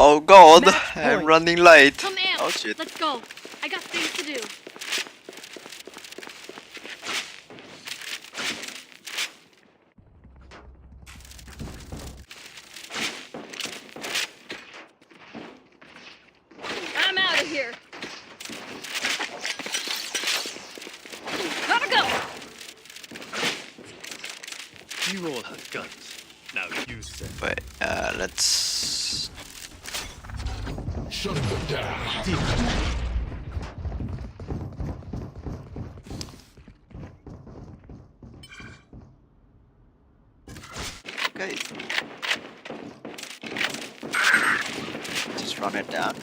Oh god, I'm running late. Come in. Oh shit. Let's go. I got things to do. I'm out of here. Gotta go. You all have guns. Now use them. Wait, let's... Shutting them down. Okay. Just run it down.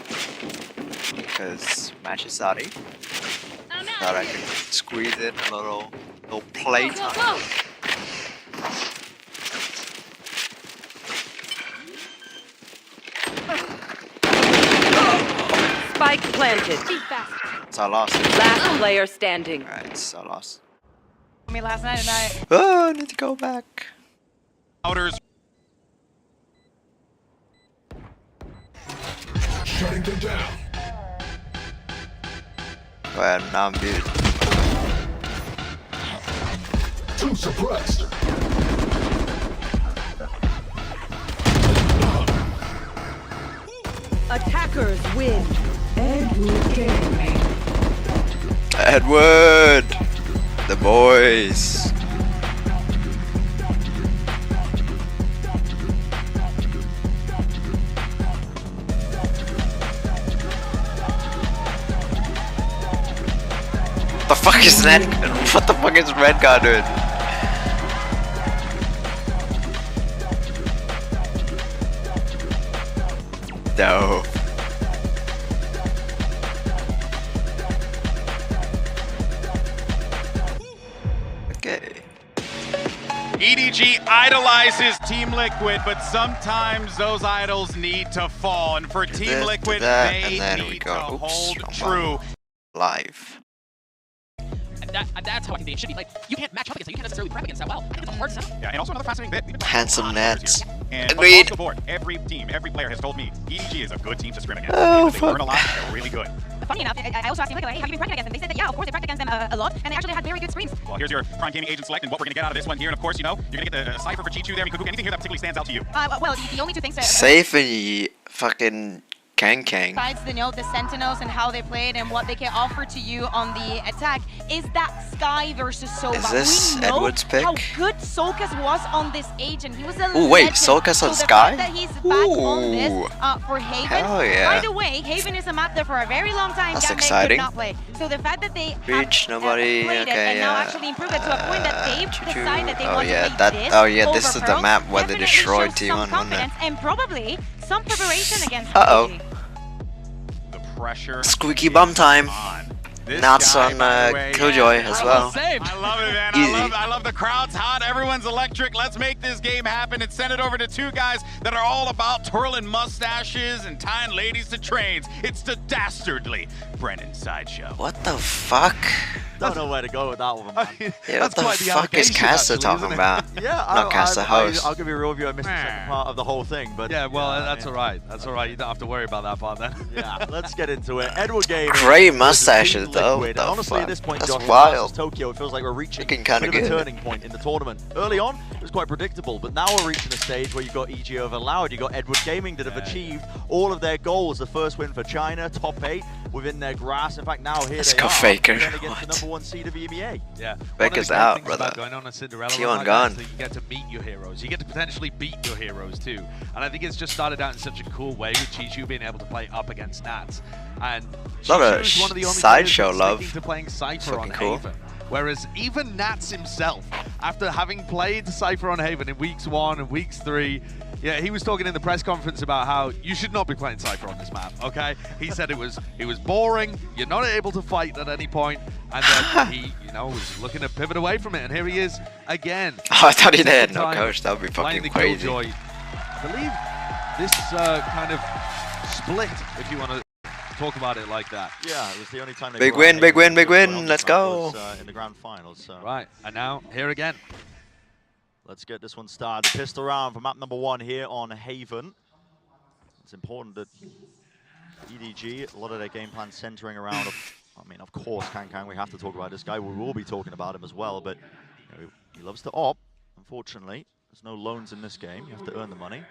Because match is starting. I'm out Thought I of could here. squeeze in a little play Go, time. go. Spike planted. Be fast. So I lost. Last player standing. Alright, so I lost. Me last night and I Oh, I need to go back. Outers. Shutting them down. Go ahead, now I'm muted. Two suppressed. Attackers win. Edward! The boys! The fuck is that? What the fuck is Red Guard doing? No. Okay. EDG idolizes Team Liquid, but sometimes those idols need to fall. And for Team this, Liquid, that, they and then we need go. to Oops, hold wrong true. Live. That's how I think they should be. Like, you can't match up against it. You can't necessarily prep against that well. I think it's a hard setup. Yeah, and also another fascinating bit. we've been Handsome Nats. And Agreed. across the board, every team, every player has told me EDG is a good team to scrim against. Oh, they fuck. learn a lot. They're really good. funny enough, I also asked him, like, hey, have you been practicing against them? They said that, yeah, of course, they practiced against them a lot, and they actually had very good screens. Well, here's your Prime Gaming agent select and what we're going to get out of this one here. And of course, you know, you're going to get the Cypher for Chichu there. You could anything here that particularly stands out to you. Well, the only two things that... Safe and fucking Kang. Besides the Sentinels and how they played and what they can offer to you on the attack, is that Sky versus Soba. Is this we know Edward's pick? how good Solkas was on this age, and he was a Oh wait, legend. Solkas So on the Sky? fact that he's back on this Ooh. for Haven. Hell yeah. By the way, Haven is a map that for a very long time That's Ganmei exciting. could not play. So the fact that they Reach, have nobody, played it okay, and now yeah. actually improved it to a point that they've Choo-choo. decided that they Oh, want yeah, to make that- this oh, yeah, this over is the Pearl, map where they definitely destroyed shows T1, some wasn't it? confidence and probably some preparation against Uh-oh. EDG. The pressure. Squeaky bum time. On. This Nats guy, on by the way, Killjoy yeah, as well. I love it, man. Easy. I love the crowd's hot. Everyone's electric. Let's make this game happen and send it over to two guys that are all about twirling mustaches and tying ladies to trains. It's the dastardly Brennan Sideshow. What the fuck? Don't know where to go with that one, man. Yeah, what the fuck is Caster talking about? Yeah, Not Caster, host. I'll give you a real review. I missed the second part of the whole thing, but Yeah, well, I that's mean, alright. That's alright. You don't have to worry about that part then. Yeah, let's get into it. Edward Gaming. Great versus mustaches, Team though. Liquid. What the Honestly, fuck? at this point, That's Josh, wild. versus Tokyo, it feels like we're reaching Looking a kinda bit of a good. turning point in the tournament. Early on, it was quite predictable, but now we're reaching a stage where you've got EG over Loud, you've got Edward Gaming that have achieved all of their goals. The first win for China, top 8 within their grasp. In fact, now here Let's they go are. Faker. Again against the What? #1 seed of EMEA. Yeah. Faker's One of the great out, things brother. about going on a Cinderella T1 run like gone. that is that you get to meet your heroes. You get to potentially beat your heroes too. And I think it's just started out in such a cool way with Chichu being able to play up against Nats. And Lot of Chichu is one of the only sideshow players that's love. sticking to playing Cypher on Fucking cool. Haven. Whereas even Nats himself, after having played Cypher on Haven in weeks 1 and weeks 3, yeah, he was talking in the press conference about how you should not be playing Cypher on this map, okay? He said it was boring, you're not able to fight at any point, and then he, you know, was looking to pivot away from it, and here he is again. Oh, I thought he did. Second No, time coach, that would be playing fucking the crazy. Killjoy. I believe this kind of split, if you want to talk about it like that. Yeah, it was the only time they Big were win, on big Haven. win, big The first win. one Let's that go. was, in the grand finals. So. Right, and now here again. Let's get this one started. The pistol round for map #1 here on Haven. It's important that EDG, a lot of their game plan centering around, I mean, of course, Kang, we have to talk about this guy. We will be talking about him as well, but you know, he loves to op. Unfortunately, there's no loans in this game. You have to earn the money.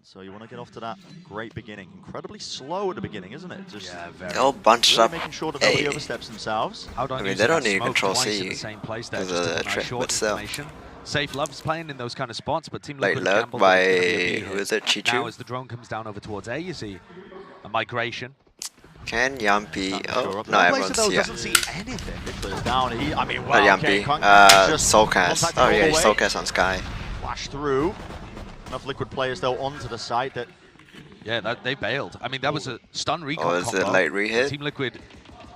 So you want to get off to that great beginning. Incredibly slow at the beginning, isn't it? Just They're all bunched really up. making sure that nobody oversteps themselves. How do I mean, use they don't that need smoke control twice C in the same place there, as just a a nice trick, short but still. information. Safe loves playing in those kind of spots, but Team Late Liquid luck gambled by, that it's gonna be a B who hit. is it, Chichu? Now as the drone comes down over towards A, you see a migration. Can Yampi? Oh, Sure. no, Placer, everyone's though, here. doesn't see anything. It clears down. I mean, Not wow, Yampi. just Soulcast. contact Oh yeah, all he's the way. Soulcast on Sky. Flash through. Enough Liquid players, though, onto the site that... Yeah, they bailed. I mean, that was a stun recon Oh, is it combo. late re-hit? Team Liquid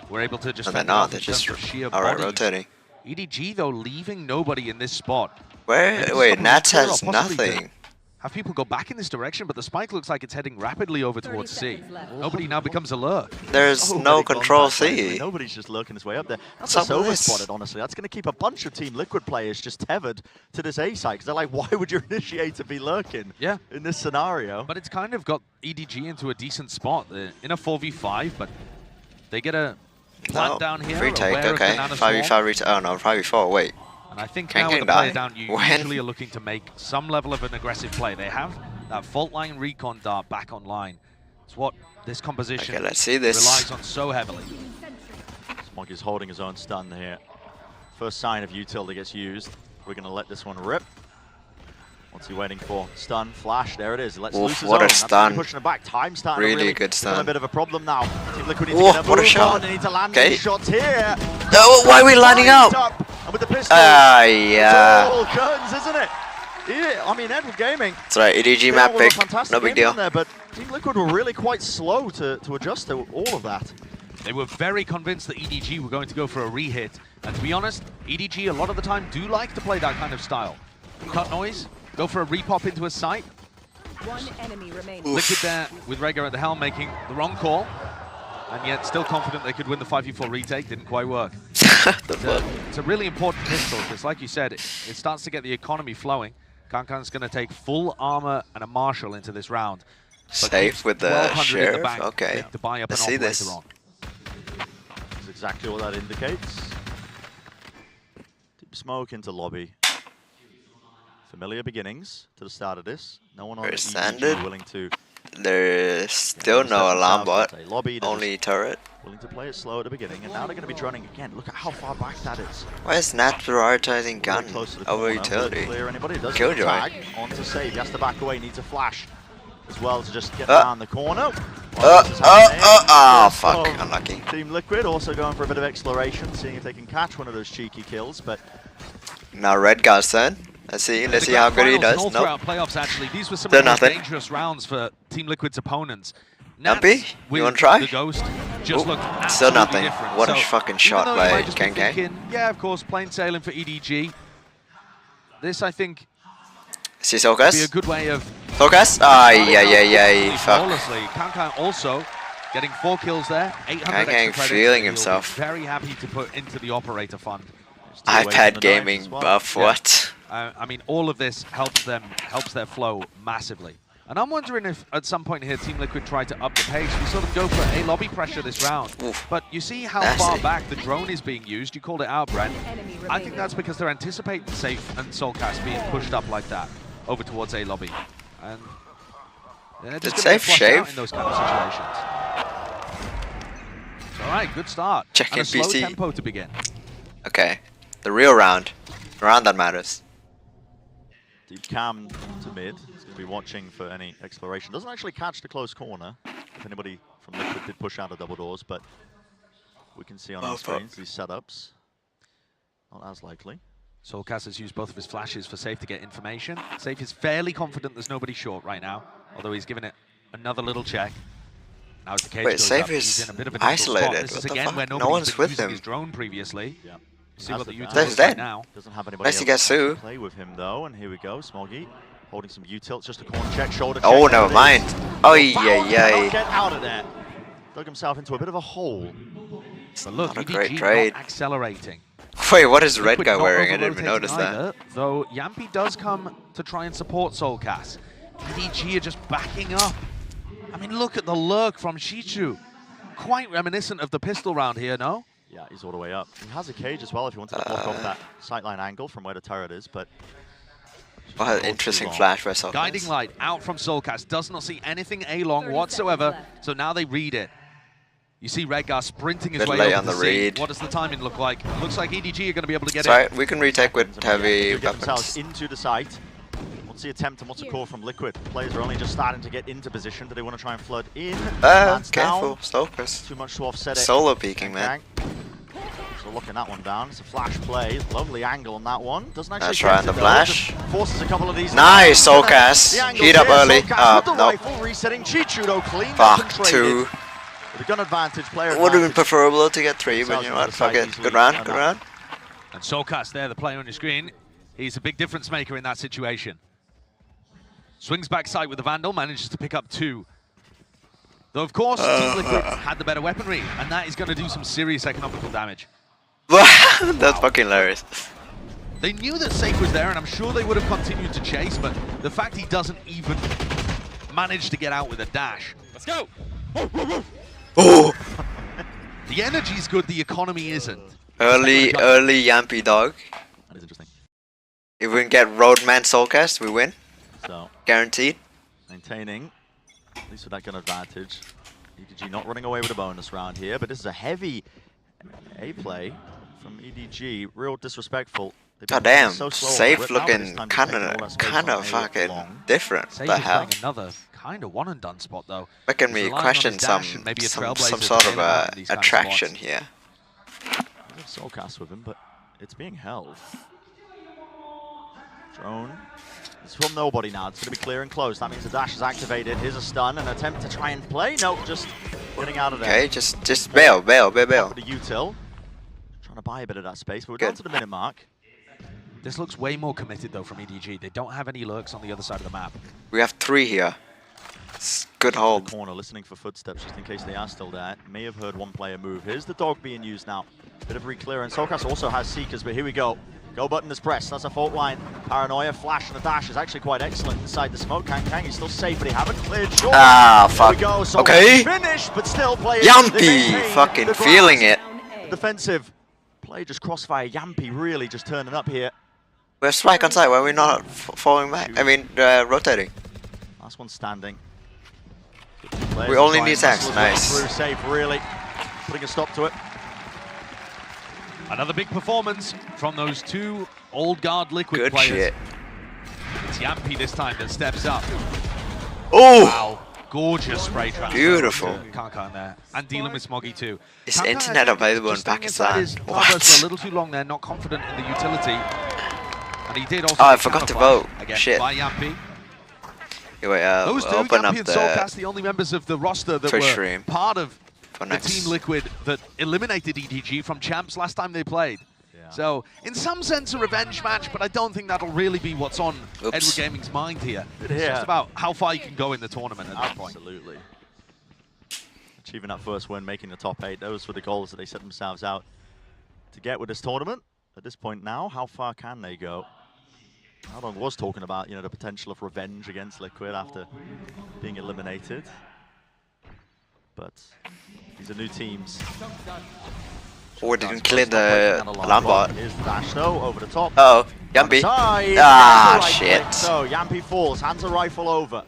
were able to just No, they're fend it not. off They're in terms just of sheer alright bodies. rotating. EDG, though, leaving nobody in this spot. Where? Maybe Wait, someone Nats clear or has possibly to nothing. Have people go back in this direction, but the spike looks like it's heading rapidly over 30 towards C. seconds left. Nobody now becomes alert. There's Oh, no many control contacts, actually. C. Nobody's just lurking his way up there. That's What's up with over this? spotted, honestly. That's going to keep a bunch of Team Liquid players just tethered to this A site. Because they're like, why would your initiator be lurking Yeah. in this scenario? But it's kind of got EDG into a decent spot. They're in a 4v5, but they get a plant No, down here. free take, aware of okay. Banana Swarm. 5v5 retake. Oh no, 5v4, wait. And I think Kang now Kang with a player die? down, you When? usually are looking to make some level of an aggressive play. They have that fault line recon dart back online. It's what this composition Okay, let's see this. relies on so heavily. Smog is holding his own stun here. First sign of util that gets used. We're going to let this one rip. What's he waiting for? Stun, flash, there it is. Let's Oof, loose his what a own. That's stun. really pushing it back. Time starting Really to really good become a stun. bit of a problem now. Team Liquid need to Oof, get a what a move shot. on. They need to land Okay. these shots here. Oh, why are we lining Lined up? And with the pistol, Yeah. it's all curtains, isn't it? Yeah, I mean, Edward Gaming. That's right, EDG they map all were a pick. fantastic No big game deal. down there, but Team Liquid were really quite slow to adjust to all of that. They were very convinced that EDG were going to go for a re-hit. And to be honest, EDG a lot of the time do like to play that kind of style. Cut noise, go for a repop into a site. One enemy remaining. Liquid there with Rega at the helm making the wrong call. And yet still confident they could win the 5v4 retake, didn't quite work. The fuck? It's a really important pistol because, like you said, it starts to get the economy flowing. Kankan's going to take full armor and a marshal into this round. but Safe keeps with the 1200 in the sheriff. bank Okay. to buy up Let's an see op this. later on. That's exactly what that indicates. Deep smoke into lobby. Familiar beginnings to the start of this. No one on Very the standard. EDG willing to There's still overstep no alarm themselves. bot. It's a lobby that Only is turret. willing to play it slow at the beginning, and now they're going to be droning again. Look at how far back that is. Why is Nat prioritizing gun Very close to the over corner. utility? Will it clear anybody? It does Killjoy. tag onto save. He has to back away. Needs a flash as well to just get Uh. down the corner. While this is happening, Oh, so fuck. Unlucky. Team Liquid also going for a bit of exploration, seeing if they can catch one of those cheeky kills, but Now Red God's turn. Let's see The how grand good he finals does. and all Nope. throughout playoffs, actually, these were some They're of the most nothing. dangerous rounds for Team Liquid's opponents. Numpy, Nats you with wanna try? The Ghost just Ooh, looked still absolutely nothing. different. What a So, fucking even shot though you by might just be Kang Kang. thinking, yeah, of course, plain sailing for EDG. This, I think, See would be a Soulcast? good way of Soulcast? Yeah. Fuck. flawlessly. Kankan also getting 4 kills there. 800 Kang extra Kang credits feeling that he'll be himself. Very happy to put into the operator fund. still away from iPad the gaming knife as well. buff, Yeah. what? I mean, all of this helps their flow massively. And I'm wondering if at some point here, Team Liquid try to up the pace. We sort of go for a lobby pressure this round. Oof. But you see how Nasty. far back the drone is being used. You called it out, Brent. Enemy I think remaining. that's because they're anticipating Safe and Soulcast being pushed up like that over towards A lobby. And they're just Did gonna get Safe flushed shave? out in those kind of situations. All right, good start. Checking and a slow PC. tempo to begin. Okay. The real round. The round that matters. Deep cam to mid. He's going to be watching for any exploration. Doesn't actually catch the close corner. If anybody from Liquid did push out of double doors, but we can see on our fuck. screens these setups. Not as likely. Soulcast has used both of his flashes for Safe to get information. Safe is fairly confident there's nobody short right now, although he's given it another little check. Now as the cage Wait, goes Safe up, he's is in a bit of a neutral spot. isolated. This What is the again fuck? where No nobody's one's been with using him. his drone previously. Yeah. See what the util That's is right dead. now. Doesn't have anybody Nice else to get Sue. to play with him though, and here we go. Smoggy holding some utils, just a corner check, shoulder check. Oh, there never it is. mind. Oh, yeah, Cannot yeah. get out of there. Dug himself into a bit of a hole. But look, Not a great EDG trade. not accelerating. Wait, what is Red Liquid Guy not wearing? I didn't even over-rotating notice that. either, though Yampi does come to try and support Soulcast. EDG are just backing up. I mean, look at the lurk from Shichu. Quite reminiscent of the pistol round here, no? Yeah, he's all the way up. He has a cage as well if you wanted to block off that sightline angle from where the turret is, but... What an interesting flash by Soulcast. Guiding light out from Soulcast. Does not see anything A-long whatsoever, so now they read it. You see Redgar sprinting his Bit way late over on the scene. read. What does the timing look like? Looks like EDG are going to be able to get Sorry, it. we can retake with heavy Get themselves weapons. into the site. What's the attempt and what's the call from Liquid? Players are only just starting to get into position. Do they want to try and flood in? Man's Careful, down. Stokers. Too much to offset it. Solo peeking, man. So looking that one down. It's a flash play. Lovely angle on that one. Doesn't actually That's get right, it, the though. flash. Just forces a couple of these. Nice, Soulcast. The angle Heat up here, early. Soulcast with the Nope. rifle, resetting. Chichu though clean. Fuck, 2. With a gun advantage, player It would have been advantage. preferable to get 3, but you know what? Fuck it. Good round, good round. And Soulcast there, the player on your screen. He's a big difference maker in that situation. Swings back sight with the Vandal, manages to pick up 2. Though, of course, Team Liquid had the better weaponry, and that is going to do some serious economical damage. That's fucking hilarious. They knew that Safe was there, and I'm sure they would have continued to chase, but the fact he doesn't even manage to get out with a dash. Let's go. Oh! The energy's good, the economy isn't. Early Yampy dog. That is interesting. If we can get Roadman Soulcast, we win. So, Guaranteed. maintaining, at least with that gun advantage. EDG not running away with a bonus round here, but this is a heavy A play from EDG. Real disrespectful. They've been God damn, so slow on Safe the whip now, but this looking time they're taking all that space kind on of A fucking long. different. Safe The is hell? playing another kind of one-and-done spot, though. Making He's me relying on question his some dash and maybe a some trailblazer sort to of get out in these kind of attraction spots. here. There's a Soulcast with him, but it's being held. Drone. It's from nobody now. It's going to be clear and close. That means the dash is activated. Here's a stun, an attempt to try and play. Nope, just getting out of there. Okay, just bail. For the util. Trying to buy a bit of that space, but we're down Good. to the minute mark. This looks way more committed, though, from EDG. They don't have any lurks on the other side of the map. We have 3 here. It's good hold. Corner, listening for footsteps just in case they are still there. May have heard one player move. Here's the dog being used now. Bit of re-clearance. Soulcast also has Seekers, but here we go. Go button is pressed. That's a fault line. Paranoia, flash, and the dash is actually quite excellent inside the smoke. Kang is still safe, but he haven't cleared short. Ah, There fuck. we go. Soulcast Okay. finished, but still playing. Yampy! Fucking feeling it. Defensive play, just crossfire. Yampy really just turning up here. We have Spike on site. Why are we not falling back? I mean, rotating. Last one standing. We only need Sax. Nice. Through Safe, really putting a stop to it. Another big performance from those 2 old guard Liquid Good players. shit. It's Yampy this time that steps up. Oh! Wow, gorgeous spray transfer. Beautiful. Kankan there, and dealing with Smoggy too. Is Kankan, internet I think, available in just staying inside his Pakistan? covers What? for a little too long there, not confident in the utility. And he did also. Oh, I get forgot to counterflash vote. again Shit. By Yampy. Anyway, Those we'll two, open Yampy up and the Soulcast, the only members of the roster that Twitch were stream part of for the next. Team Liquid that eliminated EDG from Champs last time they played. Yeah. So, in some sense, a revenge match, but I don't think that'll really be what's on Oops. Edward Gaming's mind here. It's Yeah. just about how far you can go in the tournament at this point. Absolutely. Achieving that first win, making the top 8, those were the goals that they set themselves out to get with this tournament. At this point now, how far can they go? Aldon was talking about, the potential of revenge against Liquid after being eliminated. But these are new teams. Oh, we didn't clear the alarm bot. Here's the dash though, over the top. Uh oh, Yampy. Side, Ah, right shit. click. So Yampy falls, hands a rifle over.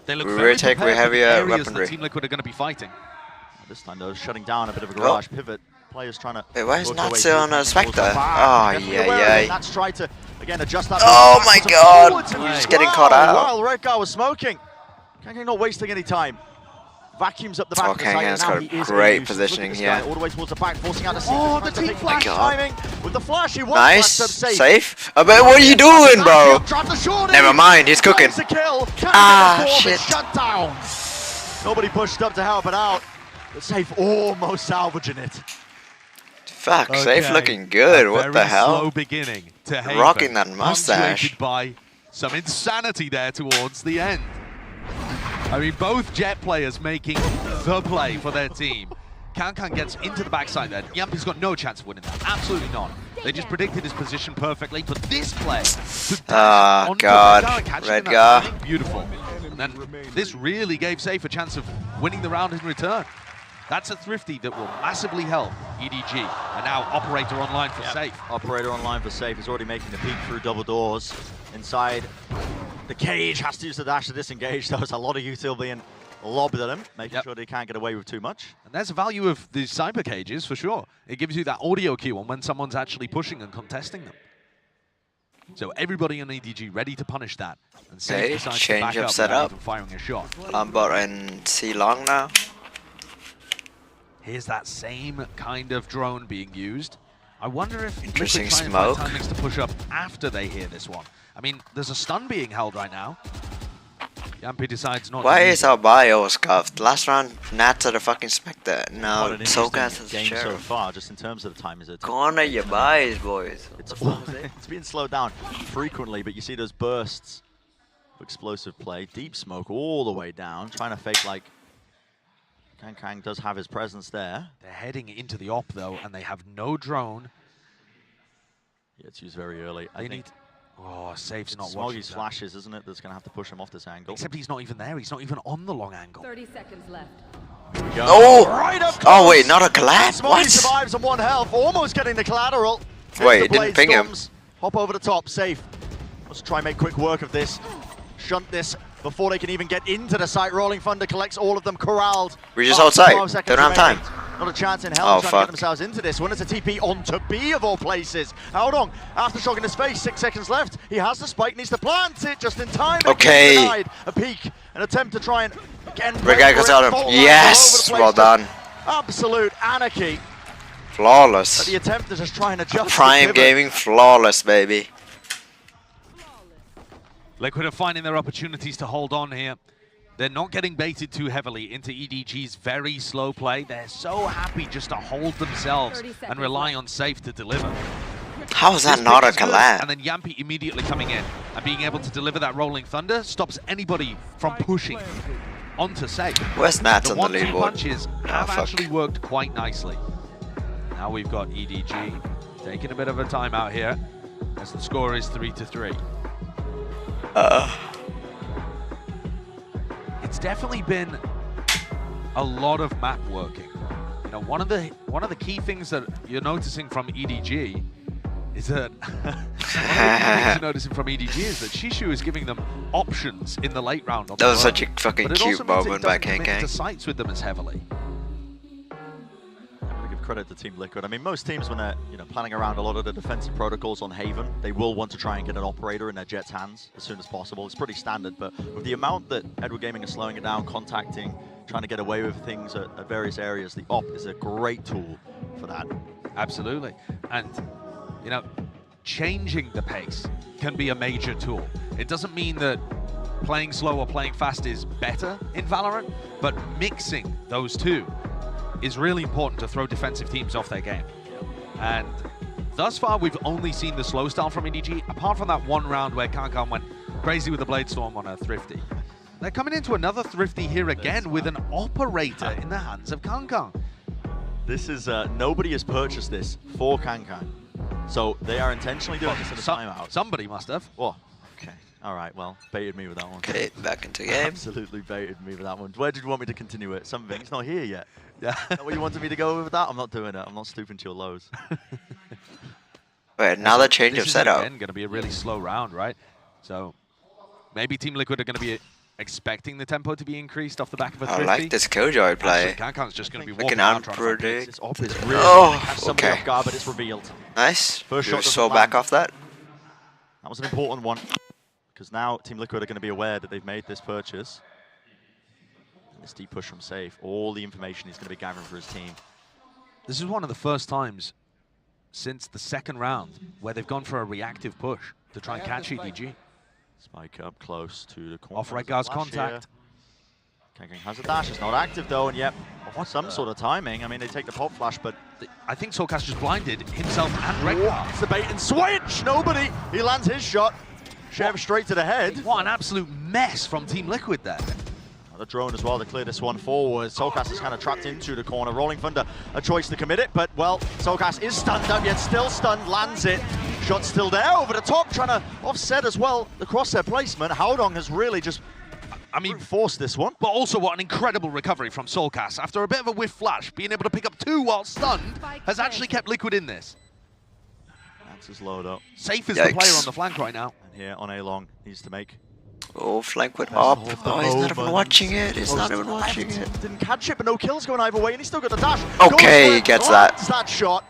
They look We very retake with prepared for the heavier areas weaponry. that Team Liquid are going to be fighting. This time though, shutting down a bit of a garage pivot. Players trying to. Wait, why is work their way NATS through, on a trying to Spectre? force the back. Oh, Definitely yeah, aware of yeah. it. NATS tried to again adjust that. Oh back my to god! forward to He's play. getting caught out. Wow, Redgar was smoking. Kang not wasting any time. Vacuums up the back Oh, of the site, Kang's and now got he is great in use. positioning Look at this here. guy, all the way towards the back, forcing out the Oh, sequence, the trying to team pick back flash. timing with the flash. He was Nice, flashed up safe. But what are you doing, bro? Dropped the shorty. Never mind, he's cooking. Finds the kill. Can't Ah, get the ball, but shit. Shut down. Nobody pushed up to help it out. But Safe almost salvaging it. Fuck, Safe Okay, looking good. a What the very hell? slow beginning to Haven, Rocking that mustache. punctuated by some insanity there towards the end. I mean, both Jet players making the play for their team. Kankan gets into the backside there. Yampi's got no chance of winning that. Absolutely none. They just predicted his position perfectly, but this play to dash onto God. Red Guy, catching Red in that Guy. timing, beautiful. And this really gave Safe a chance of winning the round in return. That's a thrifty that will massively help EDG. And now Operator online for Safe. Operator online for Safe is already making the peek through double doors. Inside the cage, has to use the dash to disengage. There was a lot of util being lobbed at him, making sure they can't get away with too much. And there's the value of the cyber cages for sure. It gives you that audio cue on when someone's actually pushing and contesting them. So everybody on EDG ready to punish that. And Safe Okay, decides to change back of up setup. without even firing a shot. Lambot and C long now. Here's that same kind of drone being used. I wonder if Interesting Liquid try and find smoke. timings to push up after they hear this one. I mean, there's a stun being held right now. Yampi decides not Why to is use our it. bio scuffed? Last round, Nats are the fucking Spectre. Quite Now, an interesting Soulcast is the game so Sheriff. far, just in terms of the time. Is it? Gone are your buys, boys. It's being slowed down frequently, but you see those bursts of explosive play. Deep smoke all the way down, trying to fake like Kang does have his presence there. They're heading into the op though, and they have no drone. Yeah, it's used very early. I They think need. Oh, Safe's not watching. Smoggy's that. flashes, isn't it? That's going to have to push him off this angle. Except he's not even there. He's not even on the long angle. 30 seconds left. Here we go. Oh! Right up Oh, wait, close. not a collab? Smoggy What? survives on 1 health, almost getting the collateral. Wait, As it the didn't blade ping him. storms, hop over the top, Safe. Let's try and make quick work of this. Shunt this before they can even get into the site. Rolling Thunder collects all of them, corralled. We just After outside. 12 seconds Don't have time. remaining. Not a chance in hell Oh, trying to fuck. get themselves into this. Winners a TP onto B of all places. Hold Aftershock in his face, 6 seconds left. He has the spike, needs to plant it just in time. Okay. Denied. A peek, an attempt to try and again. Red goes out of. Yes! Well done. Absolute anarchy. But Flawless. the attempt to just try and adjust. the Prime pivot. gaming, flawless, baby. Liquid are finding their opportunities to hold on here. They're not getting baited too heavily into EDG's very slow play. They're so happy just to hold themselves 30 and seconds rely left. on Safe to deliver. How is that This not a pick is good, collab? And then Yampi immediately coming in and being able to deliver that Rolling Thunder stops anybody from pushing onto Safe. Where's Nats The on the 1-2 leaderboard? punches have fuck. actually worked quite nicely. Now we've got EDG taking a bit of a time out here as the score is 3-3. It's definitely been a lot of map working. You know, one of the key things that you're noticing from EDG is that one of the key things you're noticing from EDG is that Shishu is giving them options in the late round. On That the was road. such a fucking But it cute also means moment it by doesn't commit KK. to sites with them as heavily. I'm going to give credit to Team Liquid. I mean, most teams, when they're planning around a lot of the defensive protocols on Haven, they will want to try and get an operator in their Jet's hands as soon as possible. It's pretty standard, but with the amount that Edward Gaming is slowing it down, contacting, trying to get away with things at various areas, the op is a great tool for that. Absolutely. And, you know, changing the pace can be a major tool. It doesn't mean that playing slow or playing fast is better in Valorant, but mixing those two is really important to throw defensive teams off their game. And thus far, we've only seen the slow style from EDG, apart from that one round where Kankan went crazy with the Blade Storm on a Thrifty. They're coming into another Thrifty here again with an operator in the hands of Kankan. This is, nobody has purchased this for Kankan. So they are intentionally doing this in a timeout. Somebody must have. Oh, okay. All right, well, baited me with that one. Okay, back into game. Absolutely baited me with that one. Where did you want me to continue it? Something. It's not here yet. Yeah. Is that what you wanted me to go with that? I'm not doing it. I'm not stooping to your lows. Wait, another change This of is setup. again going to be a really slow round, right? So maybe Team Liquid are going to be expecting the tempo to be increased off the back of a I Thrifty. like this Killjoy play. Kankan's just going to be Fucking walking around trying to find unpredict- This op is really Oh, catch somebody okay. off guard, but it's revealed. Nice. First We shot were doesn't so back land. off that. That was an important one. Because now Team Liquid are going to be aware that they've made this purchase. And this deep push from Safe. All the information he's going to be gathering for his team. This is one of the first times since the second round where they've gone for a reactive push to try and catch EDG. Spike up close to the corner. Off Redgar's contact. Kankan has a dash. It's not active though, and yep, some sort of timing. I mean, they take the pop flash, but I think Soulcast just blinded himself and Redgar. it's the bait and switch. Nobody. He lands his shot. Chev straight to the head. What an absolute mess from Team Liquid there. A drone as well to clear this one forward. Solkas is kind of trapped into the corner. Rolling Thunder, a choice to commit it, but well, Solkas is stunned up, yet still stunned, lands it. Shot still there, over the top, trying to offset as well the crosshair placement. Howdong has really just, forced this one. But also what an incredible recovery from Solkas. After a bit of a whiff flash, being able to pick up 2 while stunned has actually kept Liquid in this. That's his load up. Safe is the player on the flank right now. And here on A-Long needs to make. Oh, flank went up. Oh, he's not even watching it. He's not even watching it. Didn't catch it, but no kills going either way, and he's still got the dash. Okay, he gets that. That shot.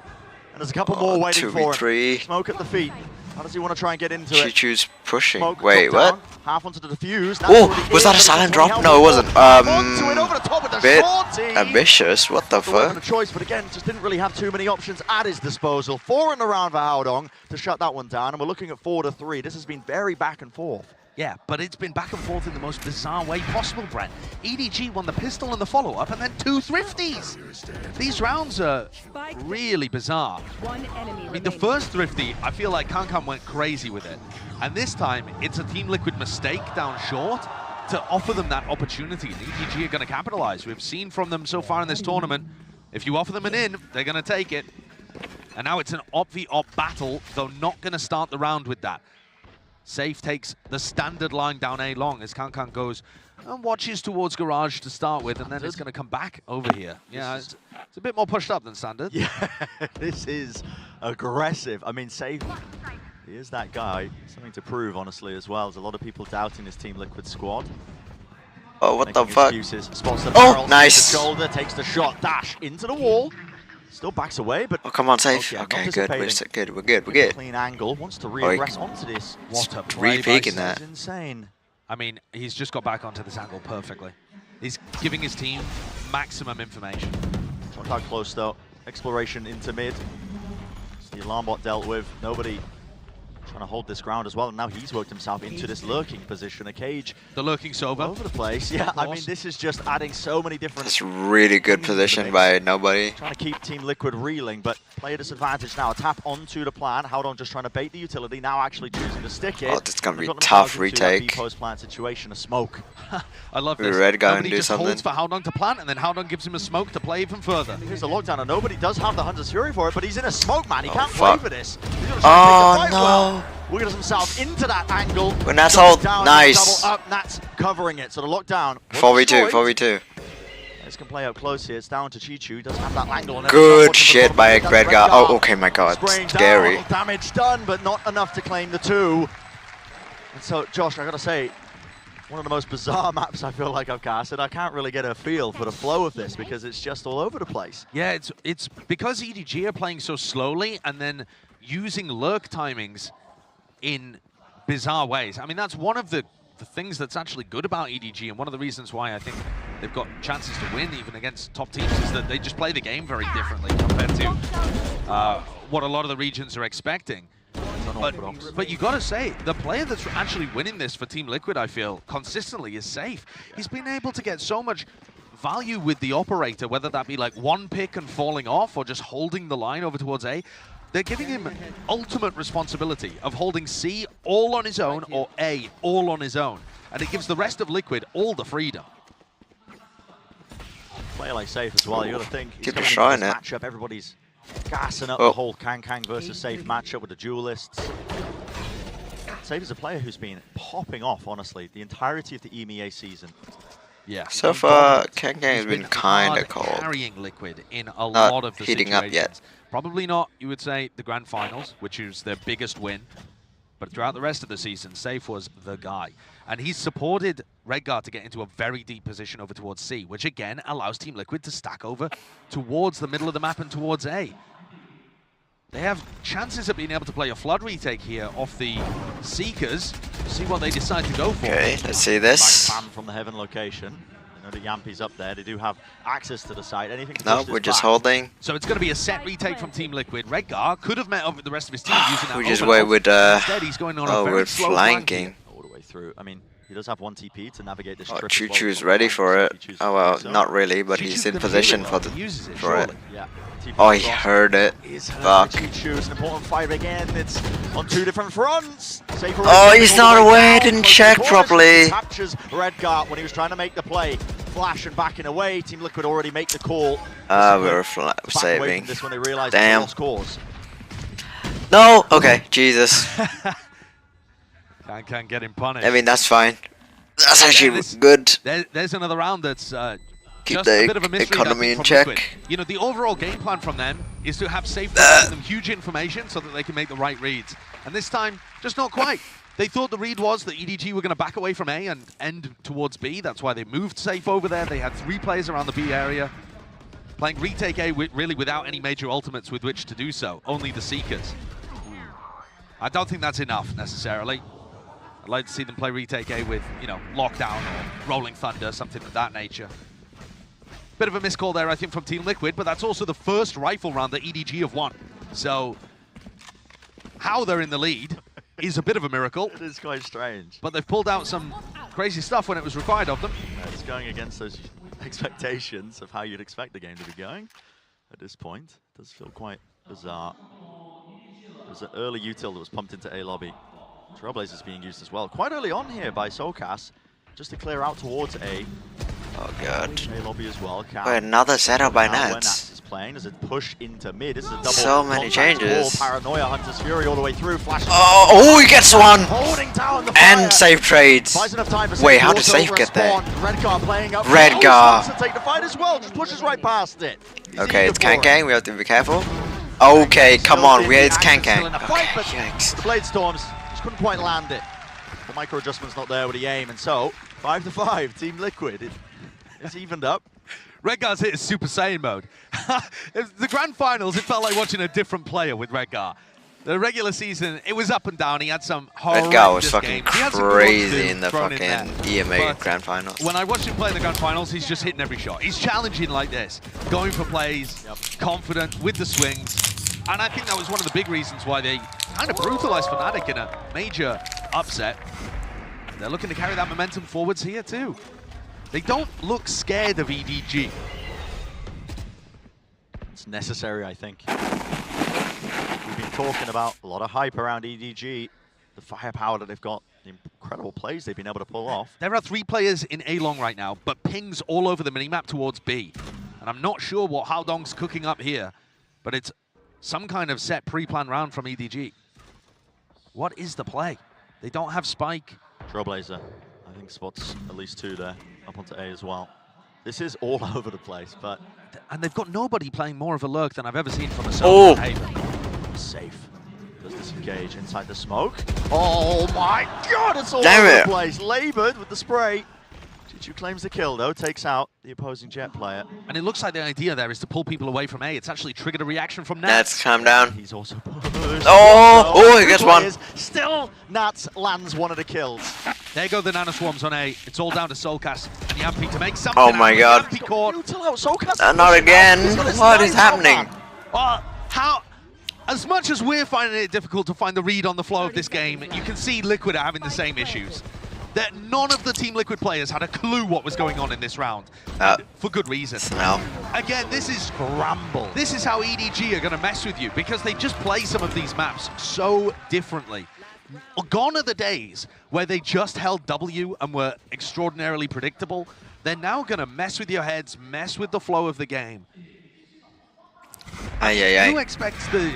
And there's a couple more waiting for him. 2v3. Smoke at the feet. How does he want to try and get into it? Chichu's pushing. Smoke Wait, down, what? half onto the defuse. Oh, was that a silent drop? No, it wasn't. Onto it, over the top with the Bit shorty. ambitious. What the Still having fuck? a choice, but again, just didn't really have too many options at his disposal. 4 in the round for Howdong to shut that one down, and we're looking at 4-3. This has been very back and forth. Yeah, but it's been back and forth in the most bizarre way possible, Brent. EDG won the pistol and the follow-up, and then 2 thrifties. These rounds are really bizarre. One enemy I mean, remaining. the first thrifty, I feel like Kankan went crazy with it. And this time, it's a Team Liquid mistake down short to offer them that opportunity. And EDG are going to capitalize. We've seen from them so far in this tournament, if you offer them an in, they're going to take it. And now it's an op-v-op battle, though not going to start the round with that. Safe takes the standard line down A-long as Kankan goes and watches towards Garage to start with, and then it's going to come back over here. Yeah, it's a bit more pushed up than standard. Yeah, this is aggressive. I mean, Safe, he is that guy. Something to prove, honestly, as well. There's a lot of people doubting this Team Liquid squad. Oh, what the Making fuck? excuses. Spots the Oh, barrel, nice. sees the shoulder, takes the shot, dash into the wall. Still backs away, but Oh, come on, Safe. not Okay, good. We're dissipating. good. We're good. We're good. Clean angle, wants to he regress onto this. What a play by Re-peeking Safe. that. That's insane. I mean, he's just got back onto this angle perfectly. He's giving his team maximum information. Shot quite close though. Exploration into mid. The alarm bot dealt with. Nobody trying to hold this ground as well. And now he's worked himself into this lurking position. A cage The lurking Sova. over the place. Yeah, I mean, this is just adding so many different. That's really good position by nobody. Trying to keep Team Liquid reeling, but player disadvantage now. A tap onto the plan. Howdong just trying to bait the utility. Now actually choosing to stick it. Oh, this is gonna be They've got tough themselves into that retake. B-post plan situation. A smoke. I love Maybe this. Red guy Nobody do just something. holds for Howdong to plant, and then Howdong gives him a smoke to play even further. Here's a lockdown, and nobody does have the Hunter's Fury for it, but he's in a smoke, man. He Oh, can't play fuck. for this. He's gonna try and take the fight well. no. Wiggles himself into that angle. When Nats Double hold, down, nice. Double up, Nats covering it. So the lockdown. 4v2, 4v2. This can play up close here. It's down to Chichu. Doesn't have that angle. And Good shit by Red guy. Oh, okay, my god. Spraying Scary. down, damage done, but not enough to claim the 2. And so, Josh, I gotta say, one of the most bizarre maps I feel like I've casted. I can't really get a feel for the flow of this because it's just all over the place. Yeah, it's because EDG are playing so slowly and then using lurk timings in bizarre ways. I mean, that's one of the things that's actually good about EDG, and one of the reasons why I think they've got chances to win even against top teams is that they just play the game very differently compared to what a lot of the regions are expecting. But you got to say, the player that's actually winning this for Team Liquid, I feel, consistently is Safe. He's been able to get so much value with the operator, whether that be like one pick and falling off or just holding the line over towards A. They're giving him ultimate responsibility of holding C all on his own or A all on his own. And it gives the rest of Liquid all the freedom. Player like Safe as well, you got to think. He's Keep coming into trying this it. matchup, everybody's gassing up Oh. the whole Kang versus Safe matchup with the duelists. Safe is a player who's been popping off, honestly, the entirety of the EMEA season. Yeah. So far, Kang has been kinda cold. Carrying Liquid in a lot of the heating up situations. yet. Probably not, you would say, the Grand Finals, which is their biggest win. But throughout the rest of the season, Safe was the guy. And he's supported Redguard to get into a very deep position over towards C, which again allows Team Liquid to stack over towards the middle of the map and towards A. They have chances of being able to play a flood retake here off the Seekers. See what they decide to go for. Okay, let's see this. Back spam from the Heaven location. You know, the Yampi's up there. They do have access to the site. Anything to No, push this we're just back. holding. So it's going to be a set retake from Team Liquid. Redguard could have met up with the rest of his team using that We just open wait ult. with, Instead, he's going on oh, a very we're slow flank flanking. All the way through. I mean, He does have one TP to navigate this Oh, trip. Choo as well. Choo's ready for So it. if he chooses Oh to well, do so. not really, but he's Choo-Choo's in gonna position do for the Uses it, for it. surely. Yeah. TP Oh, he across. heard it. Is heard Fuck. by Choo-Choo. It's an important fight again. It's on two different fronts. Safer Oh, race he's all the not way aware, down, didn't close to check the corner. properly. He captures Redgar when he was trying to make the play. Flash and backing away. Team Liquid already make the call. We were Back away saving. from this when they realized Damn. they lost cause. No. Okay. Jesus. Can't get him punished. I mean, that's fine. That's actually this- good. There's another round that's Keep just the a bit of a mystery. economy I in think, check. from Liquid. You know, the overall game plan from them is to have safe giving them huge information so that they can make the right reads. And this time, just not quite. They thought the read was that EDG were going to back away from A and end towards B. That's why they moved safe over there. They had 3 players around the B area, playing retake A really without any major ultimates with which to do so. Only the Seekers. I don't think that's enough necessarily. I'd like to see them play retake A with, you know, Lockdown or Rolling Thunder, something of that nature. Bit of a miscall there, I think, from Team Liquid, but that's also the first rifle round that EDG have won. So, how they're in the lead is a bit of a miracle, It is quite strange. but they've pulled out some crazy stuff when it was required of them. It's going against those expectations of how you'd expect the game to be going at this point. It does feel quite bizarre. There's an early util that was pumped into A lobby. Trailblazers being used as well. Quite early on here by Solcas, just to clear out towards A. Oh god. A lobby as well. Wait, another setup by Now where NATS. is playing as it push into mid. This is a double. So many contact changes. wall. Paranoia, Hunter's Fury all the way through. Flash. Oh, he gets one! Holding down the And fire. save trades. Buys enough time for Wait, Safe how to did also Safe get there? respawn. Redgar playing up. Redgar. Wants to take the fight as well. Just pushes right past it. He's Okay, eager it's for it. Kankang. We have to be careful. Okay, come on. It's Kankang. Okay, Okay, but yikes. the Blade Storms just couldn't quite land it. The micro adjustment's not there with the aim, and so 5-5. Team Liquid. It's evened up. Redgar's hit is Super Saiyan mode. The grand finals, it felt like watching a different player with Redgar. The regular season, it was up and down. He had some horrendous Redgar was fucking games. He had some good ones crazy too, in the thrown fucking there. EMA But Grand Finals. when I watched him play in the grand finals, he's just hitting every shot. He's challenging like this, going for plays, confident with the swings. And I think that was one of the big reasons why they kind of brutalized Fnatic in a major upset. They're looking to carry that momentum forwards here too. They don't look scared of EDG. It's necessary, I think. We've been talking about a lot of hype around EDG, the firepower that they've got, the incredible plays they've been able to pull off. There are 3 players in A long right now, but pings all over the minimap towards B. And I'm not sure what Haodong's cooking up here, but it's some kind of set pre-planned round from EDG. What is the play? They don't have Spike. Trailblazer, I think spots at least 2 there, up onto A as well. This is all over the place, but And they've got nobody playing more of a lurk than I've ever seen from a Oh. solo Haven. Safe. Does disengage inside the smoke. Oh my god, it's all Damn over it. the place. Labored with the spray. Choo claims the kill though, takes out the opposing Jet player. And it looks like the idea there is to pull people away from A. It's actually triggered a reaction from NATS. NATS, calm down. He's also pushed. Oh, he gets one. Still, Nats lands one of the kills. There go the nanoswarms on A. It's all down to Solcas and Yampi to make something Oh my out of it. god. Yampi caught. Util out, Solcas Not again. He's got his What is knife out happening? back. How, as much as we're finding it difficult to find the read on the flow of this game, you can see Liquid are having the same issues. That none of the Team Liquid players had a clue what was going on in this round, for good reason. No. Again, this is scramble. This is how EDG are going to mess with you because they just play some of these maps so differently. Gone are the days where they just held W and were extraordinarily predictable. They're now going to mess with your heads, mess with the flow of the game. Who expects the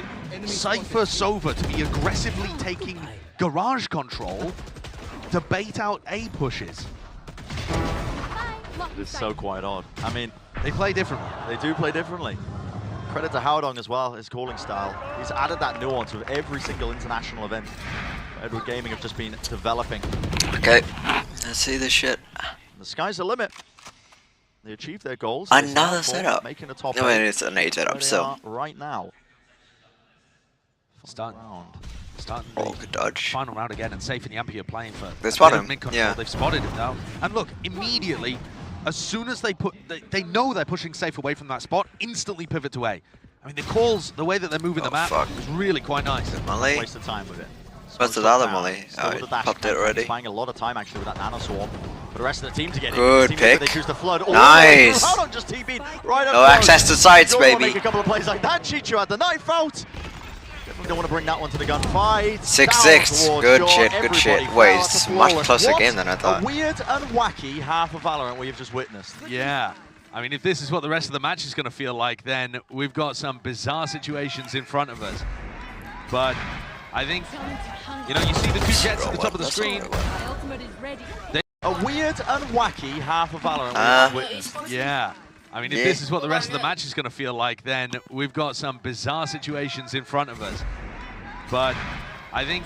Cypher Sova to be aggressively taking garage control to bait out A pushes? It is so quite odd. I mean, They play differently. they do play differently. Credit to Haodong as well, his calling style. He's added that nuance with every single international event. Edward Gaming have just been developing. Okay, let's see this shit. The sky's the limit. They achieved their goals. Another They set setup. for Making a top I mean, 8 it's an 8 where setup, they so. are right now. Starting the Oh, good dodge. final round again, and Safe and Yampi are playing for They a spot bit of him, mid-control. yeah. They've spotted him now. And look, immediately, as soon as they know they're pushing Safe away from that spot, instantly pivot to A. I mean, the calls, the way that they're moving Oh, the map fuck. is really quite nice. Molly. Waste of time with it. What's the Smoke other down. molly? Still Oh, with it the dash popped it attack. already. He's buying a lot of time actually with that nano swarm. For the rest of the team to get Good in. pick. They choose to flood. Nice. Hold on, just TB'd right up No close. access to sights, Don't wanna baby. Make a couple of plays like that. Chicho had the knife out. Definitely don't want to bring that one to the gunfight. 6-6. Down towards Good Shaw. shit, good Everybody shit. fell. Wait, That's it's a a much flawless. closer What game than I thought. A weird and wacky half of Valorant we've just witnessed. Yeah. I mean, if this is what the rest of the match is going to feel like, then we've got some bizarre situations in front of us. But I think, you know, you see the two jets at the top of the screen. My ultimate is ready. A weird and wacky half of Valorant we've just witnessed. Yeah. I mean, if Yeah. this is what the rest of the match is going to feel like, then we've got some bizarre situations in front of us. But I think,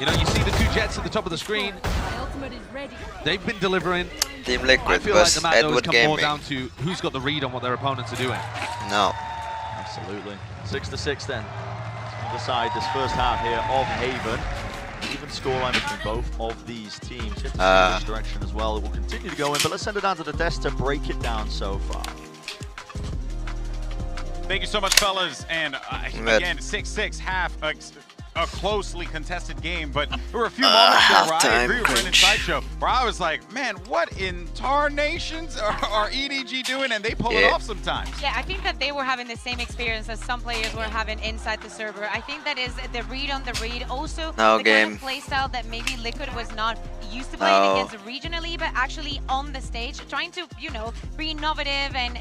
you know, you see the two jets at the top of the screen. My ultimate is ready. They've been delivering. Team I Liquid feel like versus the match though has Edward come more Gaming. down to who's got the read on what their opponents are doing. No. Absolutely. 6-6 then. Let's decide this first half here of Haven. Even scoreline between both of these teams. Get to see which direction as well. It will continue to go in, but let's send it down to the desk to break it down so far. Thank you so much, fellas. And again, 6-6, half a closely contested game, but there were a few moments there where I halftime agree with Brendan cringe. Sideshow, where I was like, man, what in tarnations are EDG doing? And they pull it Yeah. off sometimes. Yeah, I think that they were having the same experience as some players were having inside the server. I think that is the read on the read. Also, No the game. kind of play style that maybe Liquid was not used to playing No. against regionally, but actually on the stage, trying to, you know, be innovative and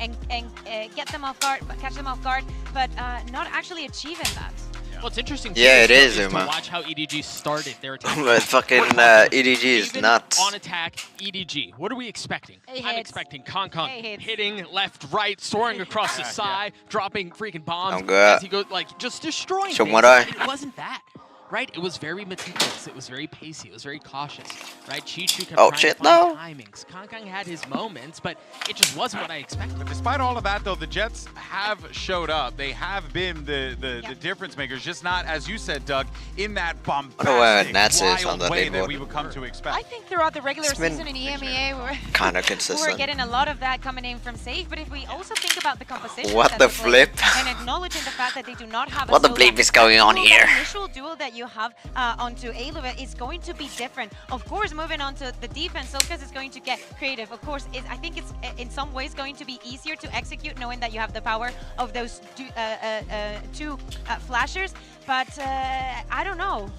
get them off guard, catch them off guard, but not actually achieving that. What's interesting Yeah, it too is, to Uma. watch how EDG started their attack. But fucking EDG is Even nuts. on attack, EDG. What are we expecting? Hey, I'm hits. expecting Kong Hey, hits. hitting left, right, soaring across the side, dropping freaking bombs I'm good. as he goes, like, just destroying So things. what I- It wasn't that. Right? It was very meticulous. It was very pacey. It was very cautious. Right? Chichu kept Oh, trying shit, to find no. timings. Kong had his moments, but it just wasn't what I expected. But despite all of that, though, the Jets have showed up. They have been the difference makers, just not, as you said, Doug, in that bombastic, NATS is on wild the way that leaderboard. we would come to I expect. think throughout the regular It's been season in EMEA, Kinda we're consistent. getting a lot of that coming in from Safe, but if we also think about the composition What that the they're playing flip? and acknowledging the fact that they do not have What the a bleep is going on duel, here? The initial duel that you have onto Aloe is going to be different. Of course, moving on to the defense, Solkas is going to get creative. Of course, I think it's in some ways going to be easier to execute knowing that you have the power of those two flashers, but I don't know.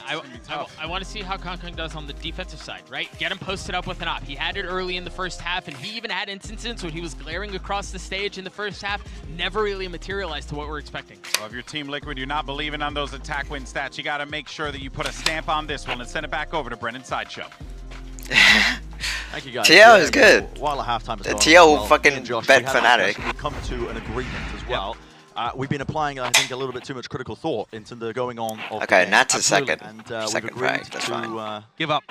I want to see how Kong does on the defensive side, right? Get him posted up with an op. He had it early in the first half, and he even had instances when he was glaring across the stage in the first half. Never really materialized to what we're expecting. Well, if you're Team Liquid, you're not believing on those attack win stats, you got to make sure that you put a stamp on this one and send it back over to Brendan Sideshow. Thank you guys. TL is good. While at halftime as well. TL fucking me and Josh, bet we had fanatic. We come to an agreement as well. We've been applying, I think, a little bit too much critical thought into the going on of Okay, the Nats game. is second. And Second we've agreed right, that's to Give up.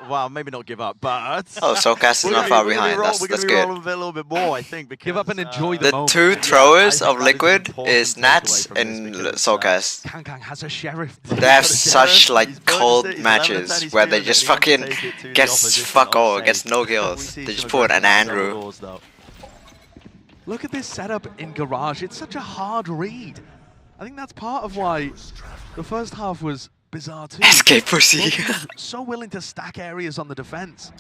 well, maybe not give up, but Oh, Soulcast is not far behind. We're That's gonna be good. rolling with it a little bit more, I think. Because, Give up and enjoy the The moment. two I throwers think of that is an Liquid important is takeaway Nats from this and because, Soulcast. Kong has a sheriff. They have He's such got a like sheriff, he's cold bonus it, he's 11 matches and he's where they feeling just it, he wants to fucking take it to the gets opposition fuck all, offside. gets no We kills. see They some just put an aggressive Andrew. goals, though. Look at this setup in Garage. It's such a hard read. I think that's part of why the first half was bizarre too. Escape pussy. So willing to stack areas on the defense.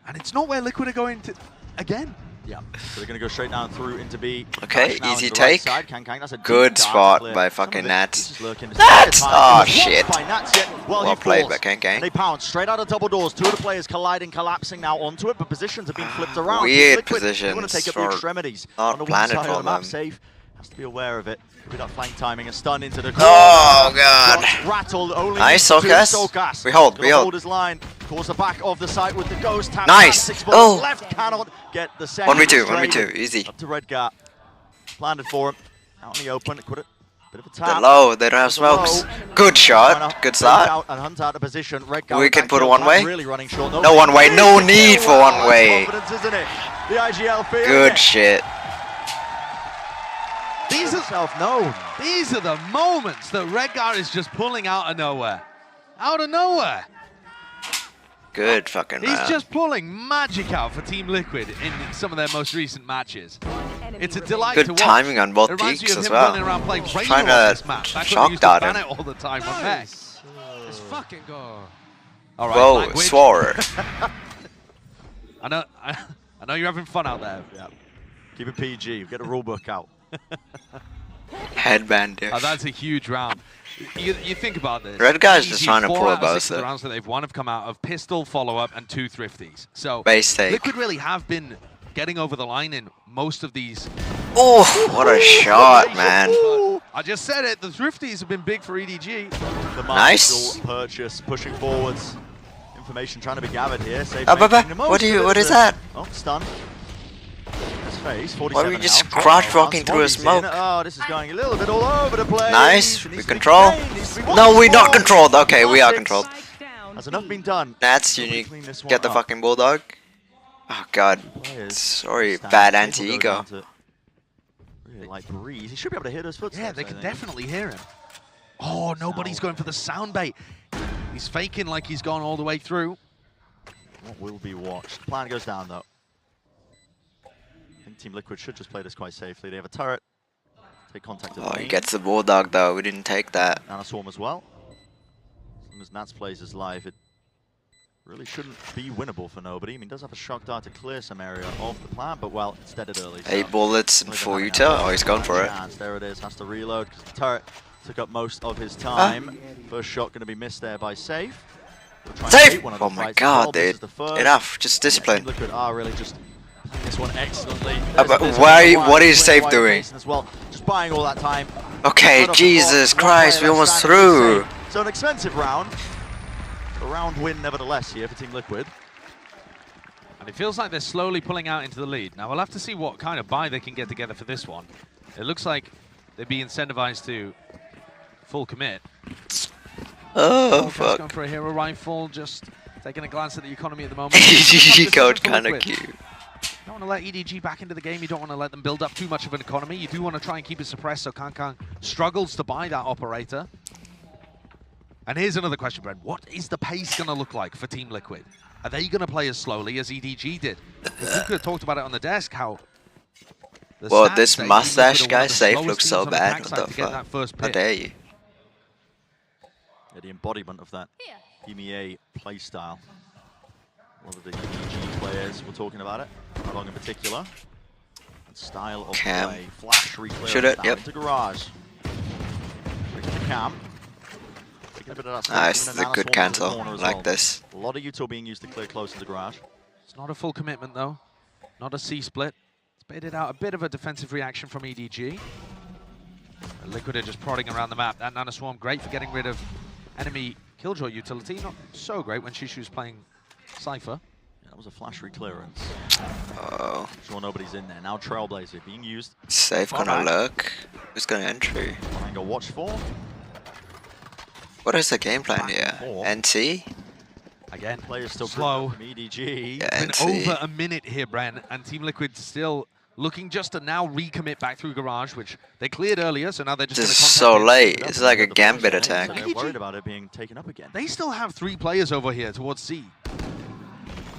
And it's not where Liquid are going to again. Yeah, so they're going to go straight down through into B. Okay, Flash now easy into the right take. side. Kang, that's a Good deep spot clear. by Some fucking of it Nats. is just lurking. Nats! It Oh, was shit. blocked by Nats, yet Well he played falls. by Kang Kang. And they pounce straight out of double doors. Two of the players colliding, collapsing now onto it, but positions have been flipped around. Weird Liquid, positions They want to take up the for extremities. not on the one planted side for of the map, them. Safe has to be aware of it. Could be that flank timing and stun into the Oh, God. Shots rattled only Nice, to Soulcast. Soulcast. We hold, Gonna we hold. hold his line towards the back of the site with the ghost tap. Nice. 6 Oh. left cannot get the second. 1v2, straight. 1v2, easy. Up to Redgar. Planted for him. Out in the open. Quit it. Bit of a They're tap. low, they don't have smokes. Good shot, good start. Out and hunt out of position. Redgar We can back put a heel one tap, way. Really running short. No one way, no need for one Wow, way. confidence, isn't it? The IGL feeling Good it. shit. These are Self-known. These are the moments that Redgar is just pulling out of nowhere. Out of nowhere. Good fucking He's man. just pulling magic out for Team Liquid in some of their most recent matches. It's a delight Good to watch. timing on both It reminds peaks me of as him well. running around playing Rain Trying on to this map. Back when shock we used to dart ban him. it all the time on Mech. Let's fucking go. All right, Whoa, language. swore. I know you're having fun out there. Yeah. Keep it PG. Get a rule book out. Headbander. Oh, that's a huge round. You think about this. Red guy's just EDG, trying to 4 pull out a of 6 of both the rounds that they've won have come out of pistol, follow-up, and 2 thrifties. So Base take. Liquid really have been getting over the line in most of these. Oh, what a shot, man. I just said it. The thrifties have been big for EDG. The Nice. martial purchase, pushing forwards. Information trying to be gathered here. Save What what is that? Oh, stun. His face. 47 Why are we just now. crouch walking through a He's in. smoke? Oh, this is going a little bit all over the place. Nice. It We needs to be control. contained, needs to be No, we're not watched. controlled. Okay, we are controlled. Spike down. Has enough been done? Nats, you Nobody need clean this one get the up. fucking bulldog. Oh god. Players Sorry, stand bad still, anti-ego. goes down to really light breeze. He should be able to hear those footsteps. Yeah, they I can think. definitely hear him. Oh, nobody's going for the sound bait. He's faking like he's gone all the way through. What will be watched? Plan goes down though. I think Team Liquid should just play this quite safely. They have a turret. Take contact of Oh, the he main. gets the bulldog though. We didn't take that. And a swarm as well. As long as Nats plays his life, it really shouldn't be winnable for nobody. I mean, he does have a shock dart to clear some area off the plant, but well, it's deaded early. 8 bullets and Not even 4 having util. that Oh, he's going for it. chance. There it is. Has to reload because the turret took up most of his time. First shot going to be missed there by Safe. We'll try and Safe! take one of Oh the my fights as well. god, This dude. is the first. Enough. Just Team discipline. Liquid are really just playing this one excellently. But There's a bit of why- a what is wide Safe wide doing? basin as well. Just buying all that time. Okay, Right off the Jesus block, one Christ, player we almost standing is through. Safe. So an expensive round. A round win nevertheless here for Team Liquid. And it feels like they're slowly pulling out into the lead. Now, we'll have to see what kind of buy they can get together for this one. It looks like they'd be incentivized to full commit. Oh, Just fuck. going for a hero rifle, just taking a glance at the economy at the moment. EDG code This is kind of Liquid. cute. You don't want to let EDG back into the game. You don't want to let them build up too much of an economy. You do want to try and keep it suppressed so Kankan struggles to buy that operator. And here's another question, Brent. What is the pace going to look like for Team Liquid? Are they going to play as slowly as EDG did? Because we could have talked about it on the desk, how... the Well, stats this say Team mustache Liquid are one guy of the Safe slowest looks teams so on the bad. backside What the to get that fuck? first How pick. dare you? Yeah, the embodiment of that EMEA play style. A lot of the EDG players were talking about it, Along in particular. And style of Cam. play. Flash reclear Should it? down Yep. into garage. Taking the cam. Taking a bit of that space, Nice, even the Nana good swarming into the cancel. corner as Like well. this. A lot of util being used to clear close to the garage. It's not a full commitment, though. Not a C-split. It's baited out a bit of a defensive reaction from EDG. Liquid are just prodding around the map. That Nana Swarm, great for getting rid of enemy Killjoy utility. Not so great when Shishu's playing Cypher. Yeah, that was a flash reclearance. Oh, Sure, nobody's in there. Now Trailblazer being used. Safe gonna Alright. lurk. Who's gonna entry? Triangle watch for. What is the game plan Back here? and forth. NT? Again, Players still slow. from EDG. Yeah, Been NT. over a minute here, Bren, and Team Liquid still looking just to now recommit back through Garage, which they cleared earlier, so now they're just This going is to so contact it. late. It's like a The gambit first lane, attack. So they're worried about it being taken up again. They still have 3 players over here towards C.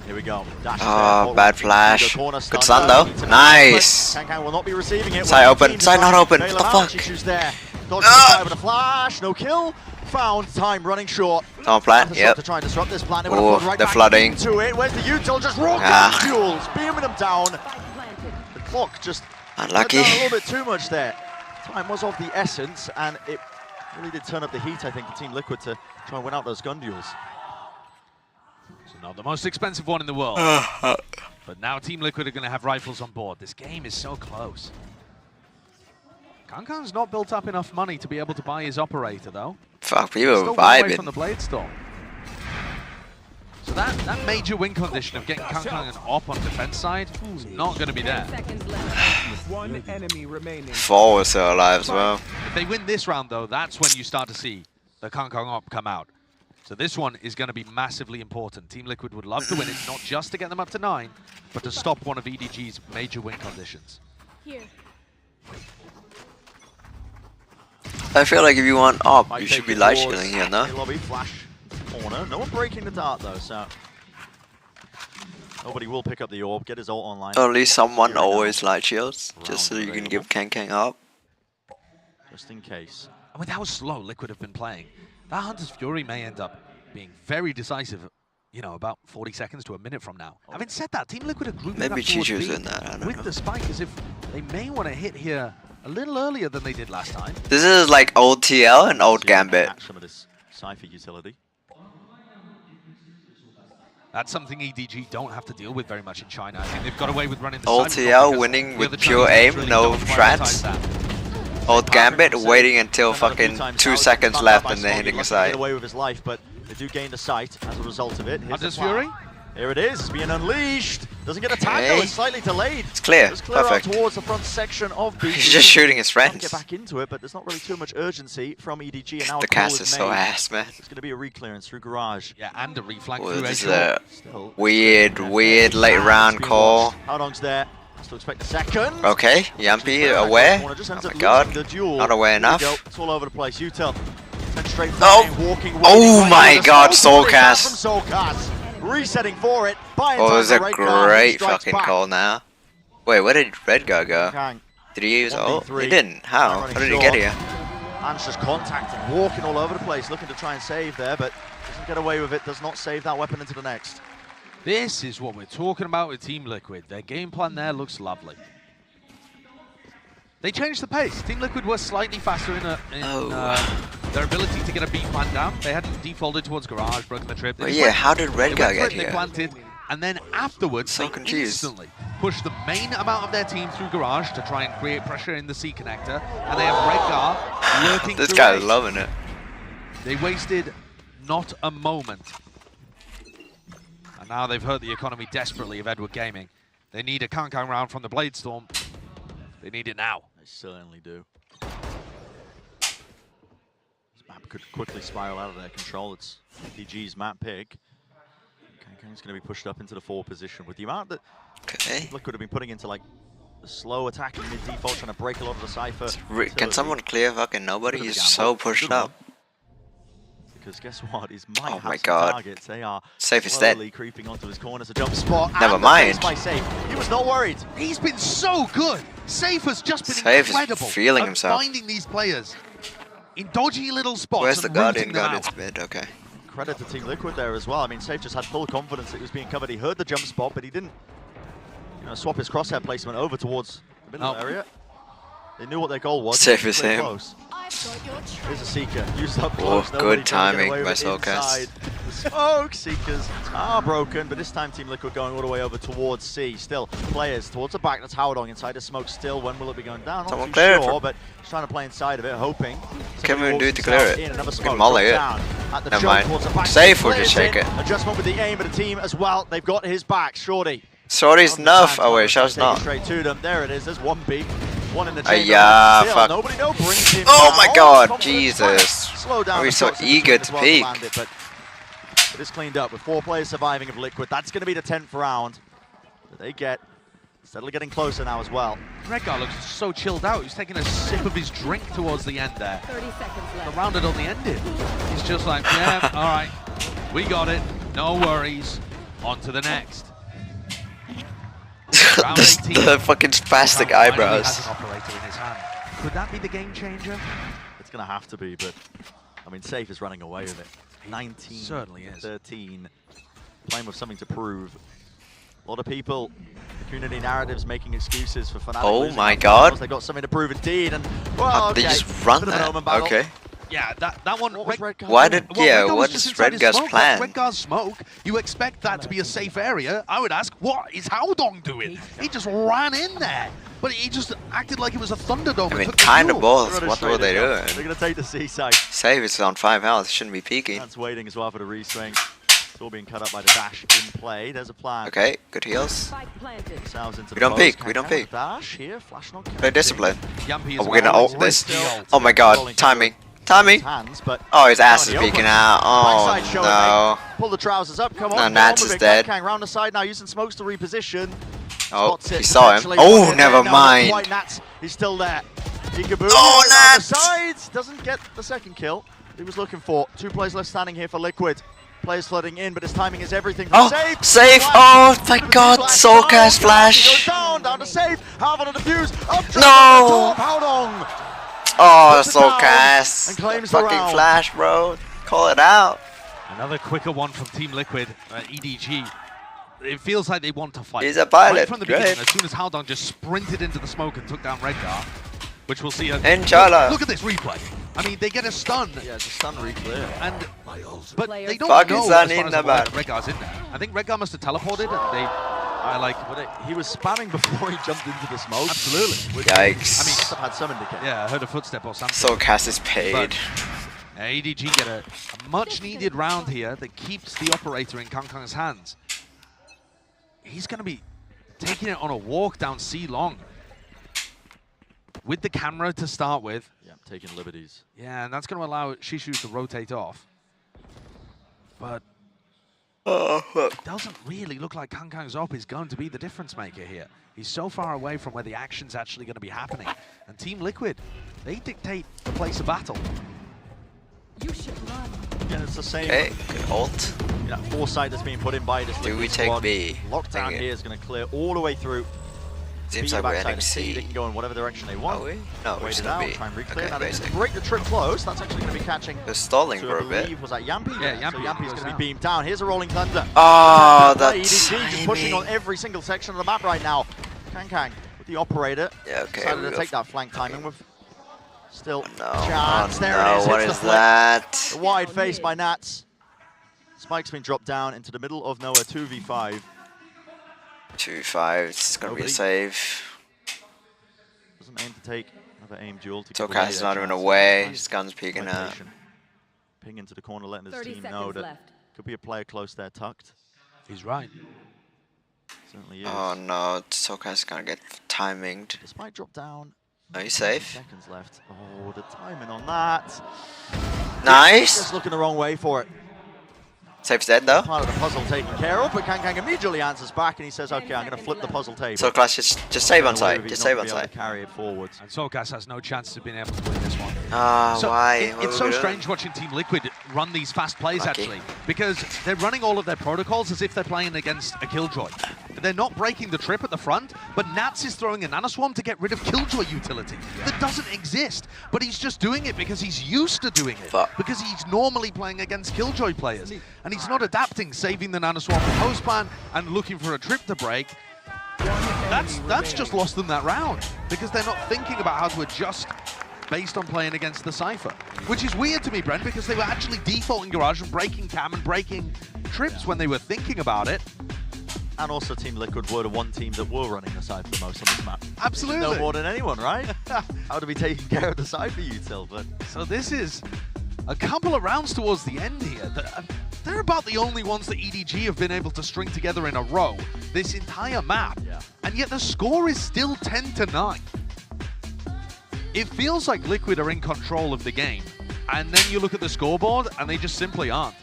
Here we go. Dash Oh, there. bad Forward. flash. Corner Good stun stun though. Needs to Nice. Kankan will not be receiving it. Side Well, open. team Side not decides to open. bail What him the out. fuck? Chishu's there. Dodge Ah! the side with a flash. No kill. Found. Time running short. On plant, Another shot yep. to try and disrupt this plan. They Oh, want to flood right they're back flooding. into it. Where's the util? Just raw Ah. fuels. Beaming them down. Spike planted. The clock just Unlucky. went down a little bit too much there. Time was of the essence, and it really did turn up the heat, I think, for Team Liquid to try and win out those gun duels. So not the most expensive one in the world. But now Team Liquid are going to have rifles on board. This game is so close. Kankan's not built up enough money to be able to buy his operator, though. Fuck, we Still were one away from the vibing. Blade Storm. So that major win condition of getting Kankan an op on defense side is not going to be there. 10 seconds left. One enemy remaining. 4 was still alive as well. If they win this round, though, that's when you start to see the Kankan op come out. So this one is going to be massively important. Team Liquid would love to win it, not just to get them up to 9, but to stop one of EDG's major win conditions. Here. I feel like if you want up, Might you take should be it light towards shielding here, the no? lobby, flash corner. No one breaking the dart though, so nobody will pick up the orb. Get his ult online. Only someone Here we go. always light shields, just so you can give Kang up. Just in case. And with how slow Liquid have been playing, That Hunter's Fury may end up being very decisive, you know, about 40 seconds to a minute from now. Having said that, Team Liquid are grouping Maybe up towards Chichu's B in that, I don't with know. the spike, as if they may want to hit here a little earlier than they did last time. This is like old TL and old Gambit. Catch some of this Cypher utility. That's something EDG don't have to deal with very much in China. I think they've got away with running the Old Cypher TL because winning the with other pure Chinese aim, really no don't prioritize strats. that. Old Gambit waiting until fucking 2 seconds left and then hitting a Get side. away with his life, but they do gain the sight as a result of it. Here's the Hunter's plan. Fury? Here it is, being unleashed. Doesn't get a tag though, Okay. it's slightly delayed. It's clear. It's clear Perfect. out towards the front section of B. He's just shooting his Can't friends. get back into it, but there's not really too much urgency from EDG. And now The a call cast is so made. ass, man. It's going to be a reclearance through Garage. Yeah, and a reflank Well, through this is A. a Still, weird late round call. Howdong's there. Still expect a second. Okay, Yumpy Corner aware. just Oh ends my up god. losing the duel. Not aware Here we enough. go. It's all over the place. Util. Sent straight Oh. flying, walking, Oh waiting, my waiting. god, The smoke body back Soulcast. from Soulcast. Resetting for it. Buying Oh, it time was for a Red Guard, who great strikes fucking back. call now. Wait, where did Redgar go? Kang. Did he use ult? 1v3. He didn't. How? Running How did he short. get here? Man's just contacting, walking all over the place, looking to try and save there, but doesn't get away with it, does not save that weapon into the next. This is what we're talking about with Team Liquid. Their game plan there looks lovely. They changed the pace. Team Liquid was slightly faster in their ability to get a B plan down. They hadn't defaulted towards Garage, broken the trip. They But just yeah, went- how did they went Redgar for get it, They here? planted, and then afterwards, So they confused. instantly pushed the main amount of their team through Garage to try and create pressure in the C connector, and they have Redgar lurking This through guy's A. loving it. They wasted not a moment. And now they've hurt the economy desperately of Edward Gaming. They need a Kang round from the Bladestorm. They need it now. They certainly do. This map could quickly spiral out of their control. It's EDG's map pick. Kang's going to be pushed up into the 4 position with the amount that Okay. Liquid have been putting into like the slow attacking mid default, trying to break a lot of the Cypher. Can utility. someone clear fucking nobody? Bit of a He's gamble. so pushed Good up. one. Because guess what? He's might Oh have my some god. targets. They are Safe is dead. slowly creeping onto his corner. It's a jump spot. Never and the face mind. by Safe. He was not worried. He's been so good. Safe has just been Safe is incredible feeling at himself. finding these players in dodgy little spots. Where's the and Guardian? rooting them Guardian's out. mid, okay. Credit to Team Liquid there as well. I mean, Safe just had full confidence that he was being covered. He heard the jump spot, but he didn't, swap his crosshair placement over towards the middle No. area. They knew what their goal was. Safe They is played him. close. I've got your Here's a trail. Seeker. Used up Oh, close. good Nobody can get timing away by with it Soulcast. inside. The smoke Seekers are broken, but this time Team Liquid going all the way over towards C. Still, players towards the back. That's Howdong inside the smoke still. When will it be going down? Not Someone too clear it sure, for- but just trying to play inside of it, hoping. Can we Somebody do walks it to clear himself it? in, another We can smoke molly drops it. down at the Never jump mind. towards the back. Safe will Clears just take in. it. Adjustment with the aim of the team as well. They've got his back, Shorty. Shorty's enough. Oh wait, Show's Show's not. Straight to them. There it is. There's one beat. One in the chamber. yeah, Still, fuck. Nobody know brings him Oh down. my Almost god, confident Jesus. play. Slow down Are we the so shots in eager between to as well peek? land it, but it is cleaned up with 4 players surviving of Liquid. That's going to be the 10th round that they get. Steadily getting closer now as well. Redgar looks so chilled out. He's taking a sip of his drink towards the end there. 30 seconds The left. round had only ended. He's just like, yeah, all right, we got it. No worries. On to the next. Round 18. The fucking spastic Finally has eyebrows. an operator in his hand. Could that be the game changer? It's going to have to be, but I mean, Safe is running away with it. 19, Certainly is. 13. Playing with something to prove. A lot of people, the community narratives making excuses for Fnatic. Oh losing my out to god. finals. They've got something to prove indeed, and well, They okay, just run bit of an that. omen battle. Okay. Yeah, that one. What was Redgar Why doing? did- yeah, Redgar was what just is inside his Redgar's smoke. plan? That's Redgar's smoke. You expect that to be a safe area. I would ask, what is Howdong doing? He just ran in there, but he just acted like it was a Thunderdome. I and mean, took the kind of fuel. both. Running What straight were they in now. doing? They're going to take the seaside. Save is on 5 health. Shouldn't be peeking. That's waiting as well for the reswing. It's all being cut up by the dash in play. There's a plan. Okay, good heals. Spike planted. Salves into We the don't post. peek, we don't Kang peek. Dash here, flash knock. Play discipline. Yumpy Oh, as we're gonna well. ult this. Still Oh my god, rolling timing. through Timing. his hands, but Oh, his ass is Down the peeking open. out. Oh Backside shoulder no. make. Pull the trousers up. Come on. No, come Nats on with is it. dead. Kang round the side now, using smokes to reposition. Oh, Spots it he saw him. potentially. Oh, One hit never there. No, not mind. quite. Nats, he's still there. Peekaboo. Oh, on Nats! the sides. Doesn't get the second kill he was looking for. 2 players left standing here for Liquid. Players flooding in, but his timing is everything. Oh, Safe. safe. Flash. Oh, thank Bit of a God. flash. Soulcast He flash. goes down to Safe. Half on the defuse. Up to No. the top. Howdong. Oh, Puts it down Soulcast. and claims the Fucking round. flash, bro. Call it out. Another quicker one from Team Liquid, EDG. It feels like they want to fight. He's a pilot. Right from the beginning, Great. as soon as Haldong just sprinted into the smoke and took down Redgar, which we'll see. Inshallah. Look at this replay. I mean, they get a stun. Yeah, it's a stun reclear. And but they don't Pakistan know as far in as the I'm aware back. that Redgar's in there. I think Redgar must have teleported and they He was spamming before he jumped into the smoke. absolutely. Yikes. I mean, he must have had some indication. Yeah, I heard a footstep or something. Soulcast is paid. EDG get a much needed round here that keeps the operator in Kangkang's hands. He's going to be taking it on a walk down C long. With the camera to start with. Yeah, taking liberties. Yeah, and that's going to allow Shishu to rotate off. But it doesn't really look like Kangkang's op is going to be the difference maker here. He's so far away from where the action's actually going to be happening. And Team Liquid, they dictate the place of battle. You should run. Yeah, it's the same. Okay, good ult. Yeah, foresight that's being put in by this Do Liquid we take squad. B? Lockdown Think it. here is going to clear all the way through. Seems B like we're backside ending of C. They C. can go in whatever direction they want. Are we? No, we're Wait it still out, B. try and re-clear. Okay, Now they basic. can break the trip close. That's actually going to be catching. They're stalling So for I a bit. believe, was that Yampi? Yeah, So Yampi Yampi's goes going to down. be beamed down. Here's a rolling thunder. Oh, Play that's EDG just pushing on every single section of the map right now. Kang with the operator. Yeah, okay. Decided we to go take that flank timing with still No, chance. oh, There no, it is. what Hits is the flick. that? The wide face by NATS. Spike's been dropped down into the middle of nowhere. 2v5. 2v5, it's gonna be a Nobody. save. Doesn't aim to take another aim duel. To Soulcast is not even away. His gun's peeking out. Ping into the corner, letting his 30 team know seconds that left. could be a player close there, tucked. He's right. Certainly is. Oh no, Soulcast is gonna get timinged. This might drop down. Are you 7 safe? Seconds left. Oh, the timing on that. Nice! Just looking the wrong way for it. Safe's dead though. Part of the puzzle taken care of, but Kang immediately answers back and he says, okay, I'm going to flip the puzzle table. Soulcast, just save on Don't worry if site. he's Just not save gonna on be able to site. carry it forwards. And Soulcast has no chance of being able to win this one. Ah, So why? What it's are so we doing? strange watching Team Liquid run these fast plays, Lucky. actually, because they're running all of their protocols as if they're playing against a Killjoy. They're not breaking the trip at the front, but NATS is throwing a Nanoswarm to get rid of Killjoy utility. That doesn't exist, but he's just doing it because he's used to doing it. Fuck. Because he's normally playing against Killjoy players. And he's not adapting, saving the Nanoswarm from Hostpan and looking for a trip to break. That's just lost them that round, because they're not thinking about how to adjust based on playing against the Cypher. Which is weird to me, Brent, because they were actually defaulting Garage and breaking cam and breaking trips when they were thinking about it. And also Team Liquid were the one team that were running the side for the most on this map. Absolutely. No more than anyone, right? How to be taking care of the side for util, but So this is a couple of rounds towards the end here. They're about the only ones that EDG have been able to string together in a row this entire map. Yeah. And yet the score is still 10-9. It feels like Liquid are in control of the game. And then you look at the scoreboard and they just simply aren't.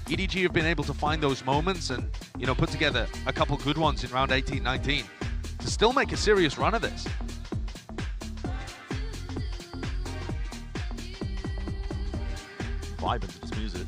EDG have been able to find those moments and, you know, put together a couple good ones in round 18-19 to still make a serious run of this. vibing to this music.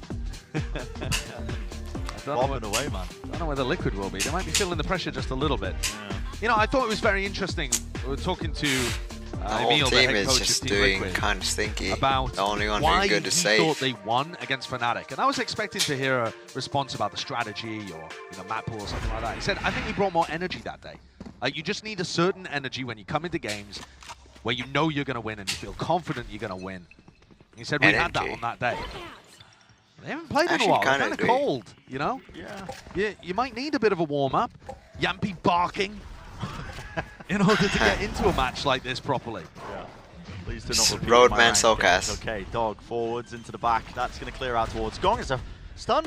don't know Bobbing away, man. I don't know where the Liquid will be. They might be feeling the pressure just a little bit. Yeah. You know, I thought it was very interesting. We were talking to The whole Emil, the team head is coach just of Team doing Liquid, kind of stinky. about The only one why really good he is safe. thought they won against Fnatic. And I was expecting to hear a response about the strategy or, you know, map pool or something like that. He said, I think he brought more energy that day. You just need a certain energy when you come into games where you know you're going to win and you feel confident you're going to win. He said we had that Energy. on that day. They haven't played in a Actually, while. They're kinda kind of agree. cold, you know? Yeah. You might need a bit of a warm-up. Yampi barking in order to get into a match like this properly. Yeah. Please do not repeat Roadman my rank Soulcast. games. Okay, dog forwards into the back. That's going to clear out towards Gong. It's a stun.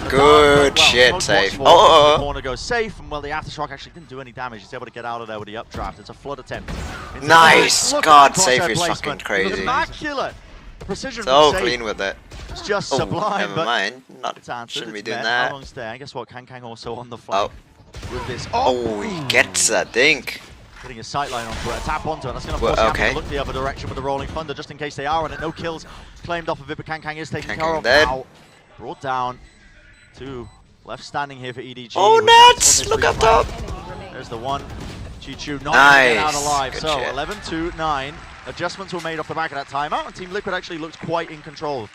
Good shit, Gong safe. walks forward, Oh. the corner goes safe, and well, the aftershock actually didn't do any damage. He's able to get out of there with the updraft. It's a flood attempt. Into Nice. the- look at God, the safe crosshair is fucking placement. crazy. Immaculate precision. So from Safe. clean with it. It's just Oh, sublime. never but mind. Not, It's answered. shouldn't be It's doing met. that. How long's there? And guess what? Kang also on the flank with this. Oh, he gets that dink. Getting a sightline onto it, a tap onto it. That's going to Well, force okay. him to look the other direction with the rolling thunder, just in case they are on it. No kills claimed off of it, but Kang is taken Kang care of dead. now. Brought down. Two left standing here for EDG. Oh, with Nats on Nats! this Look up replay. top. There's the one. Chichu not gonna get out Nice. alive. Good So shit. 11-9. Adjustments were made off the back of that timeout, and Team Liquid actually looked quite in control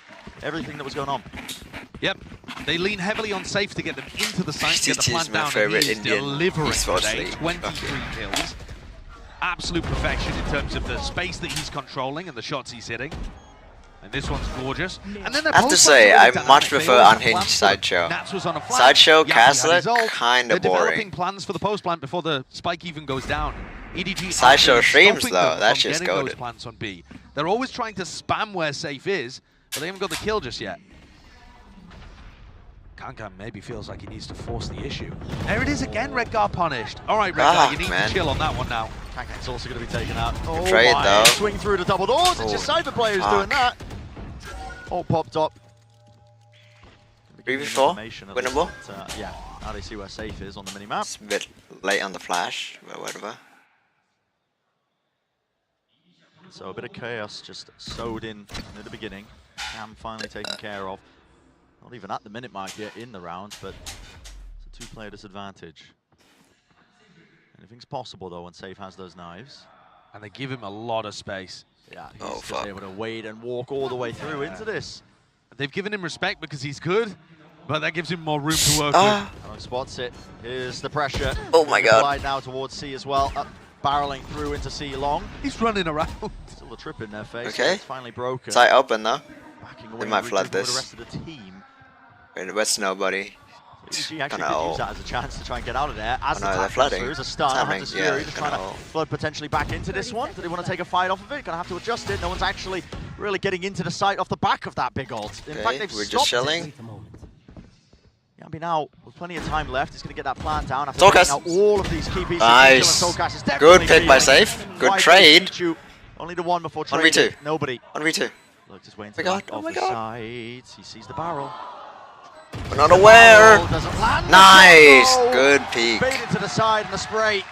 everything that was going on. Yep. They lean heavily on Safe to get them into the site, get the PCT is plant my down, and favorite he is Indian delivering esports today. league. 23 kills. Absolute perfection in terms of the space that he's controlling and the shots he's hitting. And this one's gorgeous. And then I have to say, I much prefer Unhinged Sideshow. Nats was on a flank. Sideshow, Yampi had his Castle, ult. kinda They're developing boring. plans for the post plant before the spike even goes down. EDG Sideshow aren't streams, stopping though. them That's from just getting those goated. plants on B. They're always trying to spam where Safe is, but they haven't got the kill just yet. Kankan maybe feels like he needs to force the issue. There it is again, Redgar punished. All right, Redgar, you need man. to chill on that one now. Kankan's also going to be taken out. Oh trade, my, though. swing through the double doors. It's just Cyber player who's doing that. All popped up. 3v4, Information of winnable. that, yeah, now they see where Safe is on the minimap. It's a bit late on the flash, but whatever. So a bit of chaos just sowed in at the beginning. Cam finally taken care of. Not even at the minute mark yet in the round, but it's a two-player disadvantage. Anything's possible though when Safe has those knives. And they give him a lot of space. Yeah, he's Oh, just fuck. able to wade and walk all the way through into this. They've given him respect because he's good, but that gives him more room to work Ah, Oh, spots it. Here's the pressure. Oh my God. Applied now towards C as well. Up, barreling through into C long. with. He's running around. Still a trip in their face. Okay. It's finally broken. site open though. Backing away might and flood regrouping with this. the rest of the team. Wait, where's nobody? EDG actually Gonna could use ult. that as a chance to try and get out of there. As Oh the no, they're tap comes flooding. through, there's a stun. Timing, Hunter's yeah, Fury just gonna trying to ult. flood potentially back into this one. Do they want to take a fight off of it? Gonna have to adjust it. No one's actually really getting into the site off the back of that big ult. In Okay, fact, they've we're stopped just chilling. it. Yampi now, with plenty of time left, he's going to get that plant down. After Soulcast. taking out all of these key pieces. Nice. Soulcast is Good definitely pick by feeling Safe. Good quite trade. Pichu. Only the one before 1v2. trading. Nobody. 1v2. Look, just waiting Oh to my back God, oh off my the God. sides. He sees the barrel. We're not aware. Barrel doesn't land. Nice. Oh, Good peek. Faded to the side and the spray.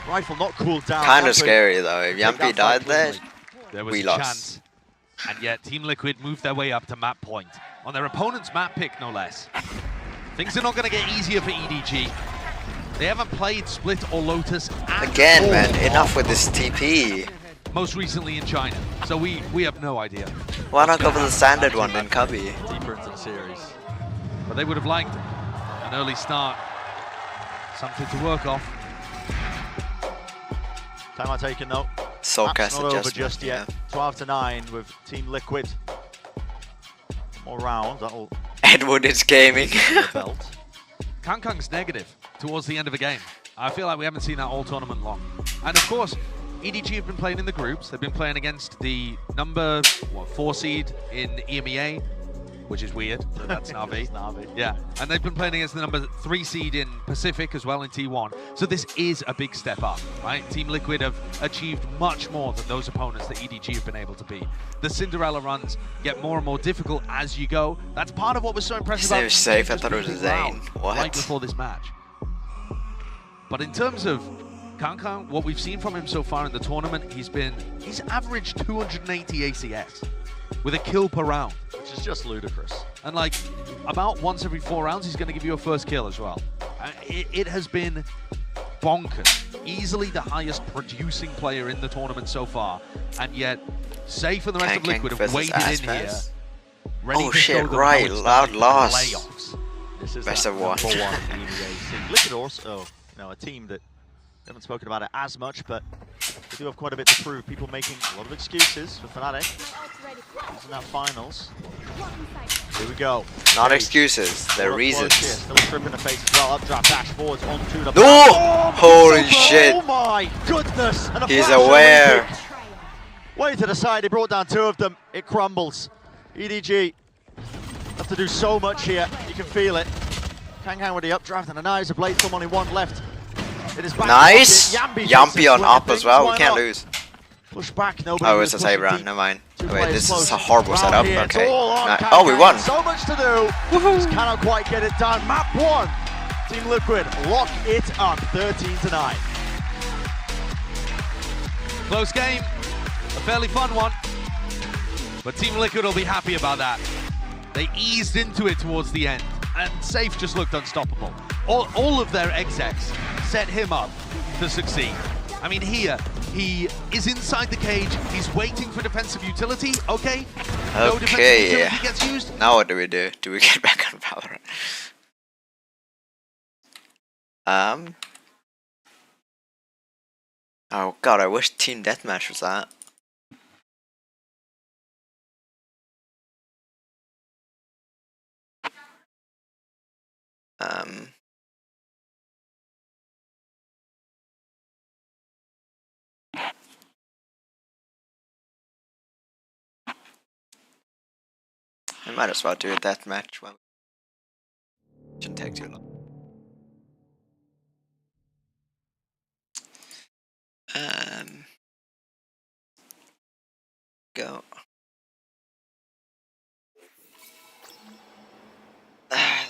Rifle not cooled down. Kind Yampi of scary though. If take that Yampi fight died there, cleanly. There was we a lost. chance. And yet Team Liquid moved their way up to map point. On their opponent's map pick, no less. Things are not going to get easier for EDG. They haven't played Split or Lotus at again, all. man. Enough with this TP. Most recently in China. So we have no idea. Why not go for the standard one in Cubby? Deeper into the series. But they would have liked an early start. Something to work off. Timeout taken though. Soulcast Map's not over adjustment. just yet. 12-9 with Team Liquid. More rounds. That'll Edward is gaming. the belt. Kankang's negative towards the end of a game. I feel like we haven't seen that all tournament long. And of course, EDG have been playing in the groups. They've been playing against the number 4 seed in EMEA, which is weird. So that's Navi. It's Navi. Yeah, and they've been playing against the number 3 seed in Pacific as well in T1. So this is a big step up, right? Team Liquid have achieved much more than those opponents that EDG have been able to beat. The Cinderella runs get more and more difficult as you go. That's part of what was so impressive His name about is Safe. I just thought it was beating Zane. Loud What? right before this match. But in terms of Kankan, what we've seen from him so far in the tournament, he's averaged 280 ACS with a kill per round. Which is just ludicrous. And like, about once every 4 rounds, he's going to give you a first kill as well. It has been bonkers. Easily the highest producing player in the tournament so far. And yet, Safe and the rest of Kankan Liquid have versus waded in here. Aspas. Ready Oh to shit, show them right, how it's Loud done in loss. playoffs. This is Best that of one. number 1 EDG. Liquid also, a team that we haven't spoken about it as much, but they do have quite a bit to prove. People making a lot of excuses for Fnatic. Using that finals. Here we go. Not Jade. excuses. They're Still up close here, reasons. Still a trip in the face as well. Updraft dash forwards onto the. No! Holy shit. Oh my goodness! And a He's flash aware. Olympic. Way to the side. He brought down 2 of them. It crumbles. EDG have to do so much here. You can feel it. Kankan with the updraft and a nice blade. Someone in 1 left. It is back. Nice. Yampi Yumpy on up things. as well. Why We can't not? lose. Push back. Nobody. Oh, was it's a save pushing round. deep. Never mind. 2 Wait, players this close. is a horrible Round setup. here, it's Okay. all on Oh, we Kankan. won. So much to do. Just cannot quite get it done. Map 1. Team Liquid lock it up. 13-9. Close game, a fairly fun one. But Team Liquid will be happy about that. They eased into it towards the end, and Safe just looked unstoppable. All of their execs set him up to succeed. I mean, here, he is inside the cage, he's waiting for defensive utility, okay? No defensive Okay. utility gets used. Now what do we do? Do we get back on Valorant? Oh god, I wish Team Deathmatch was that. I might as well do a deathmatch. Well, shouldn't take too long. Go.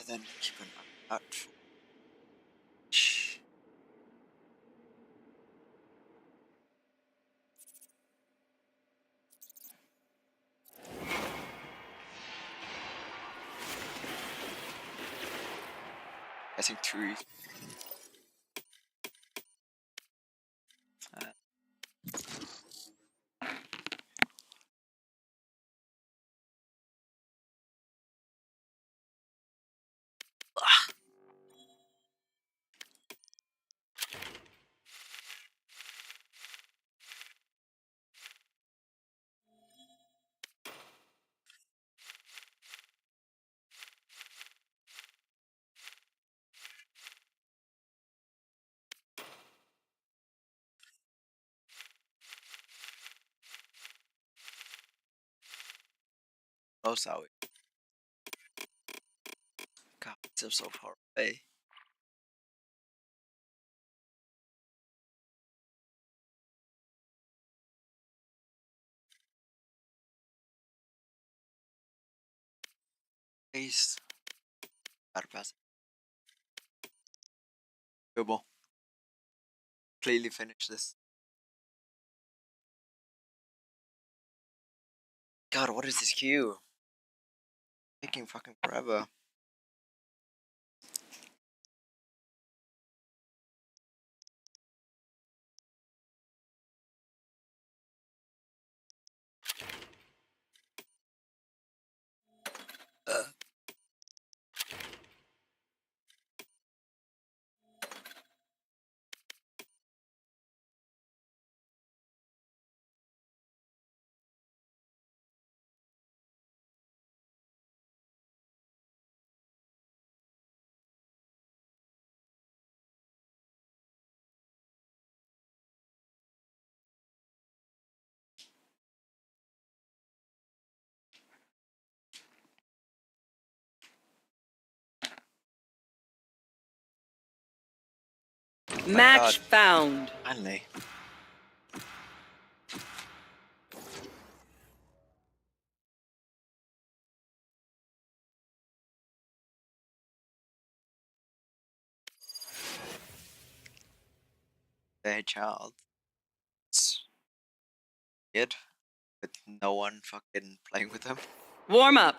Then keep an eye out for. I think 3. Close out. God, it's so far away. Please. Gotta pass. Go ball. Clearly finish this. God, what is this queue? Taking fucking forever. Match found. Finally. Hey, child. It's good, with no one fucking playing with them. Warm up.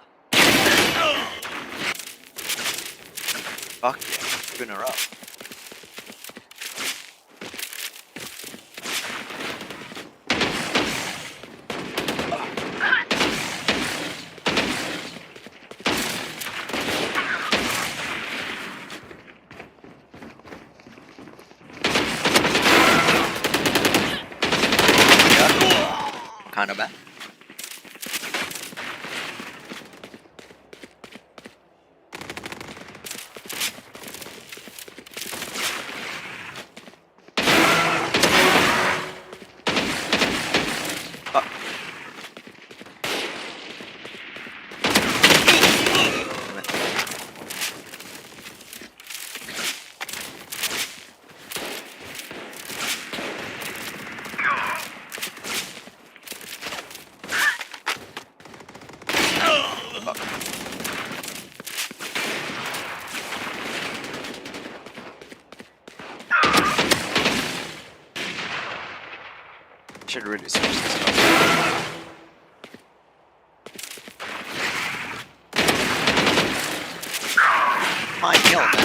Fuck yeah, 2 in a row. Kinda bad. Should really switch this up. My kill, man.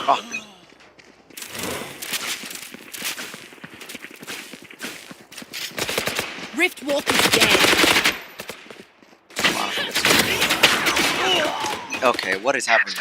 Fuck. Rift Walk is dead. Okay, what is happening?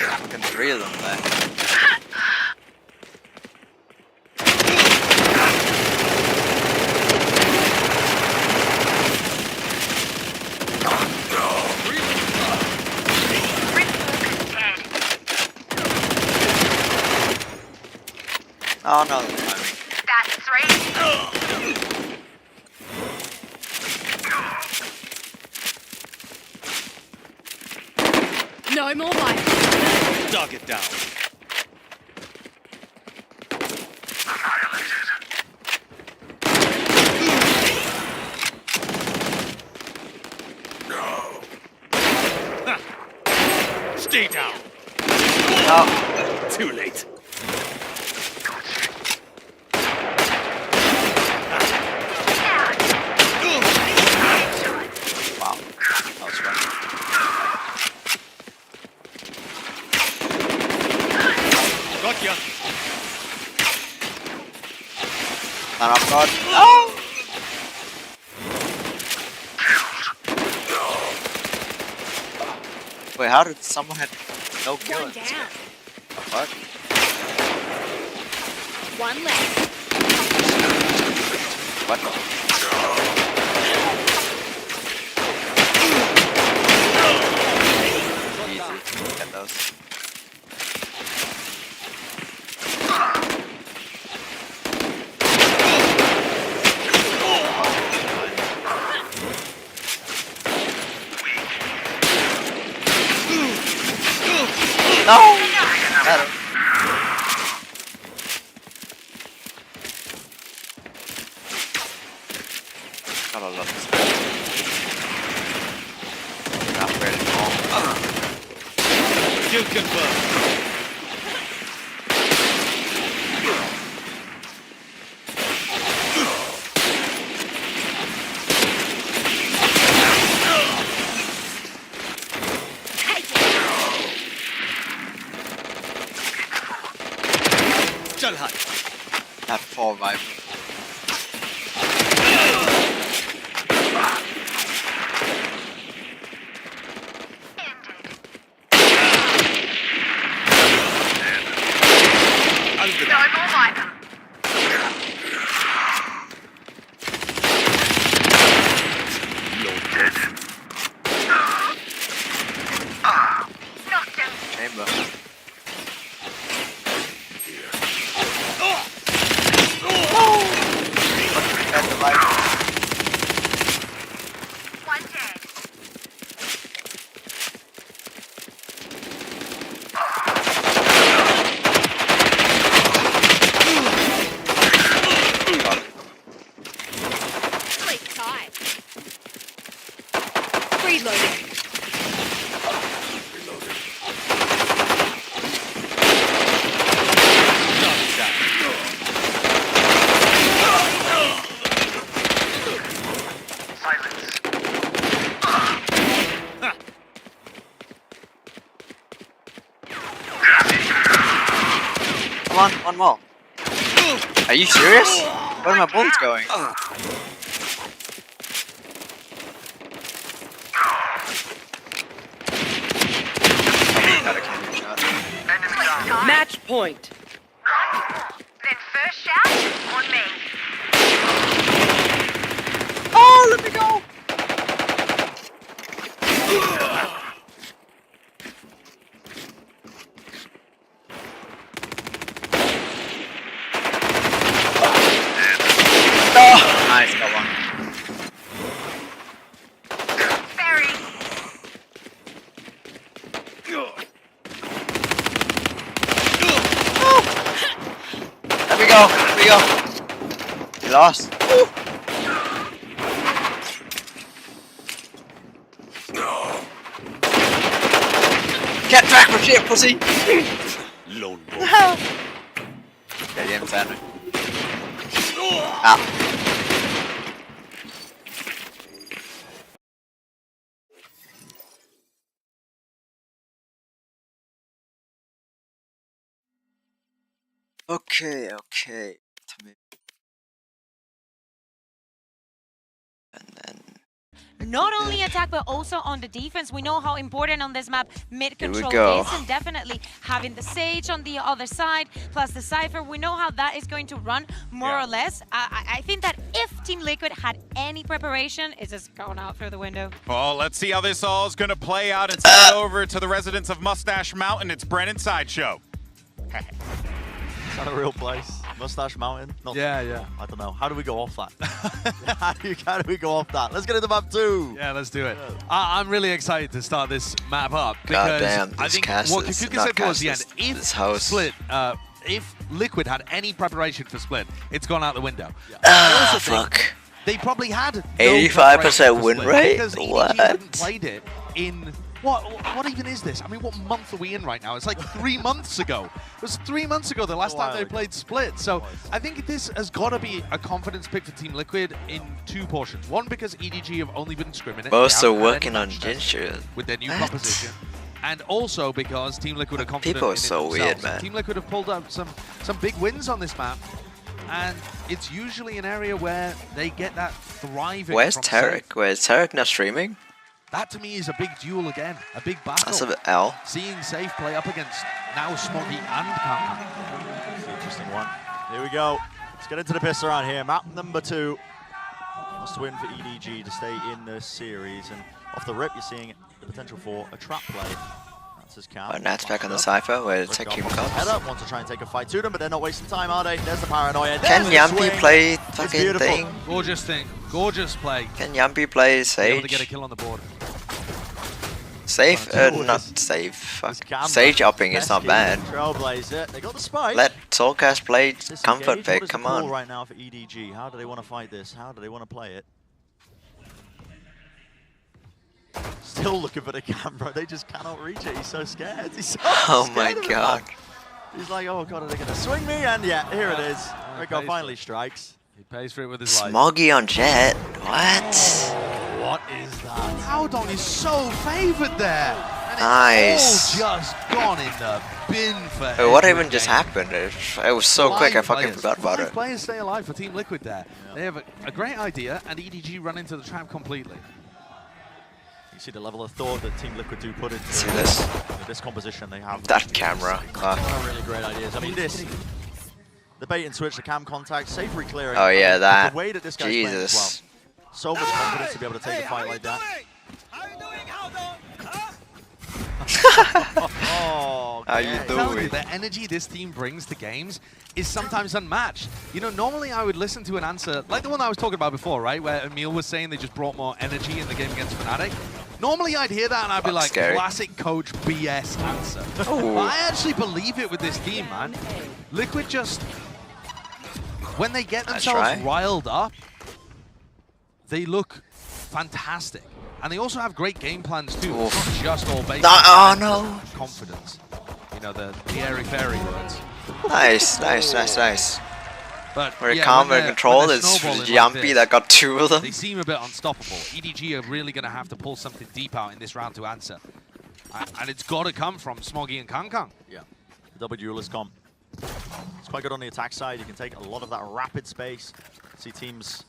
Fucking 3 of them there. Oh no, that's timing. That's 3. No more life. Dug it down. Stay down. Oh, Too late. wow. That was fun. Got ya. And I've got. Oh! Wait, how did someone have no kill? One down. What? One left. What? Easy. Get those. No! Better. Gotta love this. Not ready at Kill confirmed. Chal hai. Not 4 vibe. No more Viper. Knocked him. Chamber. That's the vibe. One dead. Sleep tight. Reloading. Come on, one more. Are you serious? Where are my bullets going? Got a cannon shot. Match point. Then first shout on me. Oh, let me go! Oh, nice, got one. Ferry. go. Here we go. We lost. Woo. Can't track for shit, pussy. Lone Get him, Sandra. Ah. Okay. And then Not only attack, but also on the defense. We know how important on this map mid Here we control go. is, and definitely having the Sage on the other side, plus the Cypher, we know how that is going to run, more or less. I think that if Team Liquid had any preparation, it's just going out through the window. Well, let's see how this all is going to play out and send it over to the residents of Mustache Mountain. It's Brennan Sideshow. Is that a real place? Mustache Mountain? Not Yeah. I don't know. How do we go off that? how do we go off that? Let's get into map 2. Yeah, let's do it. I'm really excited to start this map up because Goddamn, I this think cast what is Kukuka not said towards the cast, end, this house. Split, if Liquid had any preparation for Split, it's gone out the window. Ah, fuck. They probably had no 85% preparation for win Split rate? because EDG What? hadn't played it in what even is this? I mean, what month are we in right now? It's like 3 months ago. It was 3 months ago the last time they played Split. So I think this has got to be a confidence pick for Team Liquid in 2 portions. One, because EDG have only been scrimming it. Most They are haven't had working any on match tests Ginger. with their new What? composition. And also because Team Liquid are confident People are in it so weird, themselves. man. Team Liquid have pulled out some big wins on this map. And it's usually an area where they get that thriving. Where's from Tarek? safe. Where's Tarek not streaming? That to me is a big duel again, a big battle. That's a bit L. Seeing Safe play up against now Smoggy and Kaka. It's an interesting one. Here we go. Let's get into the piss around here. Map number 2. Must win for EDG to stay in the series. And off the rip, you're seeing the potential for a trap play. That's his cap. Nat's back on the Cypher where the tech team comes. Head up, want to try and take a fight to them, but they're not wasting time, are they? There's the paranoia. Can There's the Yampi swing. play It's fucking beautiful. thing? Gorgeous thing, gorgeous play. Can Yampi play Be able to get a Sage? kill on the board. Safe? Well, Not this- safe. Fuck. This camera, Sage upping is not pesky bad. Trailblazer. They got the spike. Let Soulcast play Disengage. comfort What pick. is the Come call on. right now for EDG? How do they want to fight this? How do they want to play it? Still looking for the camera. They just cannot reach it. He's so scared. He's so Oh scared my of it, god. man. He's like, oh god, are they going to swing me? And yeah, here it is. Rico pays finally strikes. He pays for it with his life. Smoggy on Jet. What? What is that? Howdon is so favoured there. And Nice. It's all just gone in the bin for Wait, what Edward even just Game. happened? It was so quick, I fucking forgot about Five it. players stay alive for Team Liquid there. They have a great idea, and EDG run into the trap completely. You see the level of thought that Team Liquid do put into See this? this composition they have. That camera. Fuck. One of really great ideas. I mean, this. The bait and switch, the cam contact, safe re-clearing. Oh yeah, that. The way that this guy's playing as well. Jesus. So much confidence to be able to take a fight like that. Oh, How you okay. I'm telling you, doing? the energy this team brings to games is sometimes unmatched. You know, normally I would listen to an answer, like the one I was talking about before, right? Where Emil was saying they just brought more energy in the game against Fnatic. Normally I'd hear that and I'd be like, Scary. classic coach BS answer. Ooh. I actually believe it with this team, man. Liquid just, when they get Nice themselves try. riled up, they look fantastic. And they also have great game plans too. It's not just all based Oh on no. confidence. You know, the airy-fairy words. Nice, nice, nice, nice. But Where yeah, calm when and they're- control when they're is snowballing like Yampi this, that got 2 of them. they seem a bit unstoppable. EDG are really going to have to pull something deep out in this round to answer. And it's got to come from Smoggy and Kangkang. Yeah, the double duelist comp. It's quite good on the attack side. You can take a lot of that rapid space. See teams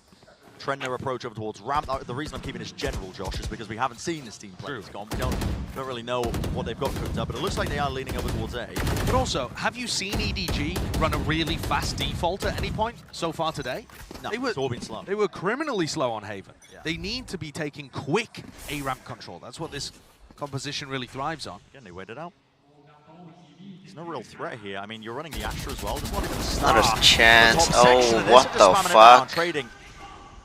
trend their approach over towards ramp. The reason I'm keeping this general, Josh, is because we haven't seen this team play this comp. We don't really know what they've got cooked up, but it looks like they are leaning over towards A. But also, have you seen EDG run a really fast default at any point so far today? No, They were, it's all been slow. They were criminally slow on Haven. Yeah. They need to be taking quick A-ramp control. That's what this composition really thrives on. Again, they waited out. There's no real threat here. I mean, you're running the Astra as well. There's not even a Not star. a chance. The top section Oh, of this what are just the spamming it down, fuck? Trading.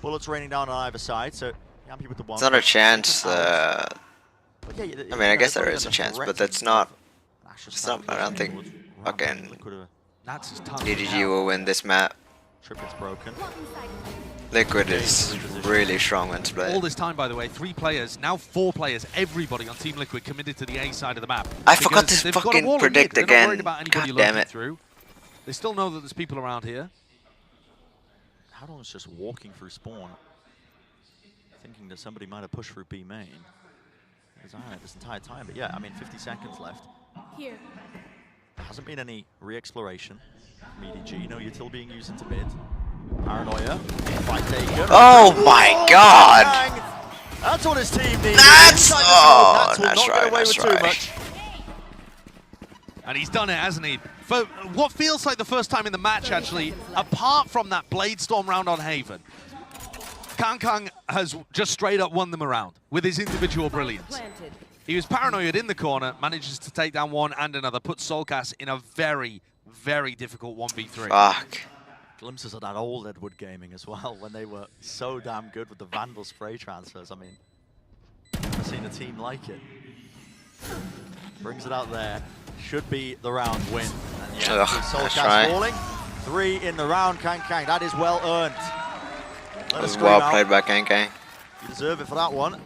Bullets raining down on either side, so Yampi with the one. It's not a chance. But yeah, I mean, I guess there is a chance, but that's not. It's not. I don't think fucking Nats is tough. EDG will win this map. Triplet's broken. Liquid is really strong when split. All this time, by the way, 3 players, now 4 players, everybody on Team Liquid committed to the A side of the map. I forgot Because to they've got a fucking wall in predict mid. They're not worried again. about anybody God damn lurking it. through. They still know that there's people around here. Hadon's just walking through spawn, thinking that somebody might have pushed through B main. He's on it this entire time, but yeah, I mean, 50 seconds left. Here. There hasn't been any re-exploration from EDG. No util being used into mid. Paranoia. Fight taken. Oh my god! Bang! That's what his team needs. Nats! Oh, Nats will that's not right, get away that's with too right. much. And he's done it, hasn't he? For what feels like the first time in the match, actually, apart from that Blade Storm round on Haven, Kang has just straight up won them around with his individual brilliance. He was paranoid in the corner, manages to take down one and another, puts Soulcast in a very, very difficult 1v3. Fuck. Glimpses of that old Edward gaming as well, when they were so damn good with the Vandal spray transfers. I mean, never seen a team like it. Brings it out there. Should be the round win. And yeah, Ugh, Soulcast falling. 3 in the round, Kang. That is well earned. That was well played by Kang. You deserve it for that one.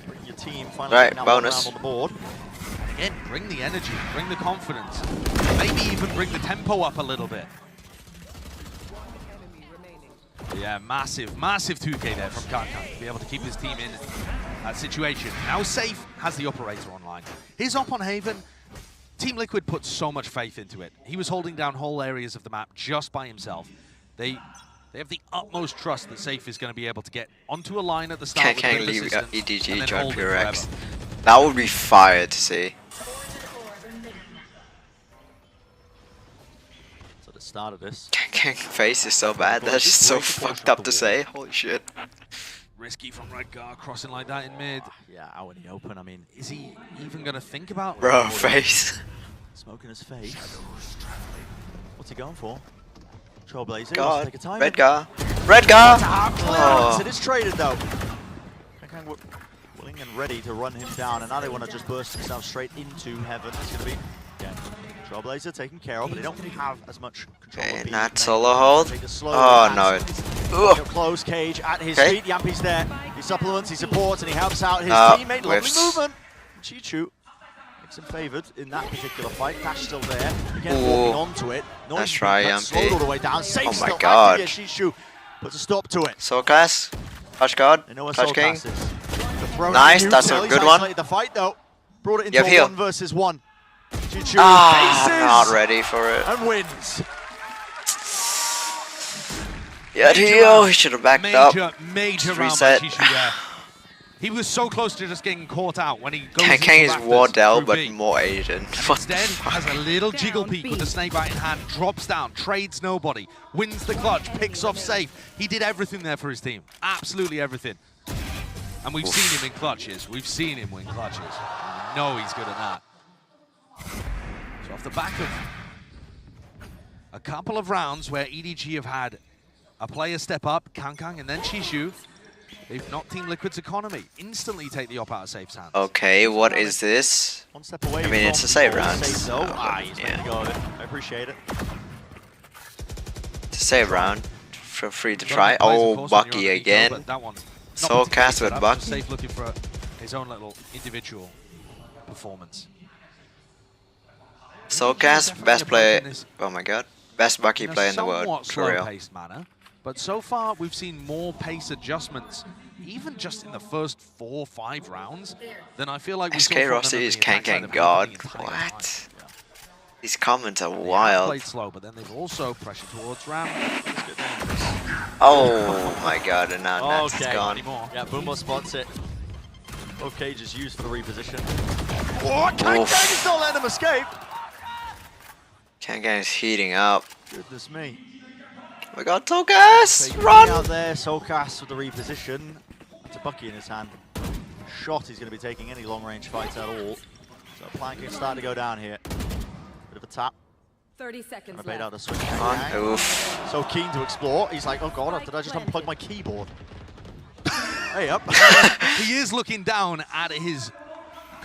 Bring your team finally Right, getting that one bonus. round on the board. Again, bring the energy, bring the confidence. Maybe even bring the tempo up a little bit. Yeah, massive 2K there from Kang to be able to keep his team in that situation. Now Safe has the operator online. His op on Haven, Team Liquid put so much faith into it. He was holding down whole areas of the map just by himself. They have the utmost trust that Safe is going to be able to get onto a line at the start. Kang leave and EDG then join hold it Pure X. forever. That would be fire to see. So the start of this. Kang's face is so bad. That's just so fucked up to say. Holy shit. Risky from Redgar, crossing like that in mid. Yeah, out in the open. I mean, Is he even going to think about Bro, face. smoke in his face. What's he going for? Trailblazer. God. Take a time. Redgar. Redgar! Oh. Oh. It is traded though. Kang willing and ready to run him down, and now they want to just burst themselves straight into heaven. It's going to be again Trailblazer taken care of, but they don't have as much control. Okay, of not B. solo hold. Take a slow Oh advance. no. Ugh. Close Cage at his Okay. feet. Yampy's there. He supplements, he supports, and he helps out his teammate. Lovely whiffs. movement. Chichu makes him favoured in that particular fight. Dash still there. Again, Ooh. walking onto it. Nice try, Yampy. Slowed all the way down. Safe Oh my still God. active. Chichu puts a stop to it. Soulcast. Touch God. They know where Touch King. Soulcast is. The throw Nice, to that's a Util. good He's one. isolated the fight though. Brought it You into have a heal. 1 versus 1. Chichu Ah, faces not ready for it. and wins. Yeah, heal. He should have backed up. Major Just round reset. by Chishu there. He was so close to just getting caught out when he goes Kang into is Raptors Wardell, through but B. more Asian. What the Instead, fuck? has a little jiggle peek with the snakebite in hand, drops down, trades nobody, wins the clutch, picks off Safe. He did everything there for his team. Absolutely everything. And we've seen him in clutches. We've seen him win clutches. We know he's good at that. So off the back of a couple of rounds where EDG have had a player step up, Kang and then Chishu, they've knocked Team Liquid's economy. Instantly take the op out of Safe's hands. Okay, what is this? One step away. I mean, it's from a save all round. safe though. Ah, He's yeah. letting go of it. I appreciate it. It's a save round. Feel free to Don't try. have plays, of Oh, course, when Bucky you're on the again. but that one, not Soulcast particularly with set up, Bucky. just Safe looking for his own little individual performance. Soulcast, best player. Oh my god. Best Bucky player in the world. Somewhat For real. slow-paced manner, but so far we've seen more pace adjustments, even just in the first 4 or 5 rounds, than I feel like we saw SK from them Rossi on is the attack side Kang of God. the entire time. What? These comments are They have wild. played slow, but then they've also pressured towards Ram. Oh my god, and now Nats is Okay. gone. Yeah, Boomo spots it. Both cages used for the reposition. Oh, Kang Oof. is not letting him escape. Kang is heating up. Goodness me. Oh my god, Soulcast! Taking Run! out there, Soulcast with the reposition. It's a Bucky in his hand. Shot he's going to be taking any long-range fights at all. So planking starting to go down here. Bit of a tap. 30 Trying seconds to bait out left. a swing. Come on. Oof. So keen to explore. He's like, oh god, did I just unplug my keyboard? Hey up. He is looking down at his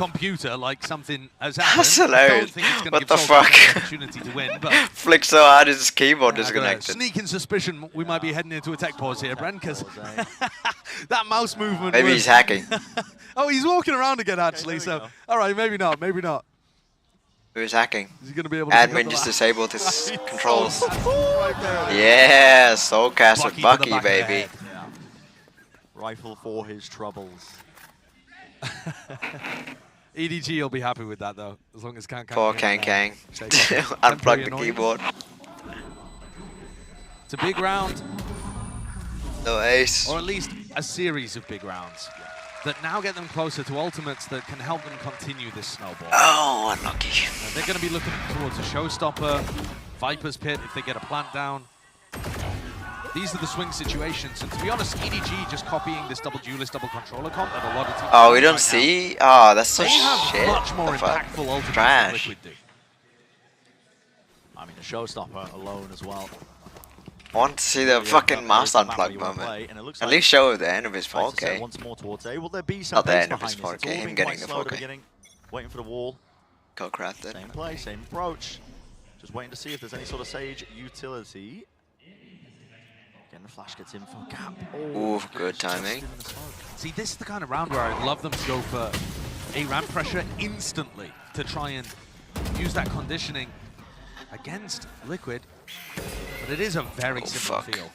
computer like something has happened. That's I don't hilarious. think it's going to What give the Soul fuck? Calibur the opportunity to win, but Flick so hard his keyboard I got a disconnected. sneaking suspicion we might be heading into a tech pause here, Brent, because that mouse movement. Maybe was... he's hacking. Oh, he's walking around again, actually. Okay, So, all right, maybe not. Maybe not. He was hacking. Is he going to be able to? pick up Admin the just last- disabled his controls. Right there. Yeah, Soulcast with to the Bucky, back of the baby. head. Yeah. Rifle for his troubles. EDG will be happy with that though, as long as Kang Kang. Poor can, Kang Kang. shake off Unplug temporary the annoyance. keyboard. It's a big round, No ace. or at least a series of big rounds that now get them closer to ultimates that can help them continue this snowball. Oh, unlucky. And they're going to be looking towards a showstopper, Viper's Pit if they get a plant down. These are the swing situations, and to be honest, EDG just copying this double duelist, double controller comp that a lot of teams Oh, we right don't now. see? Oh, that's so They have shit. much more The fuck? impactful ultimates Trash. than Liquid do. I mean, a showstopper alone as well. I want to see the Yeah, fucking that mouse is the map unplug you wanna moment. play, and it looks At like least show the end of his tries to set 4K. once more towards A. Will there be some Not the pace end of his behind this? It's 4K, all him been getting quite the slow at the 4K. beginning, waiting for the wall. Go crafted. Same play, same approach. Just waiting to see if there's any sort of Sage utility. Again, the flash gets in for Cap. Ooh, good timing. See, this is the kind of round where I'd love them to go for a ramp pressure instantly to try and use that conditioning against Liquid. But it is a very similar fuck. feel.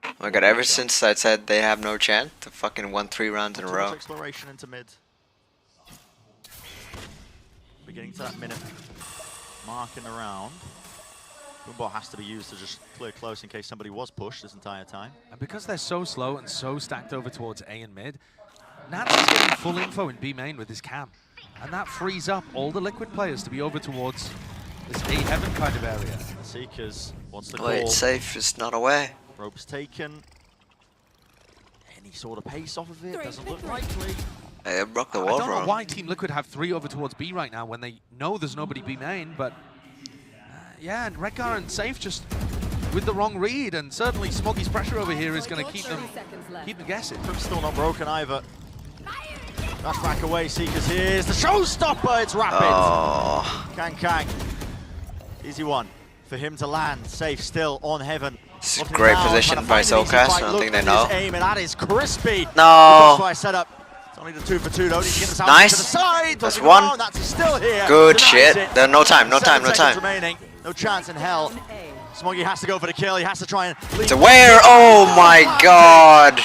Oh my god, ever since I said they have no chance, they fucking won 3 rounds in a Too much row. exploration into mid. We're getting to that minute marking around. Boombot has to be used to just clear close in case somebody was pushed this entire time. And because they're so slow and so stacked over towards A and mid, Nats is getting full info in B main with his cam. And that frees up all the Liquid players to be over towards this A heaven kind of area. Seekers wants the Wait, call. safe is not away. Ropes taken. Any sort of pace off of it doesn't look likely. They broke the I wall, don't know bro. why Team Liquid have 3 over towards B right now when they know there's nobody B main, but yeah, and Redgar and Safe just with the wrong read, and certainly Smoggy's pressure over here is going to keep them guessing. Crim's still not broken either. That's back away, Seekers. Here's the showstopper. It's rapid. Oh, Kang Kang. Easy one for him to land. Safe still on heaven. it's a Looking great down, position trying to by find an easy Soulcast. fight. I don't Look think they at know. his aim, and that is crispy. No. Try setup. It's only the 2 for 2 though. Need to get this out Nice. to the side. That's Looking one. around, That's still here. Good Denies shit. it. There's no time, no 7 time, no seconds time. remaining. No chance in hell. Smoggy has to go for the kill. He has to try and lead. To where? Oh my god.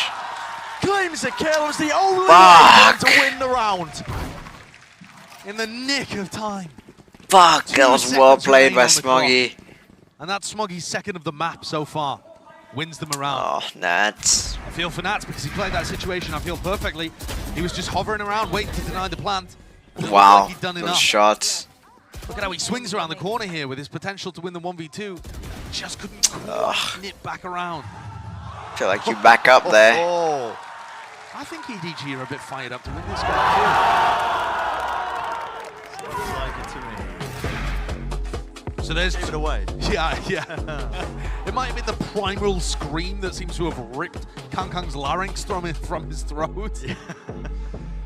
Claims the kill. Was the only Fuck. way to win the round. In the nick of time. Fuck, 2 that was well seconds played remaining by on the clock. Smoggy. And that's Smoggy's second of the map so far. Wins them around. Oh, Nats. I feel for Nats because he played that situation, I feel perfectly. He was just hovering around, waiting to deny the plant. It looked Wow, like he'd done those enough. shots. Look at how he swings around the corner here with his potential to win the 1v2. Just couldn't quite nip back around. Feel like you back up there. Oh. I think EDG are a bit fired up to win this game Seems like it to me. too. So there's... Give it away. Yeah. It might have been the primal scream that seems to have ripped Kang Kang's larynx from his throat.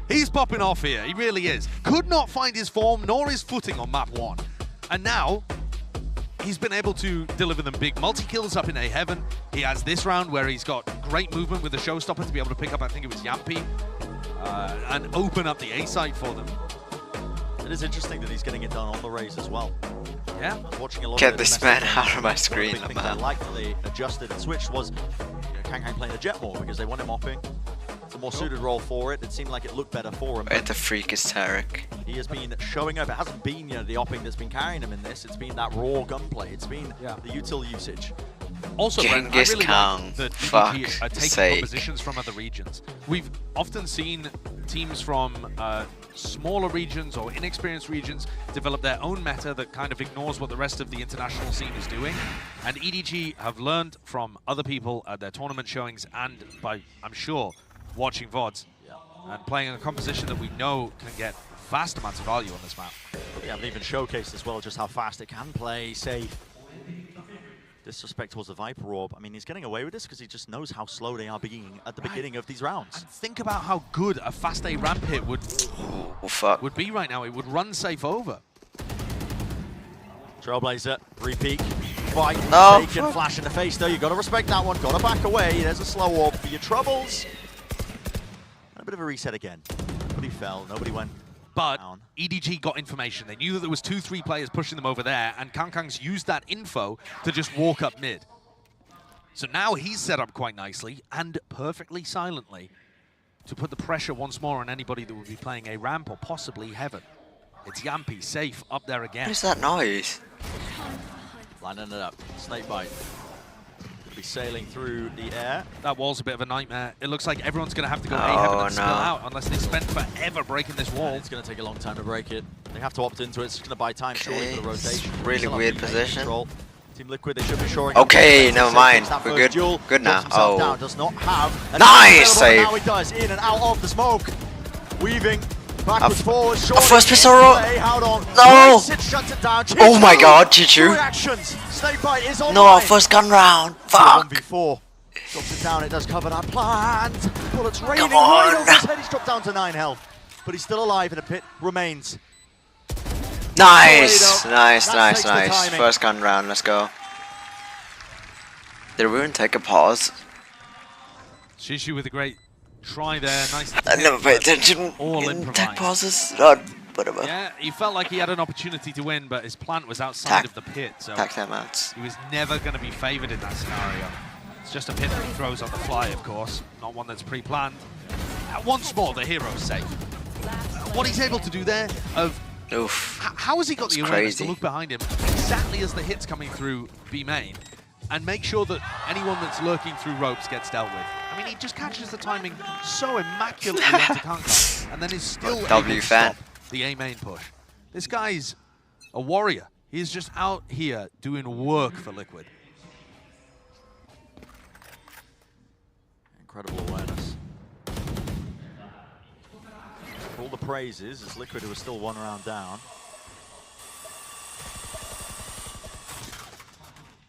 He's popping off here, he really is. Could not find his form nor his footing on map 1. And now, he's been able to deliver them big multi-kills up in A Heaven. He has this round where he's got great movement with the showstopper to be able to pick up, I think it was Yampi, and open up the A site for them. It is interesting that he's getting it done on the raise as well. Yeah. Watching a lot Get of this domestic man games, out of my one screen, the big things I man. like that they adjusted and switched was Kang Kang playing the jet more because they want him opping. It's a more suited role for it. It seemed like it looked better for him. Where the freak is Tarek? He has been showing up. It hasn't been the opping that's been carrying him in this. It's been that raw gunplay. It's been the util usage. Also, Brent, I Genghis really Khan, like that fuck EDG are taking sake. propositions from other regions. We've often seen teams from smaller regions or inexperienced regions develop their own meta that kind of ignores what the rest of the international scene is doing. And EDG have learned from other people at their tournament showings and by, I'm sure, watching VODs and playing a composition that we know can get vast amounts of value on this map. They haven't even showcased as well just how fast it can play. Safe. Disrespect towards the Viper Orb. I mean, he's getting away with this because he just knows how slow they are being at the beginning of these rounds. And think about how good a fast A ramp hit would be right now. It would run safe over. Trailblazer, repeat, fight, No, taken, flash in the face though. You gotta respect that one, gotta back away. There's a slow orb for your troubles. And a bit of a reset again. Nobody fell, nobody went But down. EDG got information. They knew that there was 2-3 players pushing them over there, and Kangkang's used that info to just walk up mid. So now he's set up quite nicely and perfectly silently to put the pressure once more on anybody that would be playing a ramp or possibly heaven. It's Yampy safe up there again. What is that noise? Lining it up, snakebite. Gonna be sailing through the air. That wall's a bit of a nightmare. It looks like everyone's going to have to go A heaven and spill out unless they spend forever breaking this wall. It's going to take a long time to break it. They have to opt into it. It's going to buy time surely for the rotation. Really weird position. Control. Team Liquid, they should be shoring. Okay, never mind. We're good. Duel, Good now. down, Oh. does not have. Nice save. Now he does. In and out of the smoke. Weaving. Backwards, forwards, a first pistol roll. Hold on. No. Shuts it down. Oh my god, Chichu. Reactions. Snakebite is on. No, first gun round. Fuck. 1v4. Drops it down. It does cover that plant. Bullets raining Come on. right over his head. He's dropped down to 9 health. But he's still alive in a pit. Remains. Nice. Nice, That nice, takes the nice. timing. First gun round. Let's go. Did Ruin take a pause? Shishu with a great try there. Nice. I never paid attention All in improvised. tech pauses. Whatever. Yeah, he felt like he had an opportunity to win, but his plant was outside of the pit, so Attack them outs. he was never going to be favoured in that scenario. It's just a pit that he throws on the fly, of course, not one that's pre-planned. Once more, the hero's safe. What he's able to do there, Oof. how has he got That's the awareness crazy. to look behind him exactly as the hit's coming through B main and make sure that anyone that's lurking through ropes gets dealt with? I mean, he just catches the timing so immaculately onto Kangkang and then is still able W to fan. stop the A main push. This guy's a warrior. He's just out here doing work for Liquid. Incredible awareness. For all the praises, it's Liquid who was still 1 round down.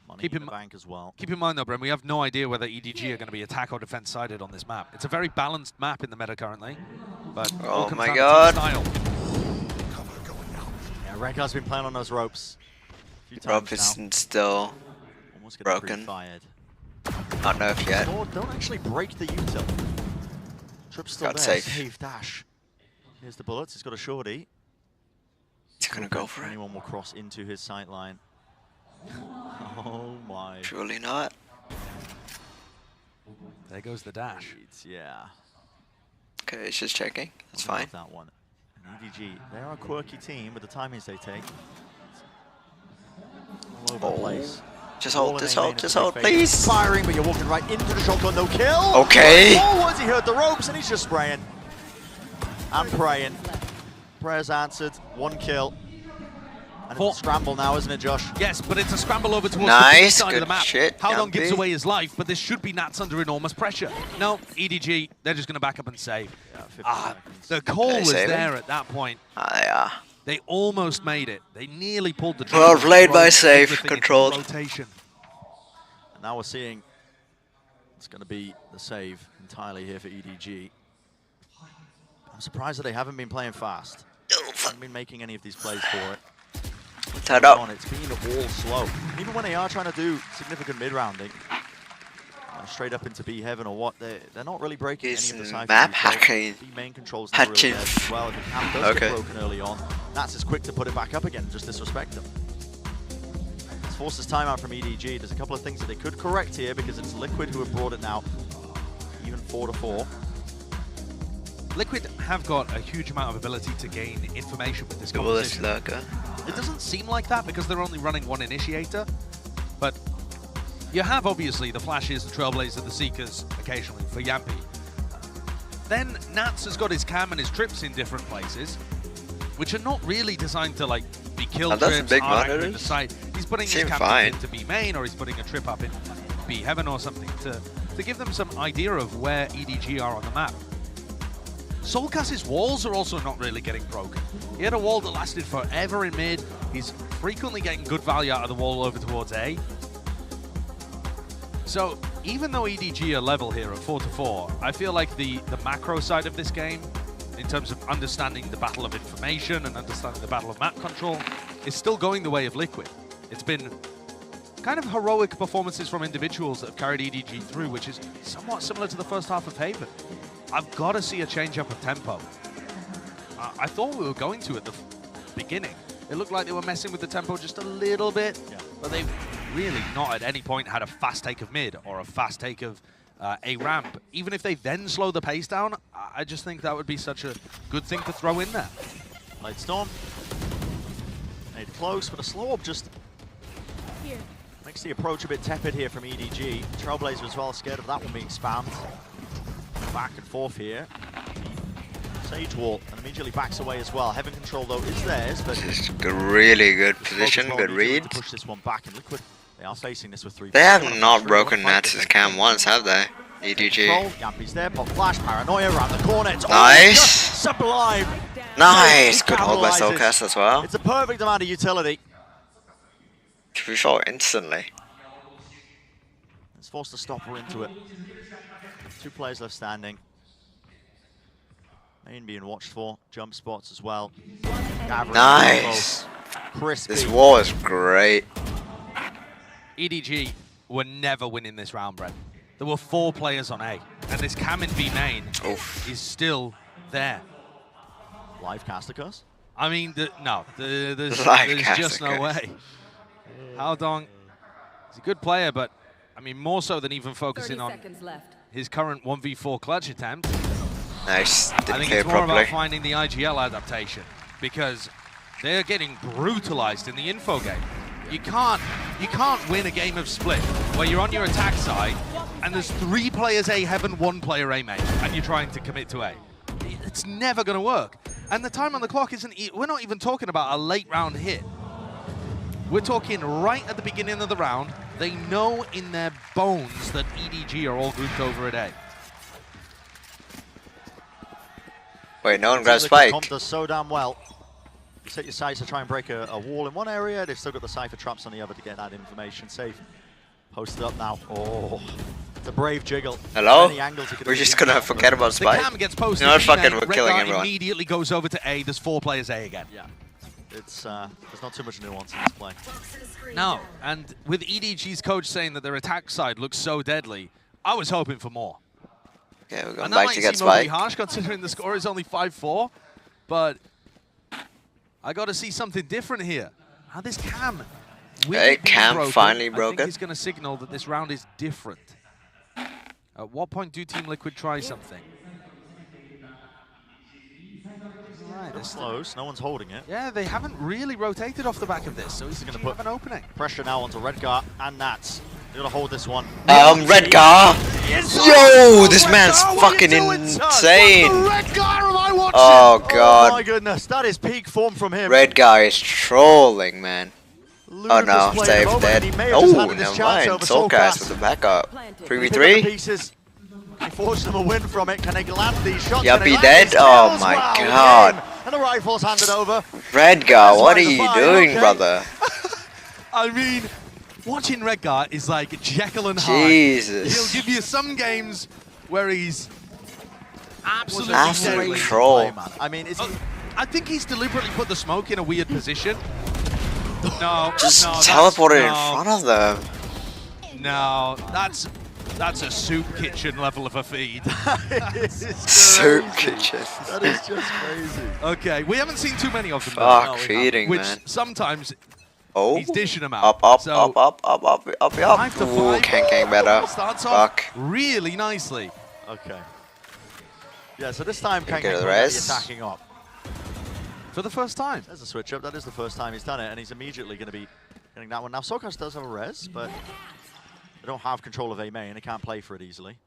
Money Keep in in the bank as well. Keep in mind though, Bren, we have no idea whether EDG are going to be attack or defense sided on this map. It's a very balanced map in the meta currently, but it all Oh comes my down to god. style. Yeah, Rengar's been playing on those ropes a few times Rope is now. still Almost getting broken. pre-fired. Not nerfed yet. Or don't actually break the util. Trip's still Got there. safe. Save dash. Here's the bullets. He's got a shorty. He's gonna go for it. Anyone will cross into his sight line. Oh my. Surely not. There goes the dash. Yeah. Okay, it's just checking. That's I love fine. that one. And EDG, they are a quirky team with the timings they take. All over the place. Just All hold, in just A hold, main just into hold, big face. please. Firing, but you're walking right into the shotgun, no kill. Okay. Forwards, he heard the ropes and he's just spraying. And praying. Prayers answered, 1 kill. And it's a scramble now, isn't it, Josh? Yes, but it's a scramble over towards the Nice, side of the good map. shit, How long gives Yampy. away his life, but this should be Nats under enormous pressure. No, EDG, they're just going to back up and save. Yeah, 50 seconds. The call Okay, was saving. there at that point. Yeah. They almost made it. They nearly pulled the trigger. Well played by Throw Safe, everything into controlled. rotation. And now we're seeing it's going to be the save entirely here for EDG. I'm surprised that they haven't been playing fast. Haven't been making any of these plays for it. Tied up. It's been all slow. And even when they are trying to do significant mid-rounding, straight up into B heaven or what, they're not really breaking Is any of the cyphers. map themselves. hacking. B main controls never really Hacking. there as well. If the camp does Okay. get broken early on, Nats is quick to put it back up again and just disrespect them. This forces timeout from EDG. There's a couple of things that they could correct here because it's Liquid who have brought it now even 4-4. Liquid have got a huge amount of ability to gain information with this Duelist composition. lurker. It doesn't seem like that because they're only running 1 initiator, but you have obviously the flashes, the trailblazer, the seekers occasionally for Yampy. Then Nats has got his cam and his trips in different places, which are not really designed to like be kill Oh, that's a trips, big are active in the monitors. site. He's putting his Seem cam fine. into B main or he's putting a trip up in B heaven or something to give them some idea of where EDG are on the map. Soulcast's walls are also not really getting broken. He had a wall that lasted forever in mid. He's frequently getting good value out of the wall over towards A. So even though EDG are level here at 4-4, I feel like the macro side of this game, in terms of understanding the battle of information and understanding the battle of map control, is still going the way of Liquid. It's been kind of heroic performances from individuals that have carried EDG through, which is somewhat similar to the first half of Haven. I've got to see a change up of tempo. I thought we were going to at the beginning. It looked like they were messing with the tempo just a little bit, but they've really not at any point had a fast take of mid or a fast take of a ramp. Even if they then slow the pace down, I just think that would be such a good thing to throw in there. Light Storm. Made close, but a slow up just makes the approach a bit tepid here from EDG. Trailblazer as well, scared of that one being spammed. Back and forth here. Sage wall, and immediately backs away as well. Heaven control though is theirs, but Just a really good position, good read. To push this one back, and Liquid, they are facing this with 3. They have not broken NATS' cam once, have they? EDG. Yampy's there, pop flash, paranoia around the corner. It's Nice. sublime. Nice, good hold by Soulcast as well. It's a perfect amount of utility. 3-4 instantly. It's forced to stop her into it. 2 players left standing. Main being watched for. Jump spots as well. Nice. Crispy. This wall is great. EDG were never winning this round, Brent. There were 4 players on A, and this cam in B main is still there. Live caster curse? I mean, there's just no way. Haldong is a good player, but I mean, more so than even focusing on his current 1v4 clutch attempt. Nice, I didn't think play it's more properly. about finding the IGL adaptation, because they're getting brutalized in the info game. You can't win a game of split where you're on your attack side and there's 3 players A heaven, 1 player A main, and you're trying to commit to A. It's never going to work. And the time on the clock isn't. We're not even talking about a late round hit. We're talking right at the beginning of the round. They know in their bones that EDG are all grouped over at A. Wait, no one grabs The Spike. comp does so damn well. You set your sights to try and break a wall in one area. They've still got the Cypher traps on the other to get that information safe. Posted up now. Oh, it's a brave jiggle. Hello? Many angles he could We're have just been gonna at, forget about The Spike. cam gets posted. You know what, B fucking, main, we're Red killing Guard everyone. immediately goes over to A. There's 4 players A again. Yeah, it's there's not too much nuance in this play. No, and with EDG's coach saying that their attack side looks so deadly, I was hoping for more. Okay, we're going And that back might to get seem overly Spike. harsh considering the score is only 5-4, but I got to see something different here. Now this cam, with Okay, it being cam broken, finally I broken. think it's going to signal that this round is different. At what point do Team Liquid try something? Right, It's close. No one's holding it. yeah, they haven't really rotated off the back of this, so he's gonna going to put have an opening. Pressure now onto Redgar and Nats. They're gonna hold this one. Redgar! Yo, this man's fucking insane! Oh Oh my god. goodness, that is peak form from him. Redgar is trolling, man. Oh Ludicrous no, play at the Save moment, dead. and he may have just Oh, handed his never chance mind. over Soulcast with the backup. Pick up the 3v3? pieces. He forced them a win from it. Can they land these shots? Yup, Can they he land dead? these Oh kills? my Wow, god. again. And the rifle's handed over. Redgar, what are That's you fine, doing, okay. brother? I mean, watching Redgar is like Jekyll and Hyde. Jesus. He'll give you some games where he's absolutely Absolute deadly. troll. Play, man. I mean, I think he's deliberately put the smoke in a weird position. No, Just no, teleported in no, front of them. No, that's a soup kitchen level of a feed. Soup kitchen. that is just crazy. Okay, we haven't seen too many of them. though, Fuck feeding, which man. sometimes Oh. he's dishing them out. Up, So, up, up, up, up, up, up. 5 to Ooh, 5. Kang better. Starts off Fuck. really nicely. Okay. Yeah, so this time Kang Get will the be res. attacking up. For the first time. There's a switch up. That is the first time he's done it, and he's immediately going to be getting that one. Now, Soulcast does have a res, but they don't have control of A main. They can't play for it easily.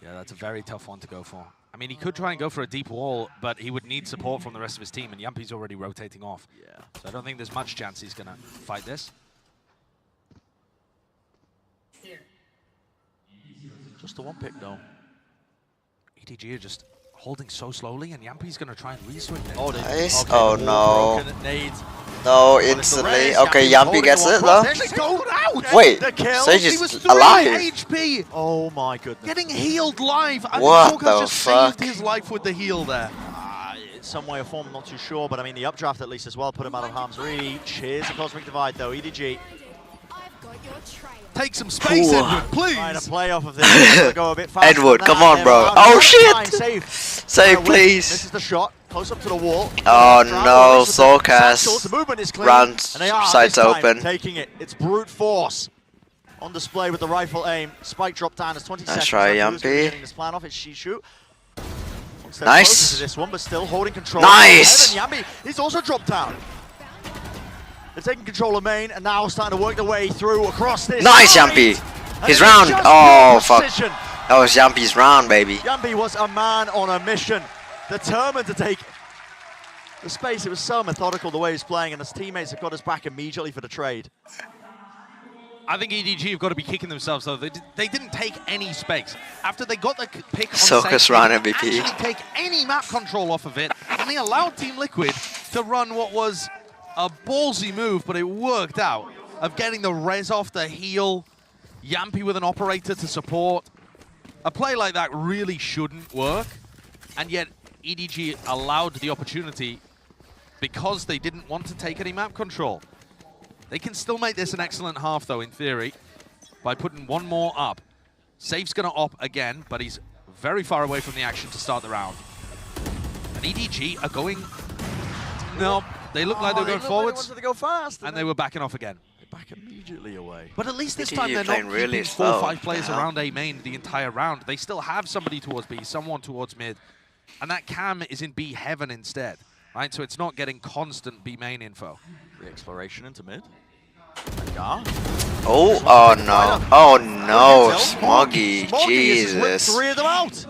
Yeah, that's a very tough one to go for. I mean, he could try and go for a deep wall, but he would need support from the rest of his team, and Yampy's already rotating off. Yeah. So I don't think there's much chance he's going to fight this. Just the one pick, though. EDG are just holding so slowly, and Yampy's going to try and re-swing it. Oh, Nice. okay, Oh, the wall no. broken. Nades No, instantly. Okay, Yampi gets it though. She's going out. Wait, The kill. Sage He was is 3 alive. HP. Oh my goodness. Getting healed live. I What think the Soka's just fuck? saved his life with the heal there. In some way or form, I'm not too sure, but I mean the updraft at least as well put him out of harm's reach. Here's the Cosmic Divide though, EDG. Take some space, Ooh. Edward, Trying to please. play off of this. Go a bit faster Edward, than come that. on, They're bro. out. Oh, Fine, shit. Save. Save, This please. is the shot. Close up to the wall. Oh Round no, away from the Soulcast. satchels. The movement is clean. Round And they are sights this time open. taking it. It's brute force. On display with the rifle aim. Spike drop down as 20 Nice seconds. try, left. Who's gonna be Yampi. getting this plan off? It's Shishu. One step Nice. closer to this one, but still holding control. Nice. And Yampi, he's also dropped down. They're taking control of main and now starting to work their way through across this. Nice, side. Yampi. And His it is round. just Oh, good fuck. precision. That was Yampi's round, baby. Yampi was a man on a mission, determined to take the space. It was so methodical the way he's playing, and his teammates have got his back immediately for the trade. I think EDG have got to be kicking themselves though. They didn't take any space. After they got the pick on Soka's Sage, round they MVP. didn't actually take any map control off of it, and they allowed Team Liquid to run what was a ballsy move, but it worked out, of getting the res off, the heal, Yampi with an operator to support. A play like that really shouldn't work, and yet EDG allowed the opportunity because they didn't want to take any map control. They can still make this an excellent half, though, in theory, by putting one more up. Safe's going to op again, but he's very far away from the action to start the round. And EDG are going... No, they look like they were going forwards, They go fast, and they were backing off again. back immediately away. But at least this EDG time they're not playing really keeping 4 or slow. 5 players Yeah. around A main the entire round. They still have somebody towards B, someone towards mid. And that cam is in B heaven instead, right? So it's not getting constant B main info. Re-exploration into mid. Gar. Oh no. Oh no. Smoggy. Smoggy has ripped Jesus. 3 of them out.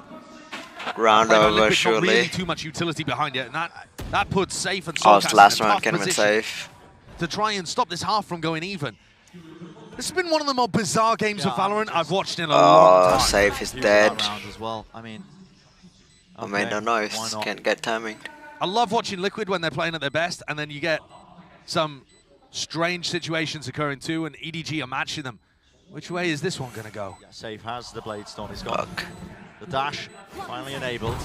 Round Played by over, Liquid, not really surely. too much utility behind it, and that puts Safe and Oh, it's Soulcast the last in a round. tough Can't even position save. to try and stop this half from going even. This has been one of the more bizarre games of Valorant I've watched in a long Oh, time. Safe is Use dead. that round as well. I mean, I made no okay, noise. why not? Can't get timing. I love watching Liquid when they're playing at their best, and then you get some strange situations occurring too, and EDG are matching them. Which way is this one going to go? Yeah, Safe has the Blade Storm. He's got Fuck. the dash finally enabled.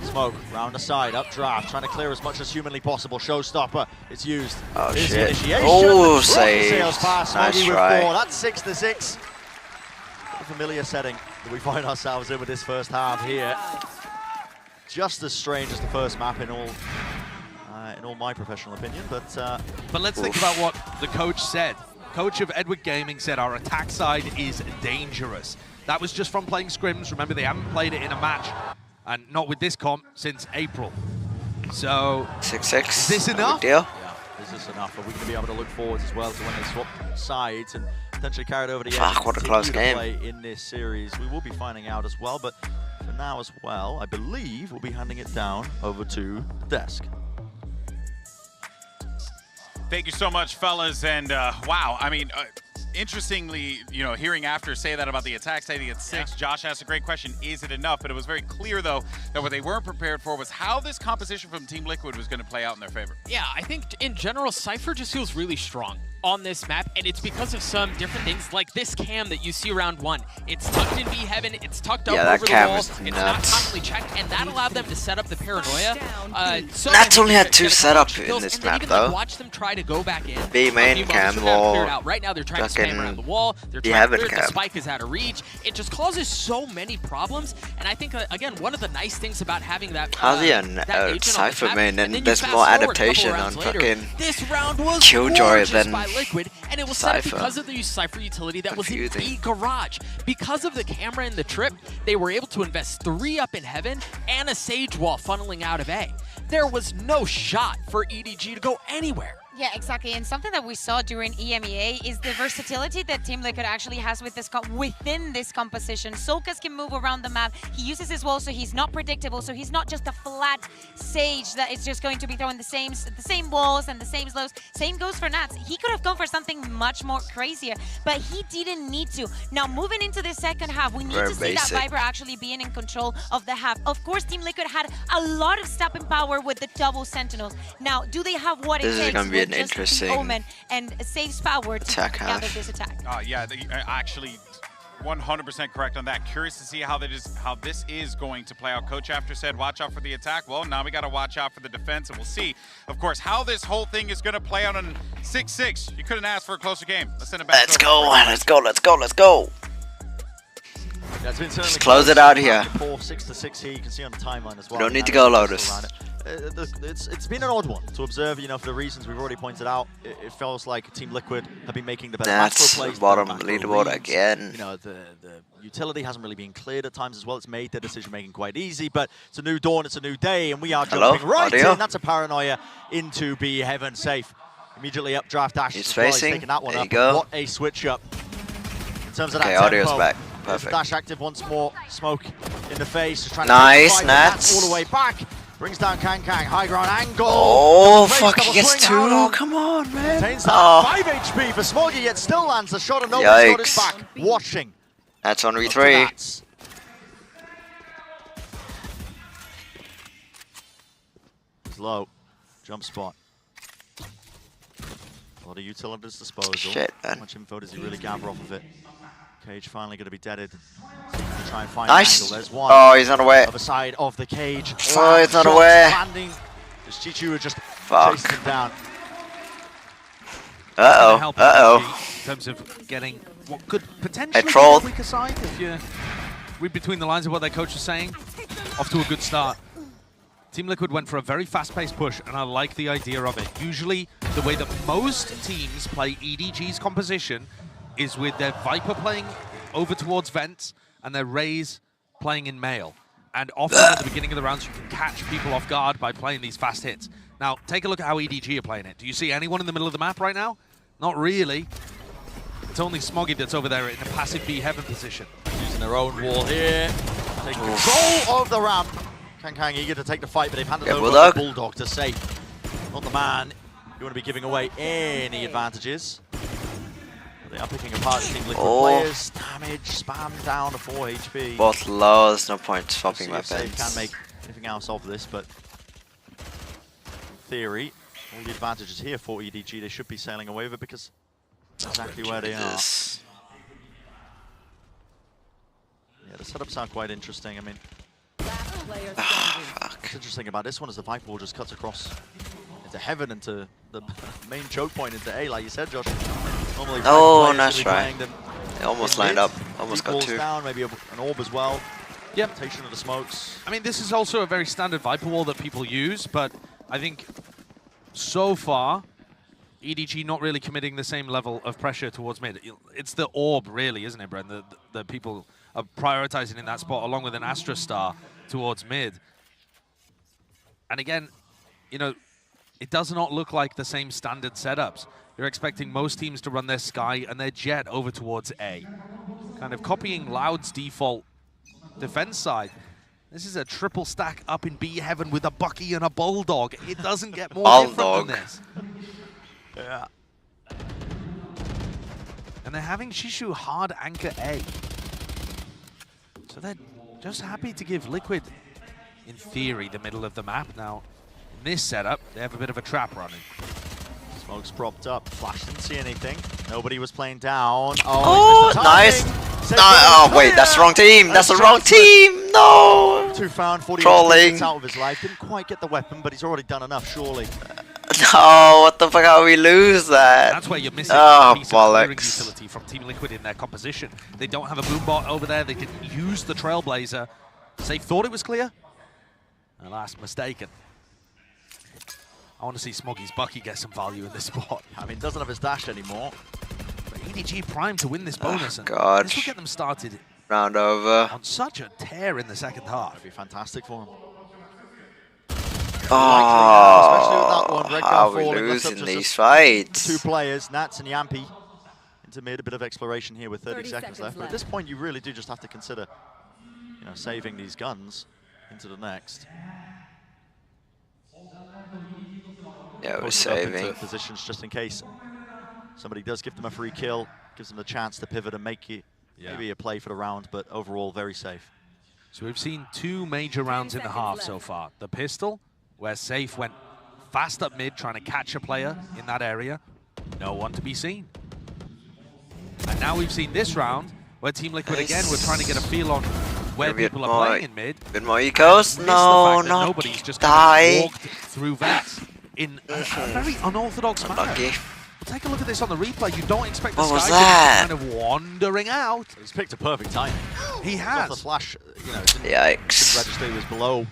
Smoke round the side, updraft, trying to clear as much as humanly possible. Showstopper, it's used. Oh, Here's the shit. initiation. Oh, Rocket saved. sails past. Nice Smoggy with try. 4. That's 6-6. A familiar setting that we find ourselves in with this first half here. Just as strange as the first map in all my professional opinion, but let's think about what the coach said. Coach of Edward Gaming said our attack side is dangerous. That was just from playing scrims. Remember, they haven't played it in a match, and not with this comp, since April. So, 6-6. is this No big enough? deal. yeah, is this enough? Are we going to be able to look forward as well to when they swap sides and potentially carry it over the edge? Fuck, and what a close continue to game. play in this series. We will be finding out as well, but for now as well, I believe we'll be handing it down over to the desk. Thank you so much, fellas. And wow, I mean, interestingly, you know, hearing after say that about the attack, saying it's 6, Josh asked a great question, is it enough? But it was very clear, though, that what they weren't prepared for was how this composition from Team Liquid was going to play out in their favor. Yeah, I think in general, Cypher just feels really strong on this map, and it's because of some different things, like this cam that you see round 1. It's tucked in B heaven, it's tucked up Yeah, that over the cam wall, is it's not nuts. constantly checked, and that allowed them to set up the paranoia. So Nats that only they had could 2 get a setup bunch of in kills, this and then map, even, like, though. watch them try to go back in. B main A few cam moments from now, or cleared out. Right now, they're trying to spam fucking around the wall. They're the trying to heaven clear it. The cam. spike is out of reach. It just causes so many problems, and I think, again, one of the nice things about having that How's he that an agent on the Cypher map, main, and then and you there's fast more forward a couple adaptation rounds on later, fucking this round was Killjoy gorgeous than by Liquid, and it was set up Cypher. because of the Cypher utility that was in Confusing. B garage. Because of the camera and the trip, they were able to invest 3 up in heaven and a Sage wall funneling out of A. There was no shot for EDG to go anywhere. Yeah, exactly. And something that we saw during EMEA is the versatility that Team Liquid actually has with this within this composition. Soulcast can move around the map. He uses his wall, so he's not predictable. So he's not just a flat Sage that is just going to be throwing the same walls and the same slows. Same goes for Nats. He could have gone for something much more crazier, but he didn't need to. Now, moving into the second half, we need Very to see basic. that Viper actually being in control of the half. Of course, Team Liquid had a lot of stopping power with the double Sentinels. Now, do they have what it This is takes gonna be a an just interesting the Omen and Safe's power to attack gather half. this attack. Yeah, actually 100% correct on that. Curious to see how this is going to play out. Coach after said, watch out for the attack. Well, now we got to watch out for the defense, and we'll see, of course, how this whole thing is going to play out on 6-6. You couldn't ask for a closer game. Let's send it back. Let's go, let's go, let's go, let's go. Yeah, it's been certainly Just close it out here. 6-6 here. You can see on the timeline as well. We don't need to go Lotus. It's been an odd one to observe, you know, for the reasons we've already pointed out. It feels like Team Liquid have been making the better That's macro plays. bottom macro leaderboard reads. again. You know, the utility hasn't really been cleared at times as well. It's made their decision making quite easy, but it's a new dawn, it's a new day, and we are jumping right Audio? in. That's a paranoia into B Heaven safe. Immediately up draft dash. He's as well. facing. Taking that one There up. you go. What a switch up in terms of Okay, that audio's tempo. back. There's the Perfect. dash active once more. Smoke in the face. Just trying Nice, to take the fight, but Nats. all the way back. Brings down Kang. High ground angle. Oh, Face fuck, double he gets swing, two. out on. Come on, man. Retains that Oh, 5 HP for Smoggy, yet still lands the shot, and nobody's got his Yikes. back. Watching. that's on Up to V3. Nats. He's low. Jump spot. A lot of utility at his disposal. Shit, How man. much info does he really gather off of it? Cage finally going to be deaded. Try and find Nice. an angle. There's one. Oh, he's not away. Other side of the cage. Oh, it's not Shots away. Landing. As Chichu just Fuck. chasing him down. Uh-oh, Help uh-oh. in terms of getting what could potentially be a trolled. weaker side if you read between the lines of what their coach is saying. Off to a good start. Team Liquid went for a very fast-paced push, and I like the idea of it. Usually, the way that most teams play EDG's composition is with their Viper playing over towards Vents and their Raze playing in Male. And often at the beginning of the rounds, you can catch people off guard by playing these fast hits. Now, take a look at how EDG are playing it. Do you see anyone in the middle of the map right now? Not really. It's only Smoggy that's over there in a passive B Heaven position. Using their own wall here. Taking control of the ramp. Kang eager to take the fight, but they've handed Yeah, over Bulldog. the Bulldog to safe. Not the man you want to be giving away any advantages. They are picking apart the Team Liquid Oh. players. Damage, spam down to 4 HP. Both low, there's no point See swapping if Safe weapons. can make anything else of this, but in theory, all the advantages here for EDG, they should be sailing away with it because that's exactly where they are. This. Yeah, the setups are quite interesting. I mean, Fuck. what's interesting about this one is the Viper wall just cuts across into Heaven, into the main choke point into A, like you said, Josh. Normally, Oh, players nice would be try. playing them They almost in lined mid. up. Almost Deep got walls two. down, maybe an orb as well. Yep. Rotation of the smokes. I mean, this is also a very standard Viper wall that people use, but I think so far, EDG not really committing the same level of pressure towards mid. It's the orb, really, isn't it, Bren? The people are prioritizing in that spot along with an Astra Star towards mid. And again, you know, it does not look like the same standard setups. You're expecting most teams to run their Sky and their Jet over towards A. Kind of copying Loud's default defense side. This is a triple stack up in B Heaven with a Bucky and a Bulldog. It doesn't get more different Bulldog. than this. Yeah. And they're having Shishu hard anchor A. So they're just happy to give Liquid, in theory, the middle of the map. Now, in this setup, they have a bit of a trap running. Smokes propped up. Flash didn't see anything. Nobody was playing down. Oh, he missed the nice. timing. No, Safe oh, goal wait, that's the wrong team. That's the Nice wrong chance. team. No. 2 found, 40 Trolling. gets out of his life. Didn't quite get the weapon, but he's already done enough, surely. No, what the fuck? How we lose that? That's where you're missing Oh, a piece of clearing bollocks. utility from Team Liquid in their composition. They don't have a boombot over there. They didn't use the Trailblazer. Safe thought it was clear. Alas, mistaken. I want to see Smoggy's Bucky get some value in this spot. I mean, doesn't have his dash anymore. But EDG primed to win this bonus, and God. this will get them started Round over. on such a tear in the second half. That'd be fantastic for him. Oh, especially with that one. Red how Guard we falling. Left up losing just these a- fights? 2 players, Nats and Yampy. Into mid, a bit of exploration here with 30 30 seconds left. But at this point, you really do just have to consider, you know, saving these guns into the next. Yeah, we're Posted up into saving. positions just in case somebody does give them a free kill, gives them the chance to pivot and make it maybe a play for the round, but overall very safe. So we've seen 2 major rounds in the half so far. The pistol, where Safe went fast up mid, trying to catch a player in that area. No one to be seen. And now we've seen this round, where Team Liquid again were trying to get a feel on where people are playing in mid. Bit more ecos? No, not nobody's just die. walked through vents in a very unorthodox manner. Lucky. Take a look at this on the replay. You don't expect What the was Sky that? to be kind of wandering out. He's picked a perfect timing. He Off has. the flash, you know, didn't Yikes. register. He was below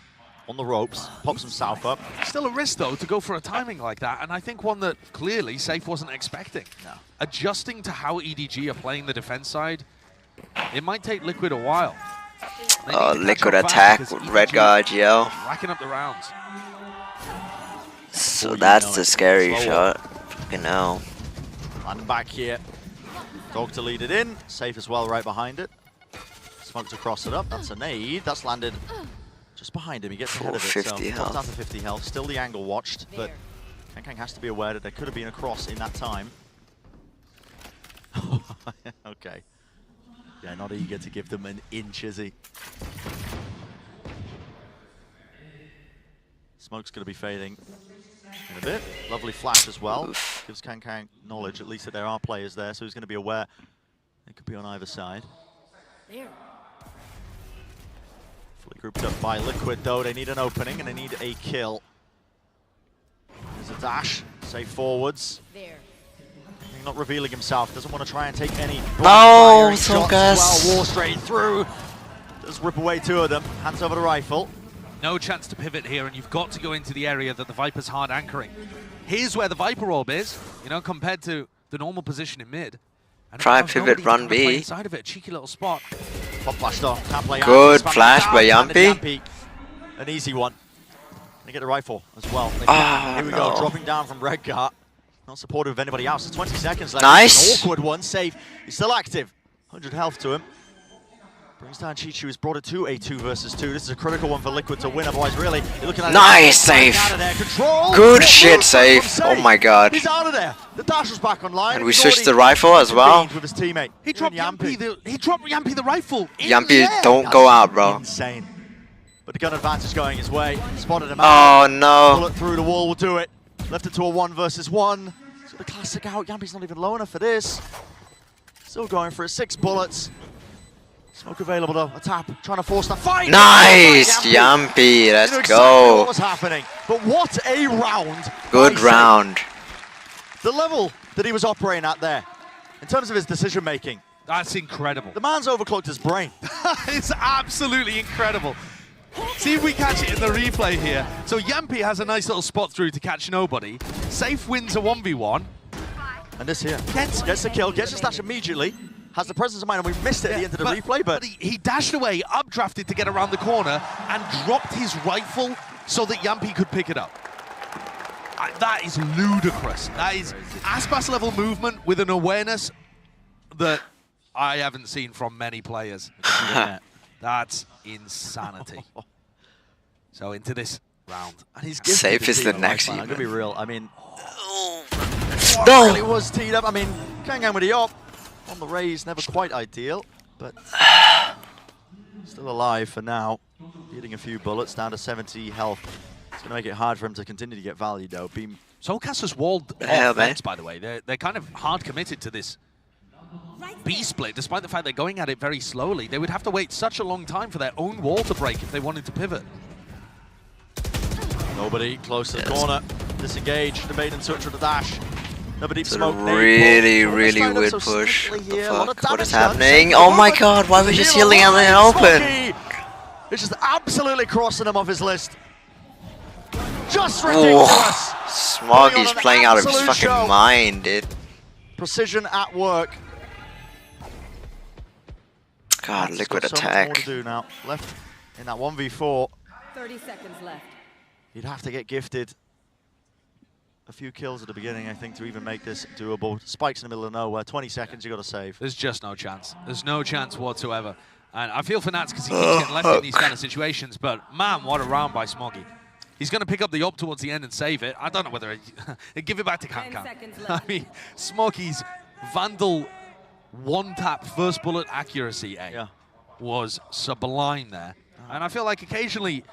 on the ropes. Pops himself up. Still a risk, though, to go for a timing like that, and I think one that clearly Safe wasn't expecting. No. Adjusting to how EDG are playing the defense side, it might take Liquid a while. They need to catch Liquid up fast attack because with Red EDG Guard, yo. racking up the rounds. So Before you that's know the it, scary slow shot. You know. Landing back here. Dog to lead it in. Safe as well right behind it. Smoke to cross it up. That's a nade. That's landed just behind him. He gets ahead of it. 50 so health. down to 50 health. Still the angle watched, but Kang has to be aware that there could have been a cross in that time. Okay. Yeah, not eager to give them an inch, is he? Smoke's going to be fading in a bit. Lovely flash as well. Oof. Gives Kang knowledge, at least that there are players there, so he's going to be aware they could be on either side. There. Fully grouped up by Liquid, though. They need an opening and they need a kill. There's a dash. Safe forwards. There. Not revealing himself. Doesn't want to try and take any. No, shots as Sokas. well. War straight through. Does rip away two of them. Hands over the rifle. No chance to pivot here, and you've got to go into the area that the Viper's hard anchoring. Here's where the Viper orb is, you know, compared to the normal position in mid. And Try there's pivot, nobody to run kind of play B. Inside of it, a cheeky little spot. Pop flashed off. Can't play Good out. flash by Landed Yumpy. An easy one. They get the rifle as well. Ah, Here we no. go. Dropping down from Redguard. Not supportive of anybody else. There's 20 seconds left. Nice. It's an awkward one. Safe. He's still active. 100 health to him. Brings down Chichu, has brought it to a 2 versus 2. This is a critical one for Liquid to win, otherwise really, you're looking at Nice Safe. Out of there. Control. Good What shit, movement Safe. from Oh my god. He's out of there. The dash was back online. And we He's switched already the rifle as well. intervened with his teammate. He dropped Yumpy the rifle. in Yumpy, the air. don't go out, bro. Insane. But the gun advantage going his way. Spotted him out. Oh no. Bullet through the wall will do it. Left it to a 1 versus 1. So the classic out. Yampy's not even low enough for this. Still going for it. 6 bullets. Smoke available though. A tap. Trying to force the fight. Nice, Yumpy. You Let's knew exactly what go. was happening. But what a round. Good by Safe. round. The level that he was operating at there, in terms of his decision making, That's incredible. the man's overclocked his brain. It's absolutely incredible. See if we catch it in the replay here. So Yumpy has a nice little spot through to catch nobody. Safe wins a 1v1. And this here gets the kill, gets the stash immediately, has the presence of mind, and we missed it at the end of the replay, but he dashed away, updrafted to get around the corner, and dropped his rifle so that Yumpy could pick it up. That is ludicrous. That is Aspas level movement with an awareness that I haven't seen from many players. That's insanity. So into this round. and he's Safe gifted is team the a next lifeline. I'm gonna be human. real. I mean, No. really was teed up. I mean, Kang with the op on the raise, never quite ideal, but still alive for now. Hitting a few bullets, down to 70 health. It's gonna make it hard for him to continue to get value though. Beam. Soulcast has walled Hell, off man. vents, by the way. They're kind of hard committed to this B split, despite the fact they're going at it very slowly. They would have to wait such a long time for their own wall to break if they wanted to pivot. Nobody close to the corner. Disengaged. The maiden touch with the dash. Nobody It's a smoke. really, really weird push. The fuck? What is happening? Oh my god, why were you just yelling out in the open? It's just absolutely crossing him off his list. Just ridiculous. Smoggy's playing out of his fucking mind, dude. Precision at work. God, He's Liquid got so much more attack. to do now. Left in that 1v4. 30 seconds left. You'd have to get gifted a few kills at the beginning, I think, to even make this doable. Spikes in the middle of nowhere. 20 seconds, you got to save. There's just no chance. There's no chance whatsoever. And I feel for Nats because he keeps getting left in these kind of situations. But man, what a round by Smoggy. He's going to pick up the op towards the end and save it. I don't know whether he'd give it back to Kankan. I mean, Smoggy's Vandal one-tap first bullet accuracy was sublime there. And I feel like occasionally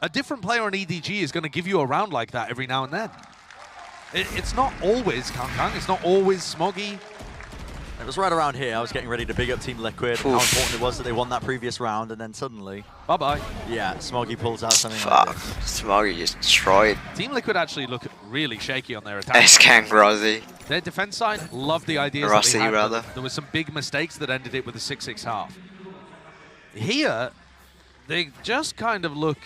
a different player on EDG is going to give you a round like that every now and then. It's not always Kang, it's not always Smoggy. It was right around here. I was getting ready to big up Team Liquid, and how important it was that they won that previous round, and then suddenly... Bye-bye. Yeah, Smoggy pulls out something Fuck. like this. Smoggy just destroyed. Team Liquid actually look really shaky on their attack. S-Kang Rossi. Their defense side loved the ideas Rossi, that they had, rather. but there were some big mistakes that ended it with a 6-6 half. Here, they just kind of look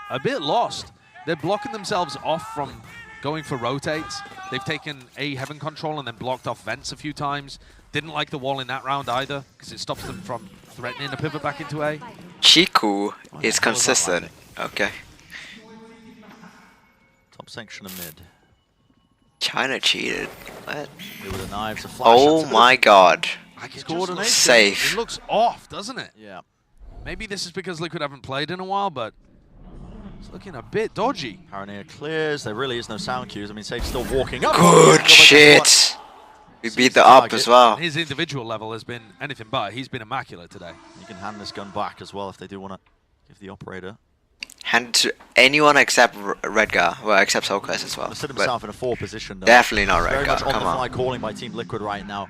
a bit lost. They're blocking themselves off from going for rotates. They've taken A Heaven control and then blocked off vents a few times. Didn't like the wall in that round either, because it stops them from threatening a pivot back into A. Chiku is consistent. Okay. Top section of mid. China cheated. What? With the knives, a flash. Oh my god. Coordination. Safe. It looks off, doesn't it? Yeah. Maybe this is because Liquid haven't played in a while, but it's looking a bit dodgy. Paranoia clears. There really is no sound cues. I mean, Safe's still walking up. Good shit. We beat the up as well. His individual level has been anything but. He's been immaculate today. You can hand this gun back as well if they do want to give the operator. Hand it to anyone except Redgar. Well, except Sokas as well. He's set But himself in a 4 position though. definitely not Very Redgar. much on Come the fly on. calling by Team Liquid right now.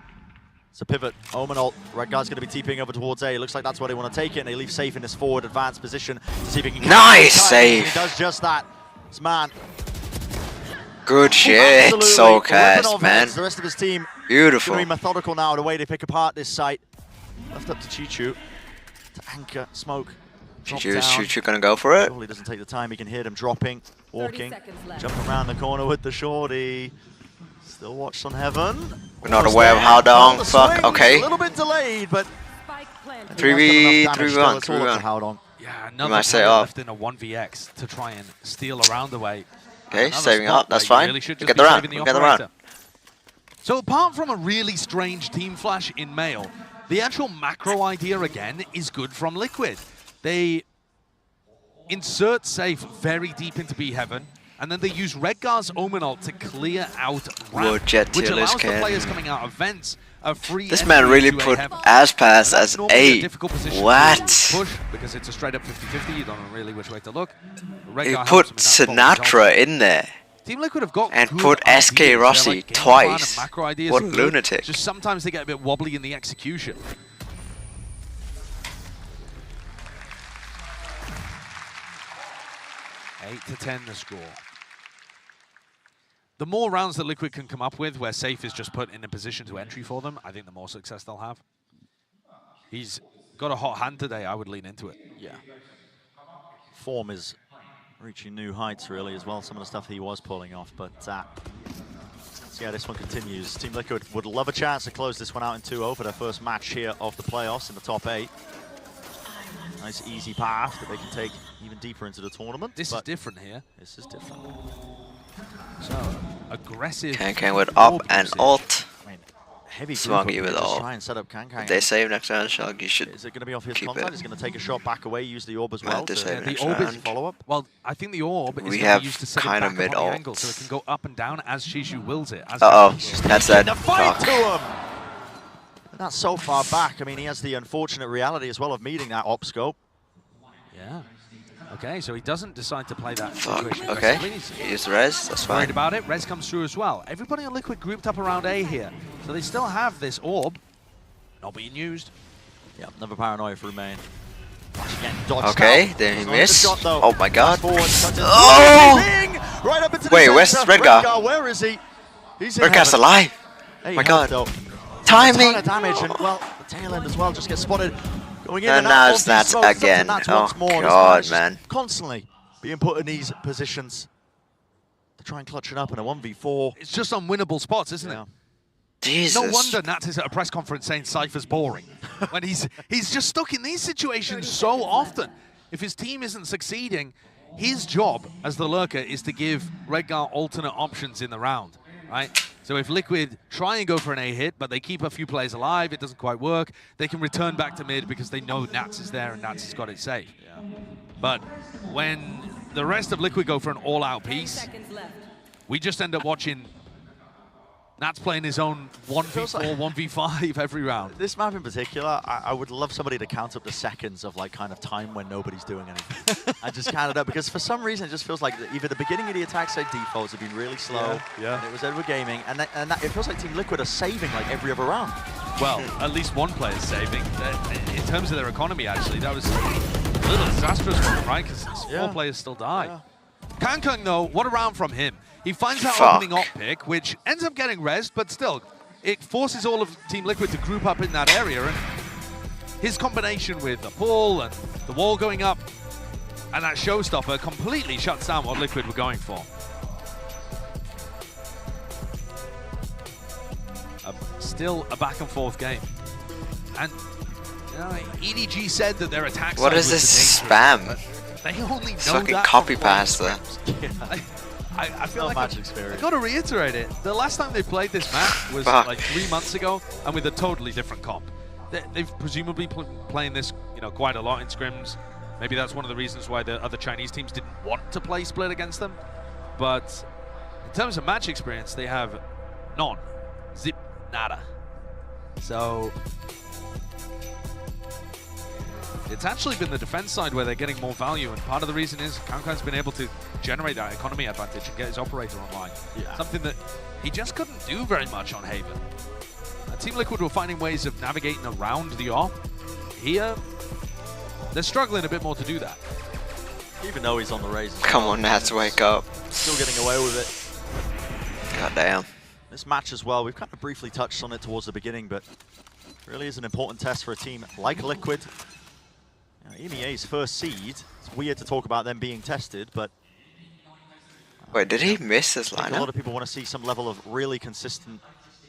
It's a pivot. Omen ult. Redgar's going to be TPing over towards A. Looks like that's where they want to take it, and they leave Safe in this forward advanced position to see if he can... Nice save! He does just that. This man... Good shit, Sokas, man. The rest of his team Beautiful. going to be methodical now in the way they pick apart this site. Left up to Chichu. To anchor, smoke. Chichu gonna go for it. Probably doesn't take the time. He can hear them dropping, walking, jumping around the corner with the shorty. Still watched on Heaven. We're not aware of how long. Fuck. Okay. A little bit delayed, but 3v1. How long? Yeah, might another say player off. left in a 1vx to try and steal a round away. Okay, Another saving spot up. That's where you fine. really should We just get be the round. saving We get the round. operator. So apart from a really strange team flash in male, the actual macro idea again is good from Liquid. They insert Safe very deep into B Heaven, and then they use Redgar's Omen ult to clear out ramp, Jet which allows the can. players coming out of vents a free This entry man really into A put Heaven. Aspas And as that's normally a 8. difficult position to What? push, because it's a straight up 50-50, you don't know really which way to look. Redgar He helps put him in that forward Sinatra in there. Team Liquid have got And good put ideas. SK They're Rossi like game plan and twice. macro ideas What are a good. lunatic. Just sometimes they get a bit wobbly in the execution. Eight to 10 the score. The more rounds that Liquid can come up with where Safe is just put in a position to entry for them, I think the more success they'll have. He's got a hot hand today. I would lean into it. Yeah. Form is reaching new heights, really, as well. Some of the stuff he was pulling off, but see how this one continues. Team Liquid would love a chance to close this one out in 2-0 for their first match here of the playoffs in the top 8. Nice, easy path that they can take even deeper into the tournament. This is different here. This is different. So, aggressive. Can with up and ult. I mean, heavy Smoggy with just ult. try and set up Kang. If they save next round, Shug, you should Is it going to be off his keep contact? it. He's going to take a shot back away, use the orb as Might well. have to To save the next orb is round. follow up. Well, I think the orb is We going to have be used to set it kinda back up on the mid-ult. angle, so it can go up and down as Shishu wills it. As Uh-oh, Shishu wills it. that's it. The fight Fuck. to him! And that's so far back. I mean, he has the unfortunate reality as well of meeting that op scope. Yeah. Okay, so he doesn't decide to play that Fuck. situation Okay. aggressively. He's Use res. That's worried fine. about it. Res comes through as well. Everybody on Liquid grouped up around A here. So they still have this orb not being used. Yeah, another paranoia for Remain. Again, dodged Okay, out. then he Not the missed. shot, though. Oh my god. Fast forward, cuts it. Oh! Right up into the Wait, center. where's Redgar? Where is he? He's in Redgar's heaven. alive. There you My have god. it, though. Timing. A ton of damage, and well, the tail end as well just gets spotted. Going in And and now out it's of these Nats smokes, up to again. Nats Oh once more. This god, is just man. Constantly being put in these positions to try and clutch it up in a 1v4. It's just unwinnable spots, isn't it? Jesus. No wonder Nats is at a press conference saying Cypher's boring. when he's just stuck in these situations so often. If his team isn't succeeding, his job as the lurker is to give Redgar alternate options in the round, right? So if Liquid try and go for an A hit, but they keep a few players alive, it doesn't quite work, they can return back to mid because they know Nats is there and Nats has got it safe. Yeah. But when the rest of Liquid go for an all-out piece, we just end up watching Nat's playing his own 1v4, 1v5 every round. This map in particular, I would love somebody to count up the seconds of like kind of time when nobody's doing anything. I just counted up because for some reason it just feels like either the beginning of the attack side defaults have been really slow. Yeah. And it was Edward Gaming, and it feels like Team Liquid are saving like every other round. Well, at least one player's saving. In terms of their economy, actually, that was a little disastrous for them, right? Because 4 players still die. Yeah. Kankung, though, what a round from him. He finds that Fuck. opening op pick, which ends up getting rezzed, but still, it forces all of Team Liquid to group up in that area. And his combination with the pull and the wall going up and that showstopper completely shuts down what Liquid were going for. Still a back and forth game. And you know, EDG said that their attack What side is was this the danger, spam? but they only know Fucking that copy from paste playing there. scrims. I feel No like match I experience. got to reiterate it. The last time they played this map was Fuck. like 3 months ago, and with a totally different comp. They've presumably playing this, you know, quite a lot in scrims. Maybe that's one of the reasons why the other Chinese teams didn't want to play split against them. But in terms of match experience, they have none, zip, nada. So it's actually been the defense side where they're getting more value, and part of the reason is Kankung's been able to generate that economy advantage and get his operator online. Yeah. Something that he just couldn't do very much on Haven. Team Liquid were finding ways of navigating around the op. Here, they're struggling a bit more to do that. Even though he's on the raise. Come on, Nats, wake up. Still getting away with it. God damn. This match as well, we've kind of briefly touched on it towards the beginning, but really is an important test for a team like Liquid. You know, EMEA's first seed. It's weird to talk about them being tested, but Wait, did he miss his I think a lot lineup? of people want to see some level of really consistent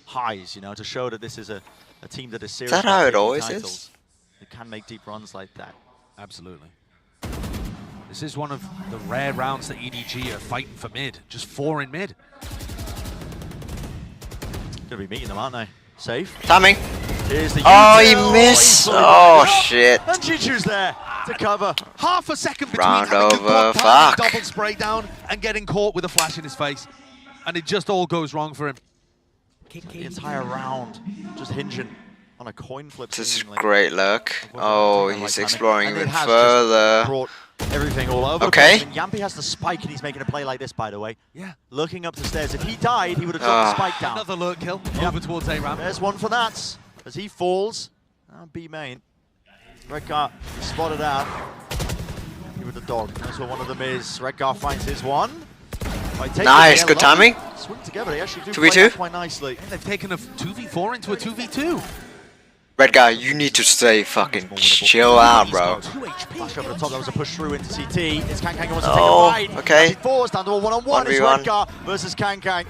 highs, you know, to show that this is a team that is serious. that about how it taking always titles. is? It can make deep runs like that. Absolutely. This is one of the rare rounds that EDG are fighting for mid. Just 4 in mid. Gonna be meeting them, aren't they? Safe. Timing. Here's the Oh, util. he missed. He's fully Oh, backed up. shit. And Jiju's there to cover. Half a second between Round having to over, block part fuck. double spray down and getting caught with a flash in his face. And it just all goes wrong for him. The entire round just hinging on a coin flip. This is seemingly. great luck. Oh, he's exploring And it even has just further. brought everything all over. Okay. The place. And Yampi has the spike, and he's making a play like this, by the way. Yeah. Looking up the stairs. If he died, he would have dropped the Ah. spike down. Another lurk kill Yep. over towards A-Ram. There's one for Nats as he falls. B main. Redgar spotted out. Yampi with the dog. That's what one of them is. Redgar finds his one. Nice, good timing. Swing together. They actually do 2v2? play that quite nicely. And they've taken a 2v4 into a 2v2. Red guy, you need to stay fucking chill out, bro. Flash over the top, that was a push through into CT. It's Kankang who wants to Oh, take a bite. okay. As he falls down to a one-on-one. It's 1v1. Redgar versus Kankang.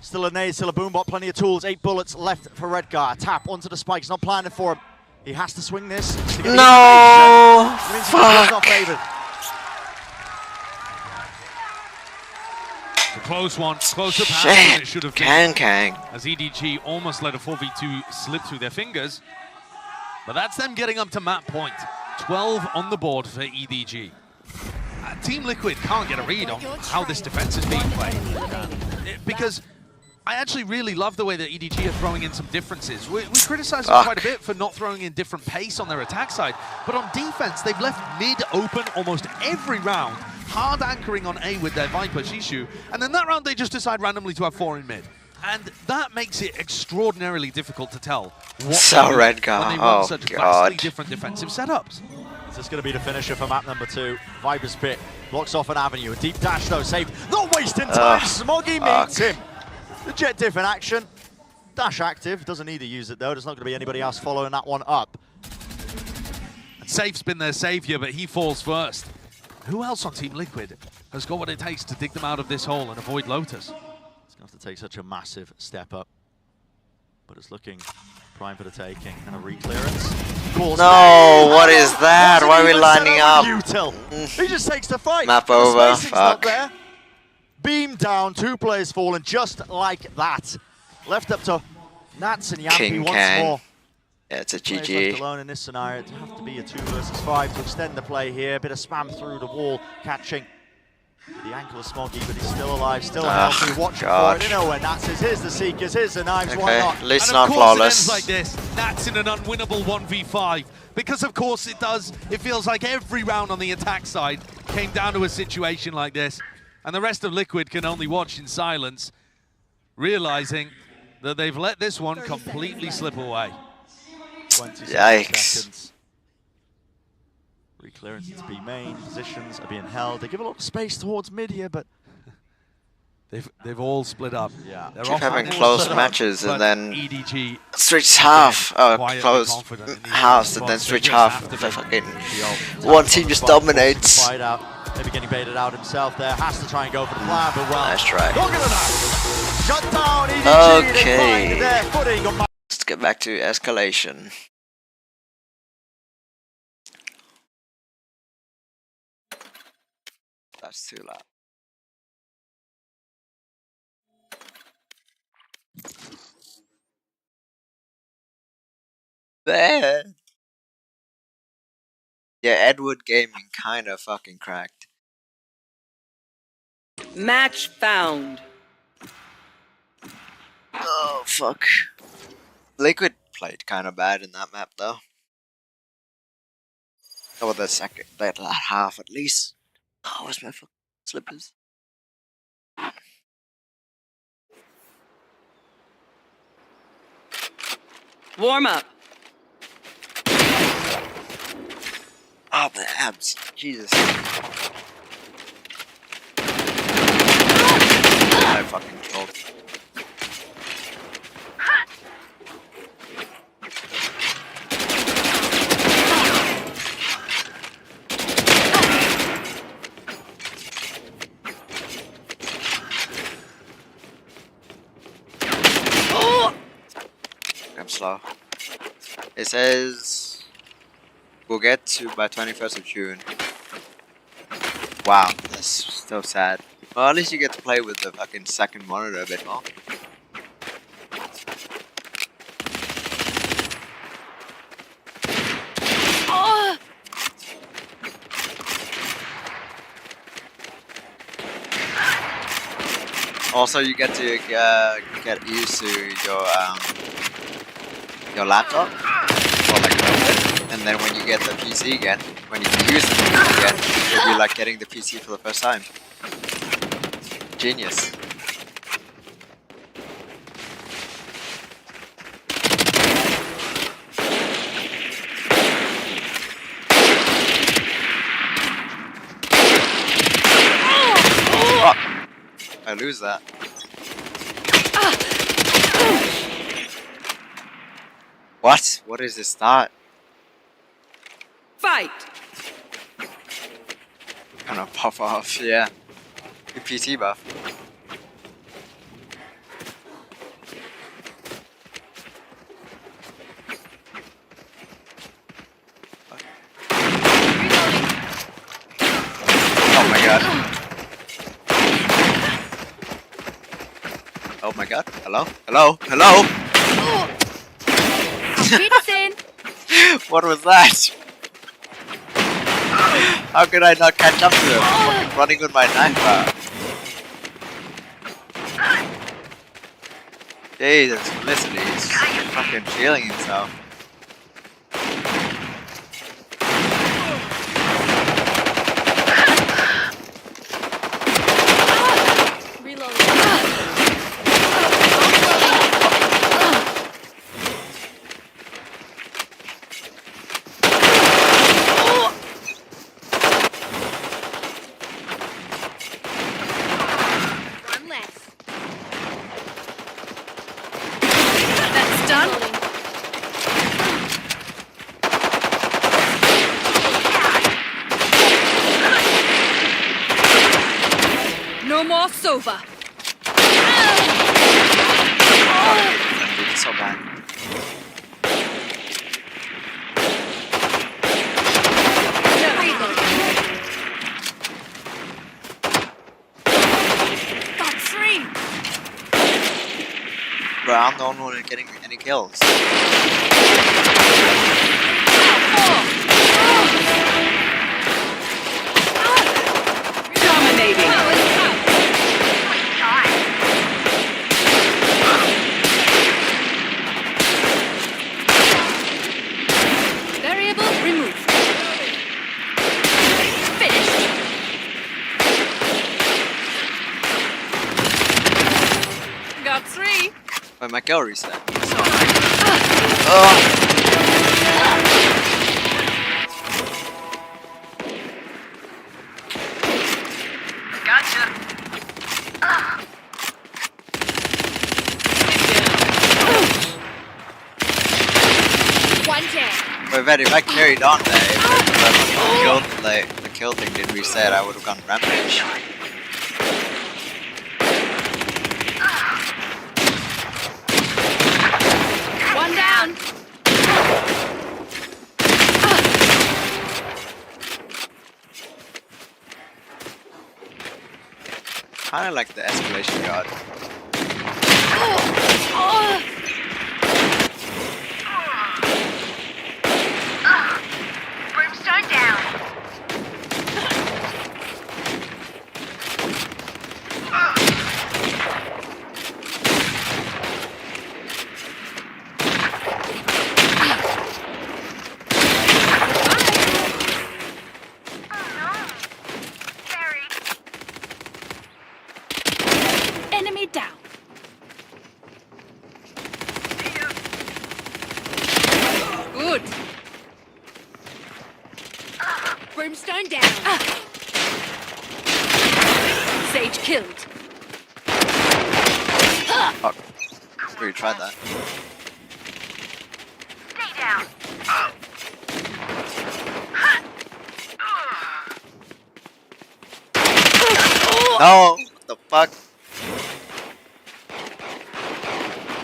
Still a nade, still a boombot, plenty of tools. 8 bullets left for Redgar. Tap onto the spikes, not planning for him. He has to swing this. to get No! the means he's not Fuck! favored. A close one, closer pass than it Shit! should have been. Kankang. As EDG almost let a 4v2 slip through their fingers. But that's them getting up to map point. 12 on the board for EDG. Team Liquid can't get a read on how this defense is being played. Because I actually really love the way that EDG are throwing in some differences. We criticize them quite a bit for not throwing in different pace on their attack side. But on defense, they've left mid open almost every round, hard anchoring on A with their Viper, Shishu. And then that round, they just decide randomly to have 4 in mid. And that makes it extraordinarily difficult to tell what So they do Redgar, when they run oh such vastly God. different defensive setups. Is this going to be the finisher for map number 2? Viper's Pit blocks off an avenue. A deep dash though, saved. Not wasting time. Smoggy meets him. The jet diff in action. Dash active. Doesn't need to use it though. There's not going to be anybody else following that one up. And Safe's been their savior, but he falls first. Who else on Team Liquid has got what it takes to dig them out of this hole and avoid Lotus? It's going to have to take such a massive step up. But it's looking prime for the taking. And a re-clearance. No, what is that? Why are we lining up? Util. He just takes the fight. Map The over, spacing's not fuck. there. Beam down, 2 players falling just like that. Left up to Nats and Yampi King once Kang. more. Yeah, it's a Players left GG. alone in this scenario. It'd have to be a 2 versus 5 to extend the play here. A bit of spam through the wall, catching The ankle is smoggy, but he's still alive, still healthy. Watch for it. They know where Nats is. Here's the Seekers, here's the knives. Why not? At least And not of course flawless. it ends like this. Nats in an unwinnable 1v5. Because of course it does. It feels like every round on the attack side came down to a situation like this. And the rest of Liquid can only watch in silence, realizing that they've let this one completely slip away. 27 Yikes. seconds. Re-clearance to B main, positions are being held. They give a lot of space towards mid here, but they've all split up. yeah. They're Keep off having on close split up, matches and but then EDG switch half, quietly close confident in these halves and then spots. They switch just half. have to The be. fucking The one team just dominates. Fight out. Maybe getting baited out himself there. Has to try and go for the plan, but well. Nice try. Look at that! Shut down EDG. They Okay. find their footing on Let's get back to escalation. That's too loud. Bad. Yeah, Edward Gaming kinda fucking cracked. Match found. Oh fuck. Liquid played kinda bad in that map though. Oh, the second, that half at least. Oh, where's my fucking slippers? Warm up. Oh, the abs. Jesus. I fucking trolled. I'm slow. It says we'll get to by 21st of June. Wow, that's so sad. Well, at least you get to play with the fucking second monitor a bit more. Also, you get to get used to your laptop, or like tablet, and then when you get the PC again, when you use the PC again, it'll be like getting the PC for the first time. Genius. Oh, I lose that. What? What is this start? Fight. Kind of puff off, yeah. Good PT buff. Oh my god. Oh my god. Hello? Hello? Hello? What was that? How could I not catch up to him? I'm running with my knife out. Jesus, Felicity is fucking feeling himself. One less. That's done. No more Sova. It's so bad. That's three. Bro, I'm the only one getting any kills. Dominate. Dominating. Variable removed. Finished. Got 3. Wait, my kill reset. Oh. Gotcha. One down. Wait, Vet, if I carried on there, if the kill thing didn't reset, I would have gone rampage. One down. Kinda like the escalation god. Brimstone down. Enemy down. Good. Brimstone down. Sage killed. Fuck. We tried that. Stay down. No! What the fuck?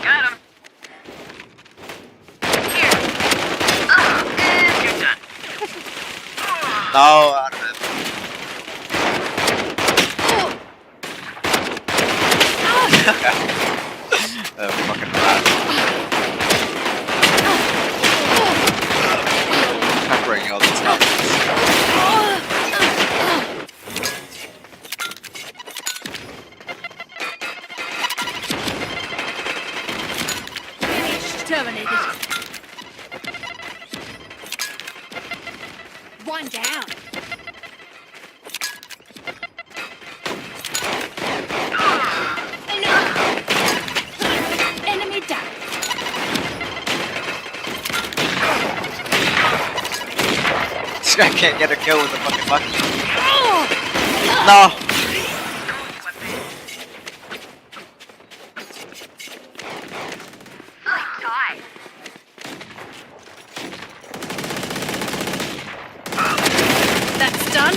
Got him. Here. And you're done. No, out of it. Fucking rat. Peppering all these numbers. Terminated. One down. Enemy down. This guy can't get a kill with the fucking bucket. No! Tight. That's done.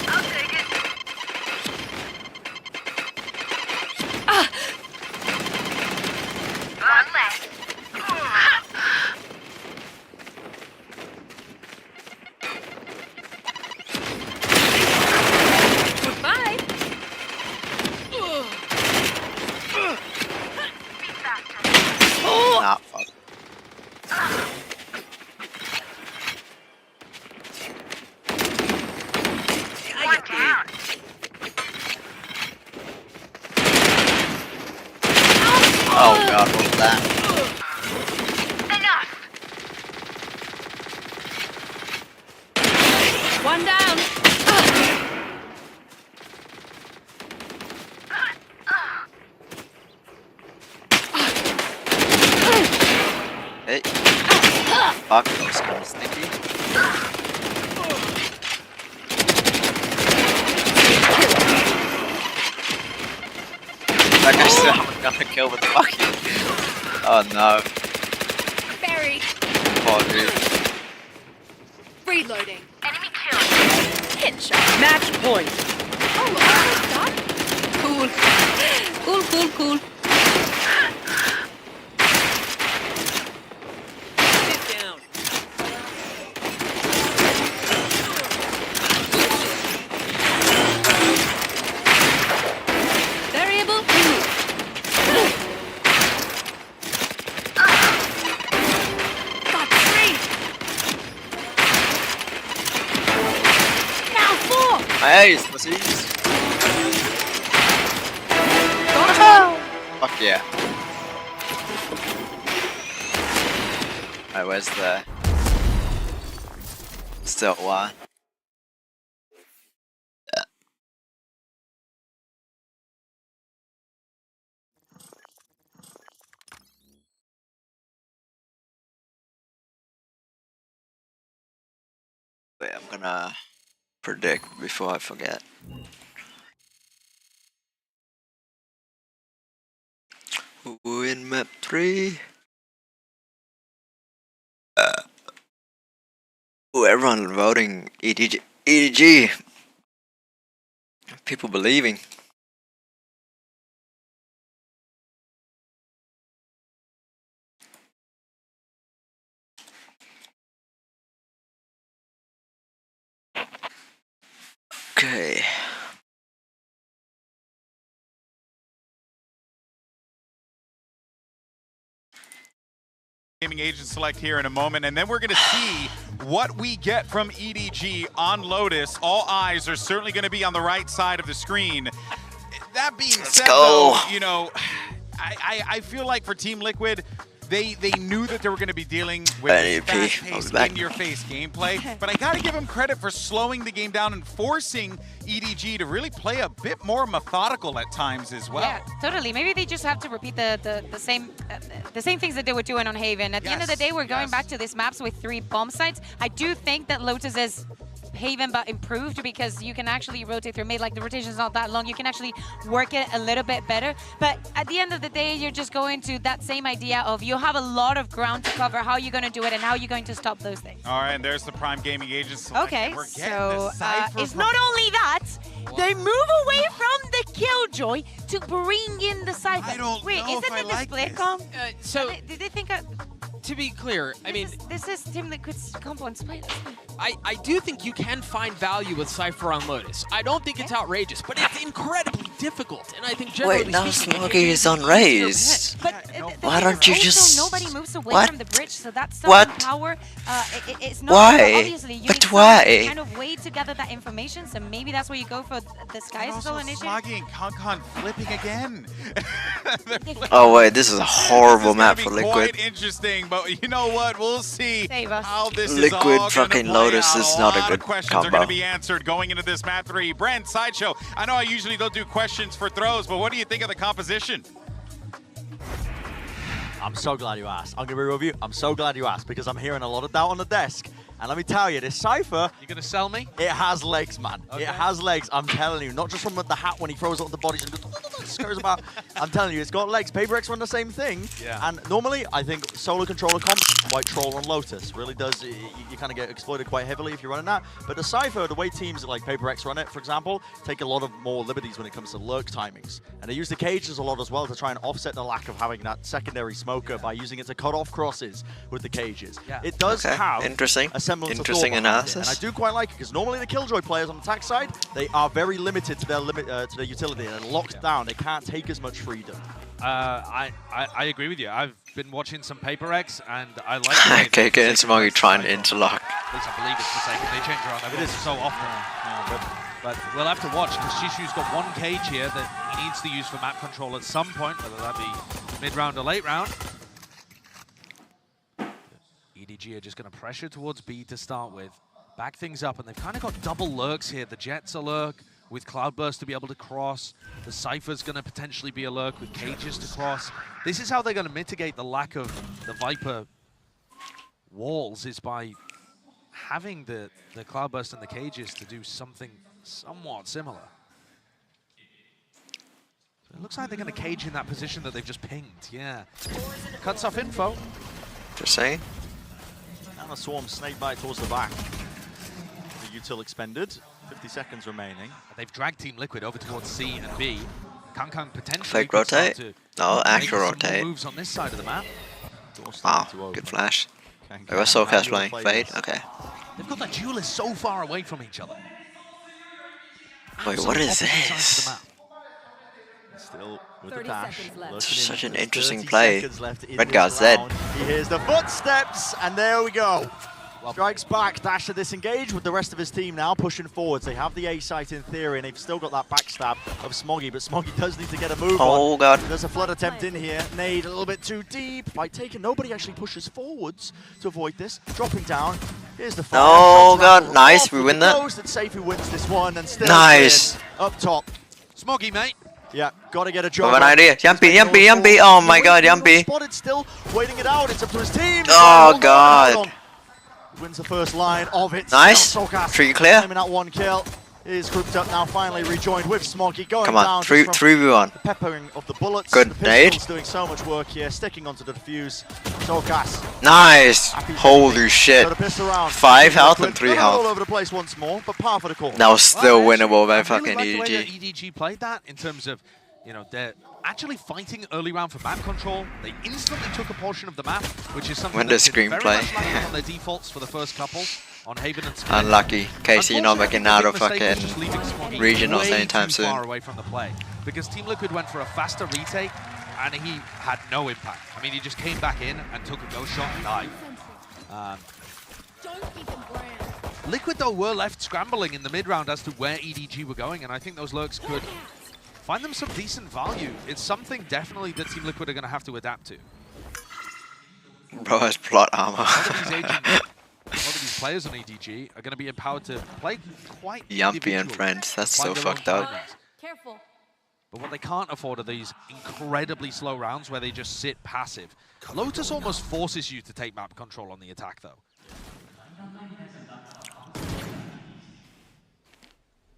I'll take it. One less. Goodbye. Be faster. Nah, fuck. One down. Oh god, what was that? Enough. One down. Hey. Fuck, those kind of sneaky. That guy still haven't got a kill with the bucket. Oh no. Buried. Poor dude. Reloading. Enemy killed. Headshot. Match point. Oh, almost done. Cool. Cool. Sit down. Variable removed. Got 3. Now 4. Hey, pussies. Fuck yeah. Alright, where's the... Still one. Wait, I'm gonna predict before I forget. Who in map 3? Everyone voting EDG. EDG! People believing. Okay. Gaming agent select here in a moment, and then we're going to see what we get from EDG on Lotus. All eyes are certainly going to be on the right side of the screen. That being said, though, you know, I feel like for Team Liquid, they knew that they were going to be dealing with fast-paced, in-your-face gameplay, but I got to give them credit for slowing the game down and forcing EDG to really play a bit more methodical at times as well. Yeah, totally. Maybe they just have to repeat the same things that they were doing on Haven. At the end of the day, we're going back to these maps with 3 bomb sites. I do think that Lotus is Haven but improved because you can actually rotate through mid. Like the rotation is not that long. You can actually work it a little bit better. But at the end of the day, you're just going to that same idea of you have a lot of ground to cover. How are you going to do it and how are you going to stop those things? All right, and there's the Prime Gaming Agents. Okay, so it's not only that, they move away from the Killjoy to bring in the Cypher. I don't Wait, know isn't if I it the like split this. comp? So Did they think to be clear, I mean, this is Team Liquid's comp on split? I do think you can find value with Cypher on Lotus. I don't think it's outrageous, but it's incredibly difficult. And I think generally Wait, now speaking, Smoggy is on raised. But Why don't you just... nobody moves away What? from the bridge, so that's What? power. It's not Why? obviously you But need why? to kind of way to gather that information, so maybe that's where you go for the Sky Soul initiative. Smoggy and Concon flipping again. Oh wait, this is a horrible This is map gonna for be Liquid. Quite interesting, but you know what? We'll see Save us. how this is Liquid all gonna fucking play Lotus out. is not a lot good of questions are combo. going to be answered going into this map 3. Brent, Sideshow, I know I usually don't do questions for throws, but what do you think of the composition? I'm so glad you asked. I'm going to be real with you. I'm so glad you asked because I'm hearing a lot of doubt on the desk. And let me tell you, this Cypher, You gonna sell me? it has legs, man. Okay. It has legs, I'm telling you. Not just from the hat when he throws up the bodies and goes, scurries about. I'm telling you, it's got legs. Paper X run the same thing. Yeah. And normally, I think solo controller comp, White Troll on Lotus. Really does, you kind of get exploited quite heavily if you're running that. But the Cypher, the way teams like Paper X run it, for example, take a lot of more liberties when it comes to lurk timings. And they use the cages a lot as well to try and offset the lack of having that secondary smoker by using it to cut off crosses with the cages. Yeah. It does Okay, have interesting. a semblance of Interesting thought behind it. analysis. And I do quite like it because normally the Killjoy players on the attack side, they are very limited to their utility and locked down. They can't take as much freedom. I agree with you. I've been watching some Paper X, and I like the way Okay, they get take Smoggy it trying to to interlock. At least I believe it's the same. They change around everything so often. But we'll have to watch because Shishu's got one cage here that he needs to use for map control at some point, whether that be mid-round or late round. EDG are just going to pressure towards B to start with, back things up, and they've kind of got double lurks here. The Jet's a lurk with Cloudburst to be able to cross. The Cypher's going to potentially be a lurk with cages to cross. This is how they're going to mitigate the lack of the Viper walls, is by having the Cloudburst and the cages to do something somewhat similar. So it looks like they're going to cage in that position that they've just pinged. Yeah. Cuts off info. Just saying. And a swarm snake bite towards the back. The util expended. 50 seconds remaining. They've dragged Team Liquid over towards C and B. Kangkang potentially Fake could start rotate? to No, make actual some more rotate. moves on this side of the map. Wow, good flash. Wait, what's Soulcast playing? Fade? Okay. They've got the duelists so far away from each other. Wait, what is Absolute opposite sides of this? the map. Still with the 30 dash. seconds left. Lurking Such in. an interesting 30 play. seconds left in Red this Guard's dead. round. He hears the footsteps, and there we go. Strikes back, Dasher disengaged with the rest of his team now, pushing forwards. They have the A site in theory, and they've still got that backstab of Smoggy, but Smoggy does need to get a move Oh on. god. There's a flood attempt in here. Nade a little bit too deep. By taking, nobody actually pushes forwards to avoid this. Dropping down. Here's the fire. Oh Shots god, rattle nice, off we with win the that. ghost. It's safe who wins this one, and still Nice. cleared up top. Smoggy, mate. Yeah, gotta get a job. Have an on. idea. Jumpy, Jumpy, Jumpy. Oh my god, Jumpy. Spotted still, waiting it out. It's up to his team. Oh, Hold on, God. hold on. Wins the first line of it. Nice. Solkas Tree clear. claiming that one kill. Is grouped up now, finally rejoined with Smoggy. Going Come on, down. 3v1. The peppering of the bullets. Good the nade. pistol's doing so much work here, sticking onto the defuse. Solkas. Nice. Holy shit. Got a pistol round. 5 health and 3 Got it all health. over the place once more, but par for the call. That was still Well, winnable by I really fucking like the way that EDG. EDG played that in terms of, you know, they're actually fighting early round for map control. They instantly took a portion of the map, which is something When that's the been very screenplay. much lacking on their defaults for the first couple on Haven and Split. Unlucky. Casey not making out of Unfortunately, I think the big fucking mistake was just leaving Smoggy regionals way anytime too far soon. away from the play, because Team Liquid went for a faster retake and he had no impact. I mean, he just came back in and took a ghost shot and died. Don't even brand. Liquid, though, were left scrambling in the mid-round as to where EDG were going, and I think those lurks could find them some decent value. It's something definitely that Team Liquid are going to have to adapt to. Bro has plot armor. A lot of these players on EDG are going to be empowered to play quite Yumpy and individually, friends. That's find so their own fucked up. timings. Careful. But what they can't afford are these incredibly slow rounds where they just sit passive. Lotus almost forces you to take map control on the attack, though.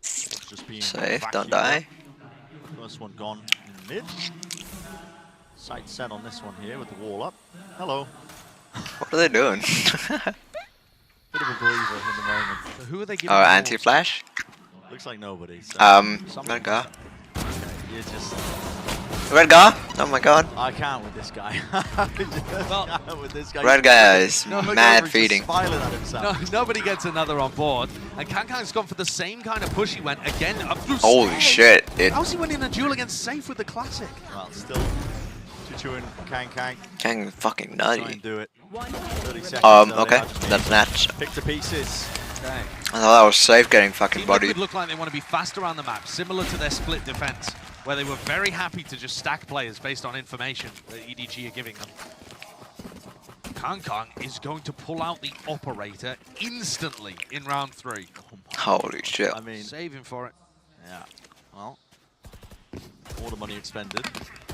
Just being Safe, vacuumed don't die. up. First one gone in mid. Sight set on this one here with the wall up. Hello. What are they doing? Bit of a breather in the moment. So who are they giving Oh, the balls anti-flash? Looks like nobody. So Red guy. you just... Red guy? Oh my god. I can't with this guy. Well, can't with this guy. Red guy is No, look mad over, he's feeding. Smiling at himself. No, nobody gets another on board. And Kankang's gone for the same kind of push he went again up through Holy stairs. shit. How's he winning in a duel against Safe with the classic? Well, still Chuchu and Kang Kang fucking try nutty. and do it. 30 seconds. though, they Okay. are just That's being Nats. picked to pieces. Okay. I thought that was safe getting fucking Team bodied. Liquid look like they want to be fast around the map, similar to their split defense, where they were very happy to just stack players based on information that EDG are giving them. Kang is going to pull out the operator instantly in round 3. Holy shit. I mean, Saving for it. yeah. Well, all the money expended.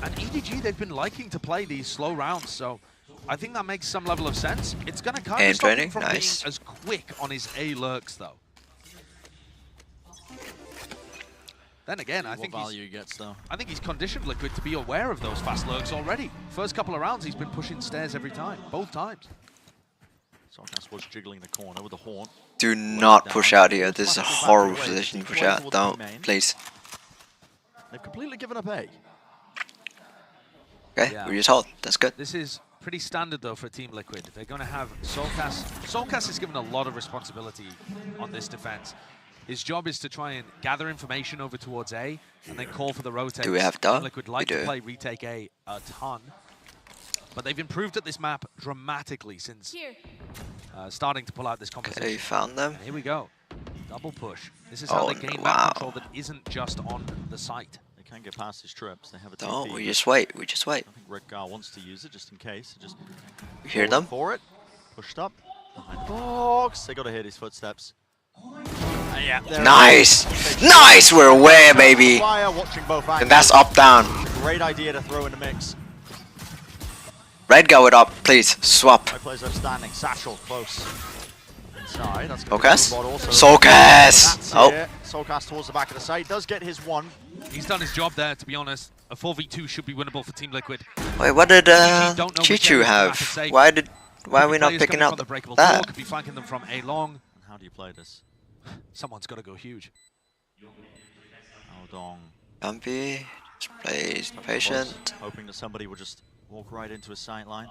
And EDG, they've been liking to play these slow rounds, so I think that makes some level of sense. It's going to kind Aim of stop him training, from nice. being as quick on his A lurks, though. Then again, I What think value he gets though. he's conditioned Liquid to be aware of those fast lurks already. First couple of rounds, he's been pushing stairs every time, both times. Solkas was jiggling the corner with the horn. Do not push out here. This is a horrible position to push out. Don't. Please. They've completely given up A. Okay, Yeah. we just hold. That's good. This is pretty standard, though, for Team Liquid. They're going to have Solkas. Solkas is given a lot of responsibility on this defense. His job is to try and gather information over towards A and then call for the rotate. Do we have Team Duh? Liquid We like to do. play retake A ton. But they've improved at this map dramatically since Here. starting to pull out this Okay, conversation. found them. And here we go. Double push. This is how Oh, they gain wow. map control that isn't just on the site. They can't get past his trips. They have a Don't. TP. We just wait. We just wait. I think Redgar wants to use it just in case. Just You hear forward them? for it. Pushed up. Behind the box. They got to hear his footsteps. Yeah. there it Nice! is. Nice! We're away, baby! Fire, watching both And that's up, down. Great idea to throw in the mix. Red go it up, please. Swap. High players outstanding. Satchel close. Inside. That's Solkas? also. Solkas! That's Oh. it. Solkas towards the back of the site. Does get his one. He's done his job there, to be honest. A 4v2 should be winnable for Team Liquid. Wait, what did don't know which Chichu area to have? map and say. Why are we not Players picking coming up from the breakable door, that? could be flanking them from A long. And how do you play this? Someone's got to go huge. Dong. Jumpy, just plays patient. Hoping that somebody would just walk right into his sight line.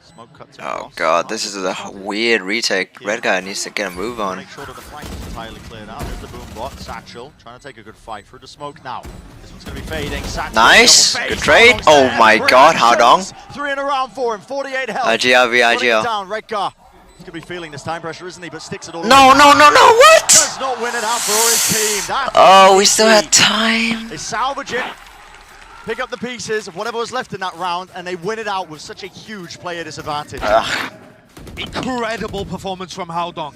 Smoke cuts Oh across. god, this is a weird retake. Red guy needs to get a move on. Make sure that the flank is entirely cleared out. There's the boom bot. Satchel trying to take a good fight through the smoke now. This one's going to be fading. Satchel Nice. double Good face. trade. Almost Oh there. my Brilliant god, how long? shots. 3 in a round for him. 48 health. IGRV, Putting it IGR. down. Redgar He's going to be feeling this time pressure, isn't he? But sticks it all. No, no, no, no, what? Does not win it out for his team. That's Oh, we still had time. They salvage it, pick up the pieces of whatever was left in that round, and they win it out with such a huge player disadvantage. Incredible performance from Haodong.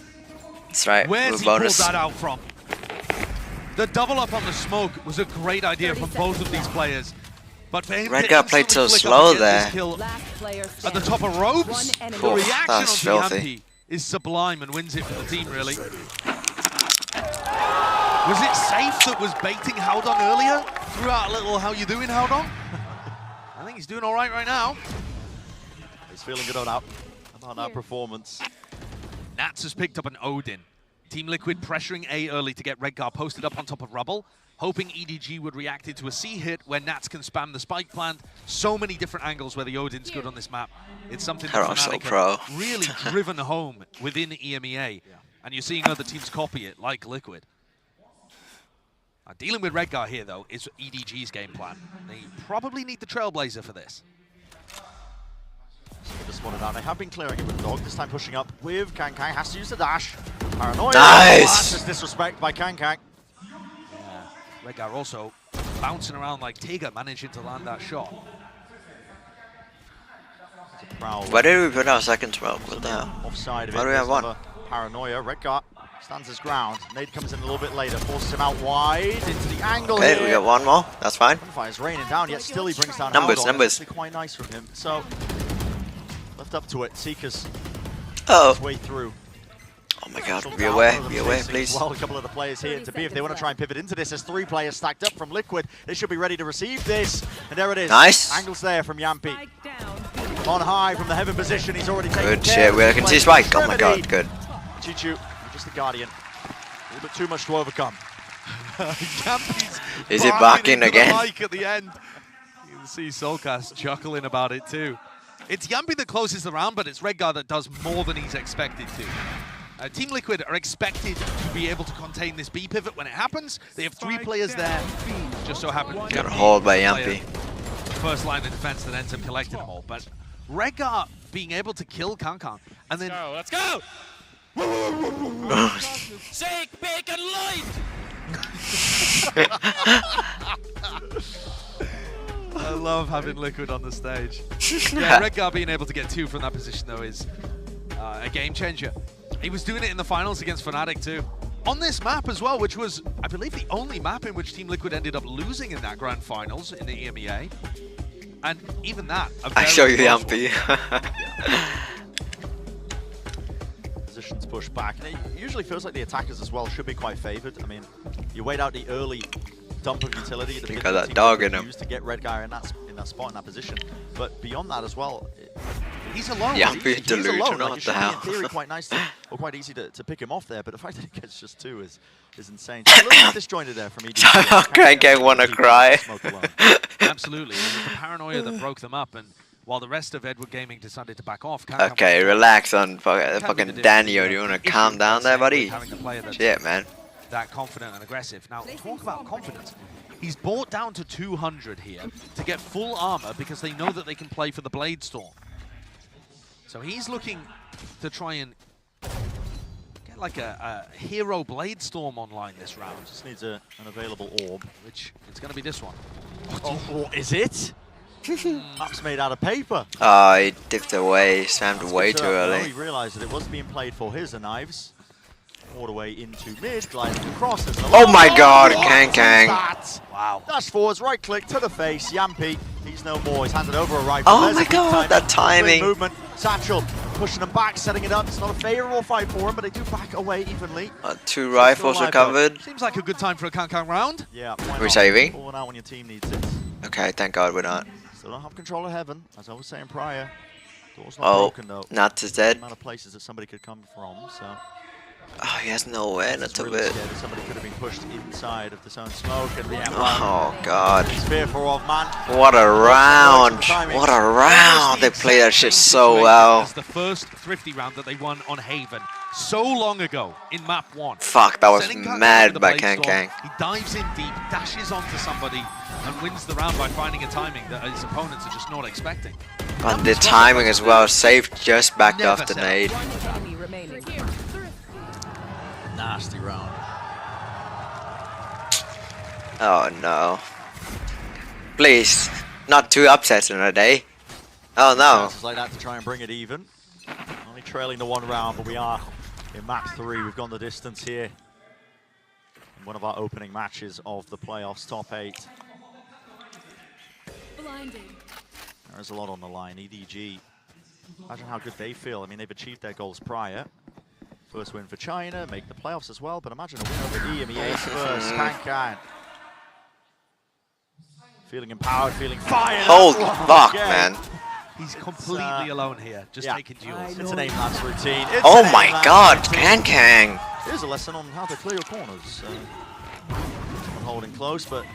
That's right. Where's with he pulled bonus. that out from? The double up on the smoke was a great idea from both of these players. But for him Red to guy played so instantly flick slow up and get there. this kill Last player at the standing. top of ropes, the enemy. Cool, reaction that's on filthy. Yampi is sublime and wins it for the team, really. Was it Safe that was baiting Haodong earlier? Threw out a little "how you doing, Haodong"? I think he's doing all right now. He's feeling good about that performance. Nats has picked up an Odin. Team Liquid pressuring A early to get Redgar posted up on top of rubble, hoping EDG would react into a C hit where Nats can spam the spike plant. So many different angles where the Odin's good on this map. It's something that Haron's so Fnatic pro. have really driven home within EMEA. And you're seeing other teams copy it, like Liquid. Dealing with Redgar here, though, is EDG's game plan. They probably need the Trailblazer for this. Just wanted out. They have been clearing it with Dog. This time pushing up with Kankang. Has to use the dash. Paranoia. Nice! That's just disrespect by Kankang. Redgar also bouncing around like Tiger, managing to land that shot. Why did we put our second smoke? What the hell? Offside of it. Why do we have There's one? another Paranoia. Redgar stands his ground. Nade comes in a little bit later, forces him out wide into the angle Okay, here. we got one more. That's fine. Fire's raining down, yet still he brings down Numbers, Haodong. numbers. That's actually quite nice from him. So, left up to it. Seekers Oh. his way through. Oh my god. Shut Be down aware, one of them be aware, chasing please. as well, a couple of the players here to be if they want to try and pivot into this. There's 3 players stacked up from Liquid. They should be ready to receive this. And there it is. Nice. Angles there from Yampi. Spike down. On high from the heaven position. He's already taken Good care shit. of We the can play. see Spike. Oh my Extremity. god, good. Chichu, you're just the Guardian. A little bit too much to overcome. Yampi's Is it barking barking into the again? mic at the end. You can see Soulcast chuckling about it too. It's Yampi that closes the round, but it's Redgar that does more than he's expected to. Team Liquid are expected to be able to contain this B pivot when it happens. They have 3 players there. Just so happens Got a hold by player, Yampi. First line of defense that ends up collecting them all. But Redgar being able to kill Kankan and then Let's go! Shake, bake, and light! I love having Liquid on the stage. Yeah, Redgar being able to get 2 from that position, though, is a game changer. He was doing it in the finals against Fnatic, too. On this map as well, which was, I believe, the only map in which Team Liquid ended up losing in that grand finals in the EMEA. And even that, a I very show you close Yampi. Positions pushed back. And it usually feels like the attackers as well should be quite favored. I mean, you wait out the early dump of utility at the You beginning got of the that dog team in him. used to get Redgar in that spot, in that position. But beyond that as well, He's alone. Yeah, he's delusional, alone. Like, what it the should be hell? in theory quite nice to, or quite easy to pick him off there. But the fact that he gets just 2 is insane. So a little bit disjointed there from EDG. Okay, I wanna cry. Absolutely. It was the Paranoia that broke them up, and while the rest of Edward Gaming decided to back off. Okay, relax on fucking Daniel. You wanna calm down there, buddy? Shit, man. That confident and aggressive. Now, talk about confidence. He's brought down to 200 here to get full armor because they know that they can play for the Blade Storm. So he's looking to try and get like a hero Blade Storm online this round. Just needs an available orb. Which it's going to be this one. Oh, is it? Map's made out of paper. Oh, he dipped away, spammed way too He early. realized that it wasn't being played for his knives. All the way into mid, gliding across. Oh my god, Kankang. Wow. Dash forwards, right click to the face. Yampi, he's no more. He's handed over a rifle. Oh There's my a good god, that timing. Quick movement. Satchel pushing them back, setting it up. It's not a favorable fight for him, but they do back away evenly. 2 rifles recovered. Seems like a good time for a Kankan round. Yeah. We're saving? Pulling out when your team needs it. Okay, thank god we're not. Still don't have control of heaven, as I was saying prior. Door's not Oh, broken though. Nats is dead. The amount of places that somebody could come from, so. Oh, he has no awareness It's of really it. scared that somebody could have been pushed inside of the zone smoke, and yeah, Oh god. he's fearful of, man. What a round. What a round. They play that shit so well. It's the first Thrifty round that they won on Haven so long ago in map 1. Fuck, that was Sending Kankan mad with the by Blade Storm. Kankang. He dives in deep, dashes onto somebody, and wins the round by finding a timing that his opponents are just not expecting. And the timing as well. Safe just backed Never off the said. nade. One enemy remaining. Nasty round. Oh no. Please, not 2 upsets in a day. Oh no. Chances like that to try and bring it even. Only trailing the 1 round, but we are in map 3. We've gone the distance here. In one of our opening matches of the playoffs, top 8. Blinding. There's a lot on the line. EDG, imagine how good they feel. I mean, they've achieved their goals prior. First win for China, make the playoffs as well, but imagine a win over EMEA first. Can. Feeling empowered, feeling fired. Holy fuck, Okay. man. He's completely alone here, just taking duels. It's an aim lads routine. It's Oh an my aim-lance god, routine. Kang. Here's a lesson on how to clear your corners. Someone holding close, but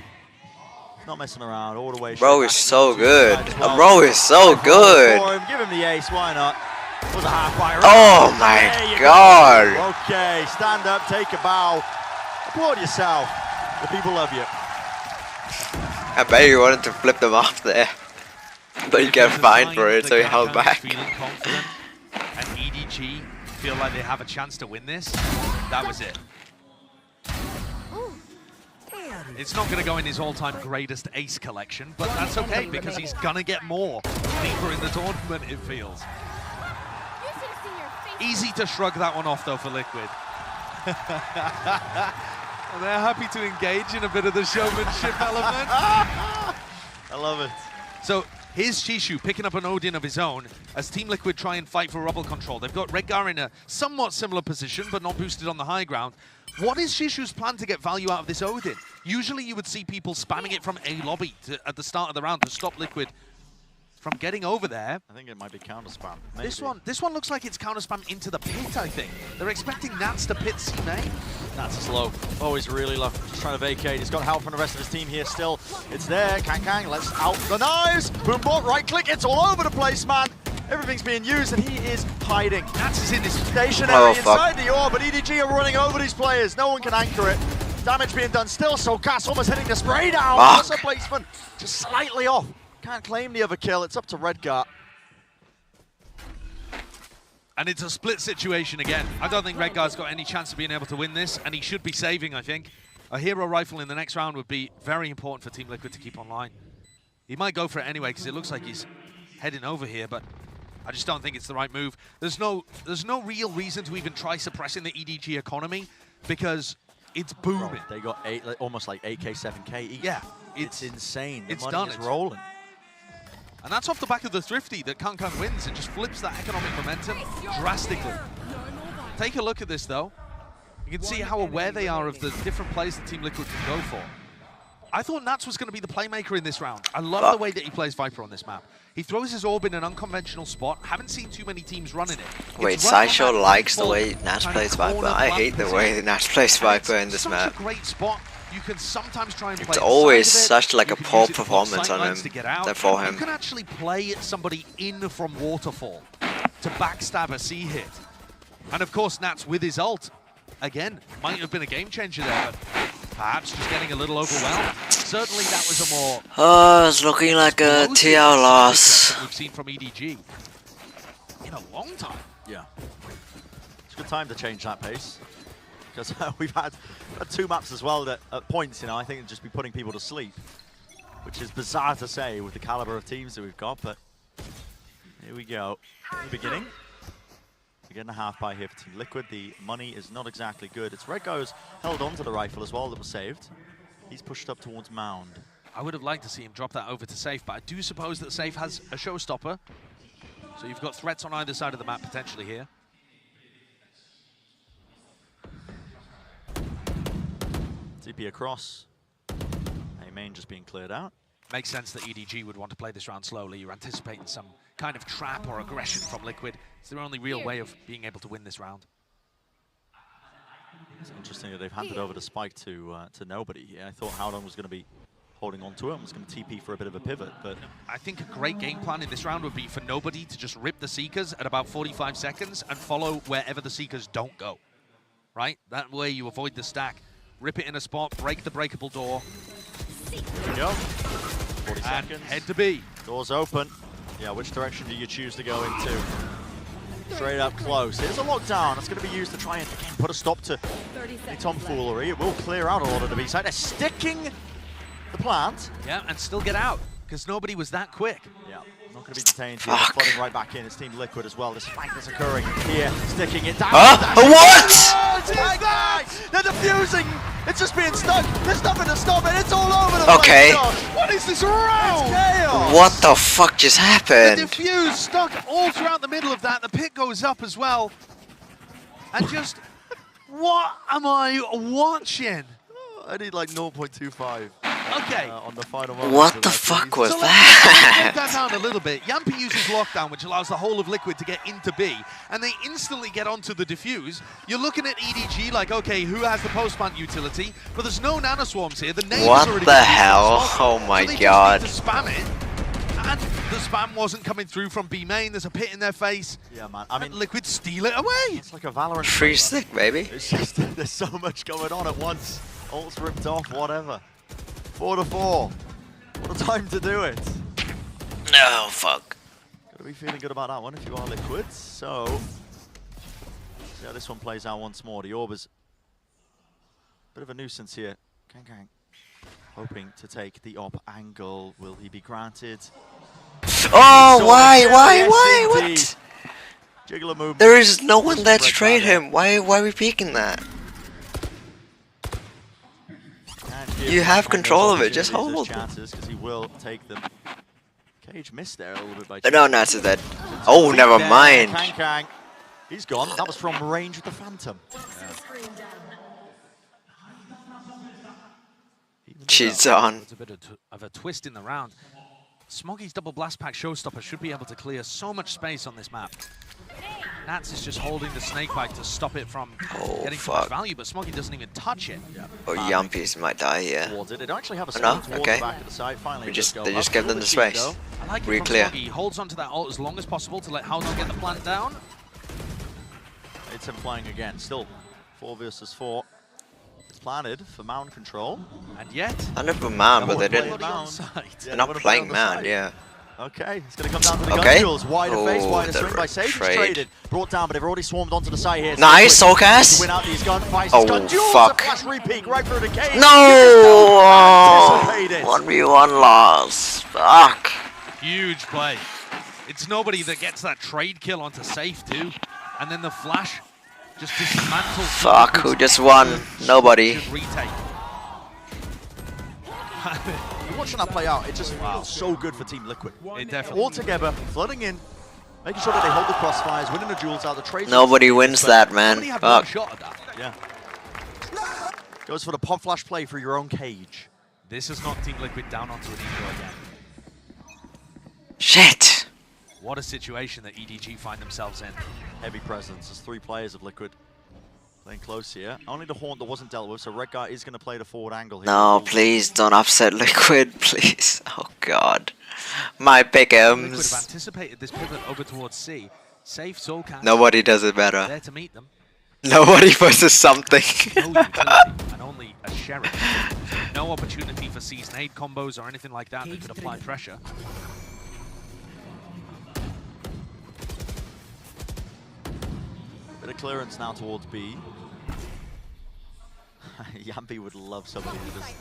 not messing around all the way. Bro is so good. Well. Bro is so good. For him. Give him the ace, why not? Was a half fire. Oh my There you god. go. Okay, stand up, take a bow. Applaud yourself. The people love you. I bet he wanted to flip them off there. But he got fined for it, so he held back. Feeling confident, and EDG feel like they have a chance to win this. That was it. It's not going to go in his all-time greatest ace collection, but that's okay because he's going to get more deeper in the tournament, it feels. Easy to shrug that one off, though, for Liquid. And they're happy to engage in a bit of the showmanship element. I love it. So here's Shishu picking up an Odin of his own as Team Liquid try and fight for rubble control. They've got Redgar in a somewhat similar position, but not boosted on the high ground. What is Shishu's plan to get value out of this Odin? Usually you would see people spamming it from A lobby at the start of the round to stop Liquid from getting over there. I think it might be counter spam. This one looks like it's counter spam into the pit, I think. They're expecting Nats to pit C main. Nats is low. Oh, he's really low. Just trying to vacate. He's got help from the rest of his team here still. It's there. Kang, let's out the knives. Boombot, right click. It's all over the place, man. Everything's being used and he is hiding. Nats is in this stationary inside the orb, but EDG are running over these players. No one can anchor it. Damage being done still, so Cass almost hitting the spray down. That's a placement. Just slightly off. Can't claim the other kill. It's up to Redgar. And it's a split situation again. I don't think Redgar's got any chance of being able to win this, and he should be saving, I think. A hero rifle in the next round would be very important for Team Liquid to keep online. He might go for it anyway, because it looks like he's heading over here, but I just don't think it's the right move. There's no real reason to even try suppressing the EDG economy, because it's booming. Bro, they got almost like 8K, 7K each. Yeah. It's insane. The It's money done. is It's rolling. And that's off the back of the Thrifty that Kang wins. It just flips that economic momentum drastically. Take a look at this, though. You can see how aware they are of the different plays that Team Liquid can go for. I thought Nats was going to be the playmaker in this round. I love the way that he plays Viper on this map. He throws his orb in an unconventional spot. Haven't seen too many teams running it. Wait, Sideshow likes the way Nats plays Viper. I hate the way Nats plays Viper in this map. Such a great spot. You can sometimes try and play It's the always side of it. such like a You can poor use it to block performance on sightlines him to get out. for him. You can actually play somebody in from Waterfall to backstab a C hit. And of course, Nats with his ult, again, might have been a game changer there, but perhaps just getting a little overwhelmed. Certainly that was a more... Oh, it's looking like a TL loss. ...that we've seen from EDG in a long time. Yeah. It's a good time to change that pace. Because we've had 2 maps as well that at points, I think it'd just be putting people to sleep. Which is bizarre to say with the caliber of teams that we've got, but here we go. In the beginning, we're getting a half buy here for Team Liquid. The money is not exactly good. It's Redgar's held on to the rifle as well that was saved. He's pushed up towards Mound. I would have liked to see him drop that over to Safe, but I do suppose that Safe has a showstopper. So you've got threats on either side of the map potentially here. TP across. A main just being cleared out. Makes sense that EDG would want to play this round slowly. You're anticipating some kind of trap or aggression from Liquid. It's their only real way of being able to win this round. It's interesting that they've handed over the spike to nobody. Yeah, I thought Howdon was going to be holding on to it and was going to TP for a bit of a pivot, but... I think a great game plan in this round would be for nobody to just rip the Seekers at about 45 seconds and follow wherever the Seekers don't go. Right? That way you avoid the stack. Rip it in a spot, break the breakable door. Here we go. 40 and seconds. Head to B. Doors open. Yeah, which direction do you choose to go into? Straight up close. Here's a lockdown. That's going to be used to try and again put a stop to 30 the seconds. tomfoolery. It will clear out a lot of the B side. They're sticking the plant. Yeah, and still get out, because nobody was that quick. Yeah, not going to be detained here. They're flooding right back in. It's Team Liquid as well. This flank that's occurring here, sticking it down. What? Oh, it's like that! They're defusing. It's just being stuck. There's nothing to stop it. It's all over the place. Okay. What is this round? It's chaos. What the fuck just The happened? diffuse stuck all throughout the middle of that. The pit goes up as well. And just, what am I watching? I need like 0.25. Okay. On the final moment. What the fuck was So let's break that? that down a little bit. Yampi uses lockdown, which allows the whole of Liquid to get into B, and they instantly get onto the diffuse. You're looking at EDG like, okay, who has the post-plant utility? But there's no nanoswarms here. The name What is already the been used hell? for Oh my so they god. just need to spam it, and the spam wasn't coming through from B main. There's a pit in their face. Yeah, man. I mean, Liquid steal it away. it's like a Valorant. Free trailer. stick, baby. It's just, there's so much going on at once. Ult's ripped off, whatever. 4-4. What a time to do it. No, fuck. Gotta be feeling good about that one if you are Liquid. So, see how this one plays out once more. The Orb is a bit of a nuisance here. Kang hoping to take the op angle. Will he be granted? Oh, So why? yes, indeed. What? Jiggler movement. There is no one there to Break trade barrier. him. Why are we peeking that? And give You have Kang control those of it, just opportunities, those hold. chances, because he will take them. Cage missed there a little bit by No, Nats is dead. Oh, never mind. Kang. He's gone. That was from range with the Phantom. She's on. It's a bit of a twist in the round. Smoggy's double blast pack showstopper should be able to clear so much space on this map. Nats is just holding the snake bite to stop it from getting too much fuck. value, but Smoggy doesn't even touch it. Oh, Yumpis might die here. Towards it. They don't actually have a No? smoke towards Okay. the back of the site. Finally, We it just- does they go just up. give them Through the cheek, space. though. I like it Really from clear. Smoggy. He holds onto that ult as long as possible to let Haldon get the plant down. It's him playing again. Still 4 versus 4. It's planted for mound control. And yet, I never man, but they Play didn't. mound. They're not playing man, yeah. Okay, it's going to come down to the Okay. gun duels. Wider face, Oh, wider the swing by Sage. trade. Traded. Brought down, but they've already swarmed onto the side here. Nice, So quick Solcas. to win out these gunfights. Oh, Gun duels, fuck. A flash repeat right through the cage. No! Anticipated. 1v1 loss. Fuck. huge play. It's nobody that gets that trade kill onto safe too. And then the flash just dismantles. Fuck, who just won? Nobody. Should retake. Watching that play out, it just feels so good for Team Liquid. It definitely. All together, flooding in, making sure that they hold the crossfires, winning the duels out, the trades. Nobody wins that, man. Nobody had one Fuck. shot at that. Yeah. Goes for the pop flash play through your own cage. This has knocked Team Liquid down onto an eco again. Shit. What a situation that EDG find themselves in. Heavy presence. There's 3 players of Liquid playing close here. Only the Haunt that wasn't dealt with, so Red Guy is going to play the forward angle here. No, please don't upset Liquid, please. Oh god. My Liquid have pick'ems. anticipated this pivot over towards C. Safe Soulcast. Nobody does it better. There to meet them. Nobody versus something. No utility and only a Sheriff. No opportunity for C's nade combos or anything like that that could apply pressure. Bit of clearance now towards B. Yampi would love somebody to just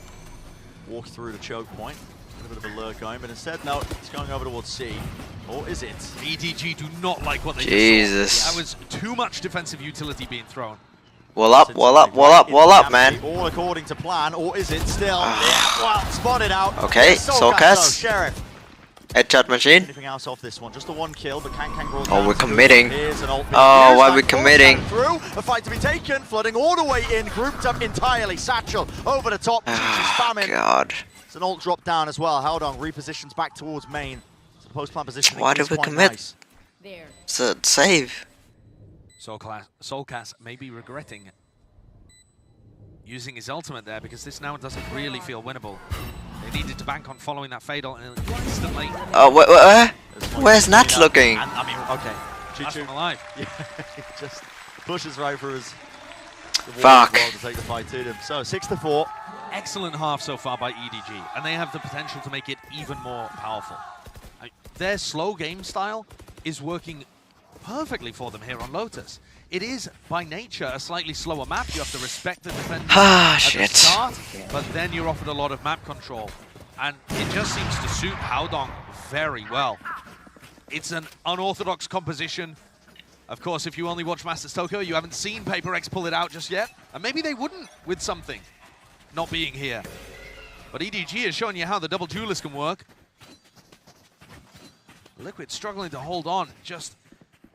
walk through the choke point. A bit of a lurk going, but instead, no, it's going over towards C. Or is it? EDG do not like what they Jesus. just saw. That was too much defensive utility being thrown. Wall up, wall up, wall up, wall up, man. All according to plan, or is it still? Yeah, well, spotted out. Okay, Soulcast, Soulcast. though, Sheriff. Headshot machine. Anything else off this one? Just the 1 kill, but Kang brought Oh, down we're two. committing. Here's an ult being Oh, used, why are and we Force committing? Through, a fight to be taken, flooding all the way in, grouped up entirely. Satchel over the top, she's spamming. God. It's an ult drop down as well. Held on, repositions back towards main. So the post-plant position. Why did we commit? Nice. There. It's a save. Soulcast may be regretting using his ultimate there because this now doesn't really feel winnable. They needed to bank on following that fatal and instantly. Oh, where's Nat looking? And, I mean, okay. Last Choo-choo. one alive. Yeah, he just pushes right through his the wall Fuck. as well to take the fight to him. So 6-4. Excellent half so far by EDG, and they have the potential to make it even more powerful. Their slow game style is working perfectly for them here on Lotus. It is, by nature, a slightly slower map. You have to respect the defenders Ah, at shit. the start, but then you're offered a lot of map control. And it just seems to suit Haodong very well. It's an unorthodox composition. Of course, if you only watch Masters Tokyo, you haven't seen Paper X pull it out just yet. And maybe they wouldn't with something not being here. But EDG is showing you how the double duelist can work. Liquid struggling to hold on, just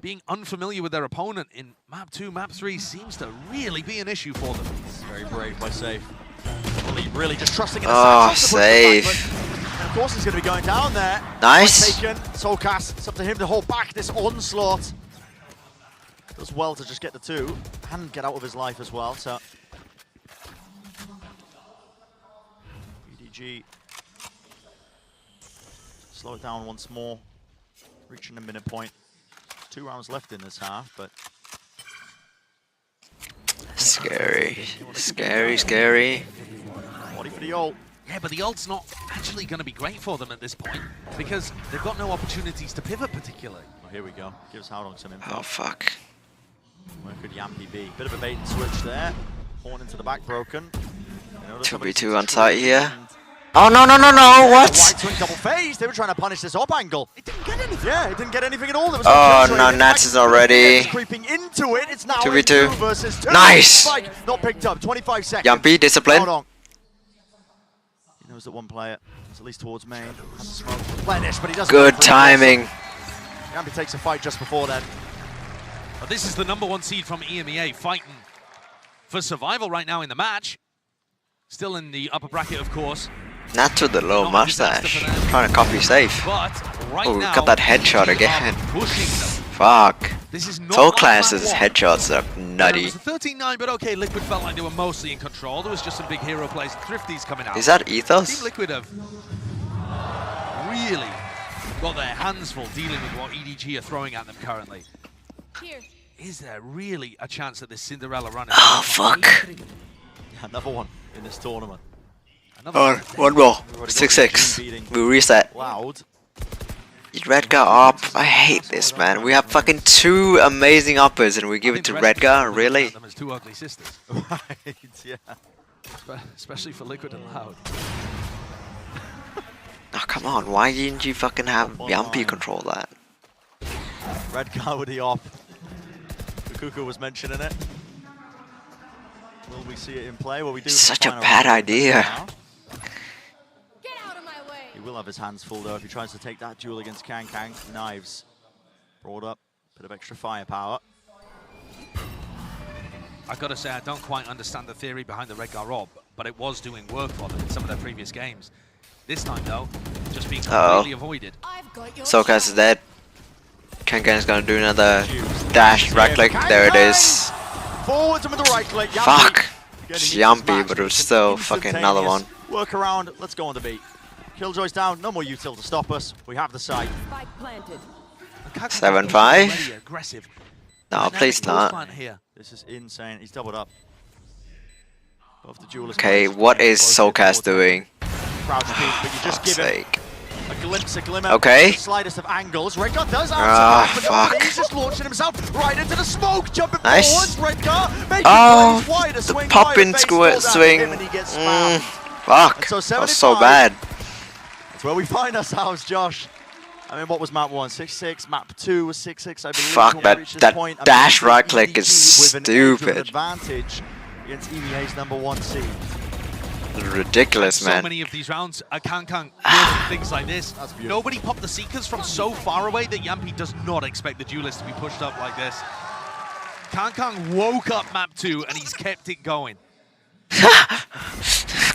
being unfamiliar with their opponent in map 2, map 3 seems to really be an issue for them. It's very brave by Safe. Really just trusting in the Oh, side. Safe. And of course he's going to be going down there. Nice. Taken. Solcast, it's up to him to hold back this onslaught. Does well to just get the 2 and get out of his life as well. So EDG slow it down once more, reaching the minute point. 2 rounds left in this half, but Scary. Scary, scary. body for the ult. Yeah, but the ult's not actually going to be great for them at this point because they've got no opportunities to pivot particularly. Oh, here we go. Gives Haodong some info. Oh, fuck. Where could Yampy be? Bit of a bait and switch there. Horn into the back broken. 2v2 on site here. Oh, no, no, no, no, what? White swing double phase. They were trying to punish this op angle. It didn't get anything. Yeah, it didn't get anything at all. There was Oh, kill no, trade. Nats is already. Creeping into it. It's now 2v2. 2 versus 2. Nice. Spike not picked up. 25 seconds. Yampy, discipline. Hold on. He knows that one player is at least towards main. Has the smoke replenish, but he doesn't. Good timing. Yampy takes a fight just before then. But this is the #1 seed from EMEA fighting for survival right now in the match. Still in the upper bracket, of course. Not to the low Not a mustache. disaster for them. Trying to copy Safe. But right Oh, now, got that headshot EDG again. are pushing them. Fuck. This is not Soul like Classes map 1. headshots are It nutty. was a 13-9, but okay, Liquid felt like they were mostly in control. There was just some big hero plays and Thrifties coming out. Is that Team Ethos? Liquid have really got their hands full dealing with what EDG are throwing at them currently. Here. Is there really a chance that this Cinderella run is Oh, fuck. Another one in this tournament. Another Oh, one more. 6-6. We reset. Loud. Redgar up. I hate this, man. We have fucking 2 amazing uppers and we give it to Redgar? Really? Them as 2 ugly sisters. Right, yeah. Especially for Liquid and Loud. Oh, come on. Why didn't you fucking have Yampy control that? Red guy with the op. The Cuckoo was mentioning it. Will we see it in play? Well, we do. Such a final bad round idea. now. Get out of my way. He will have his hands full though if he tries to take that duel against Kang. Knives brought up, bit of extra firepower. I've got to say, I don't quite understand the theory behind the Redgar Rob, but it was doing work for them in some of their previous games. This time, though, just being completely avoided. I've got your Soulcast is dead. Kangan's gonna do another dash, right click. There it is. Forwards with the right click. Fuck. Getting It's into Yampy, match, but it was it's still fucking another one. instantaneous Work around. Let's go on the beat. Killjoy's down. No more util to stop us. We have the site. Spike planted. 7-5. Already aggressive. No, please Dynamic not. here. This is insane. He's doubled up. Both the duelists. Okay, what is Soulcast doing? Crouch peek, but you just Fuck's give him sake. a glimpse, a glimmer. Okay. The slightest of angles. Redgar does Ah, answer back, but fuck. he's just launching himself right into the smoke, jumping Nice. forwards. Redgar making Oh, plays wide, a the swing pop wide, a in face squirt falls out swing. of him and he gets spammed. Fuck. And so That was so 75. bad. That's where we find ourselves, Josh. I mean, what was map 1? 6-6. Map 2 was 6-6, I believe. Fuck, when we that- reached this that point. I mean, dash EDG right click is with an edge of stupid. advantage against EMEA's #1 seed. Ridiculous, So man. many of these rounds, Kang doing things like this. That's beautiful. Nobody popped the Seekers from so far away that Yampy does not expect the Duelist to be pushed up like this. Kang woke up map 2 and he's kept it going.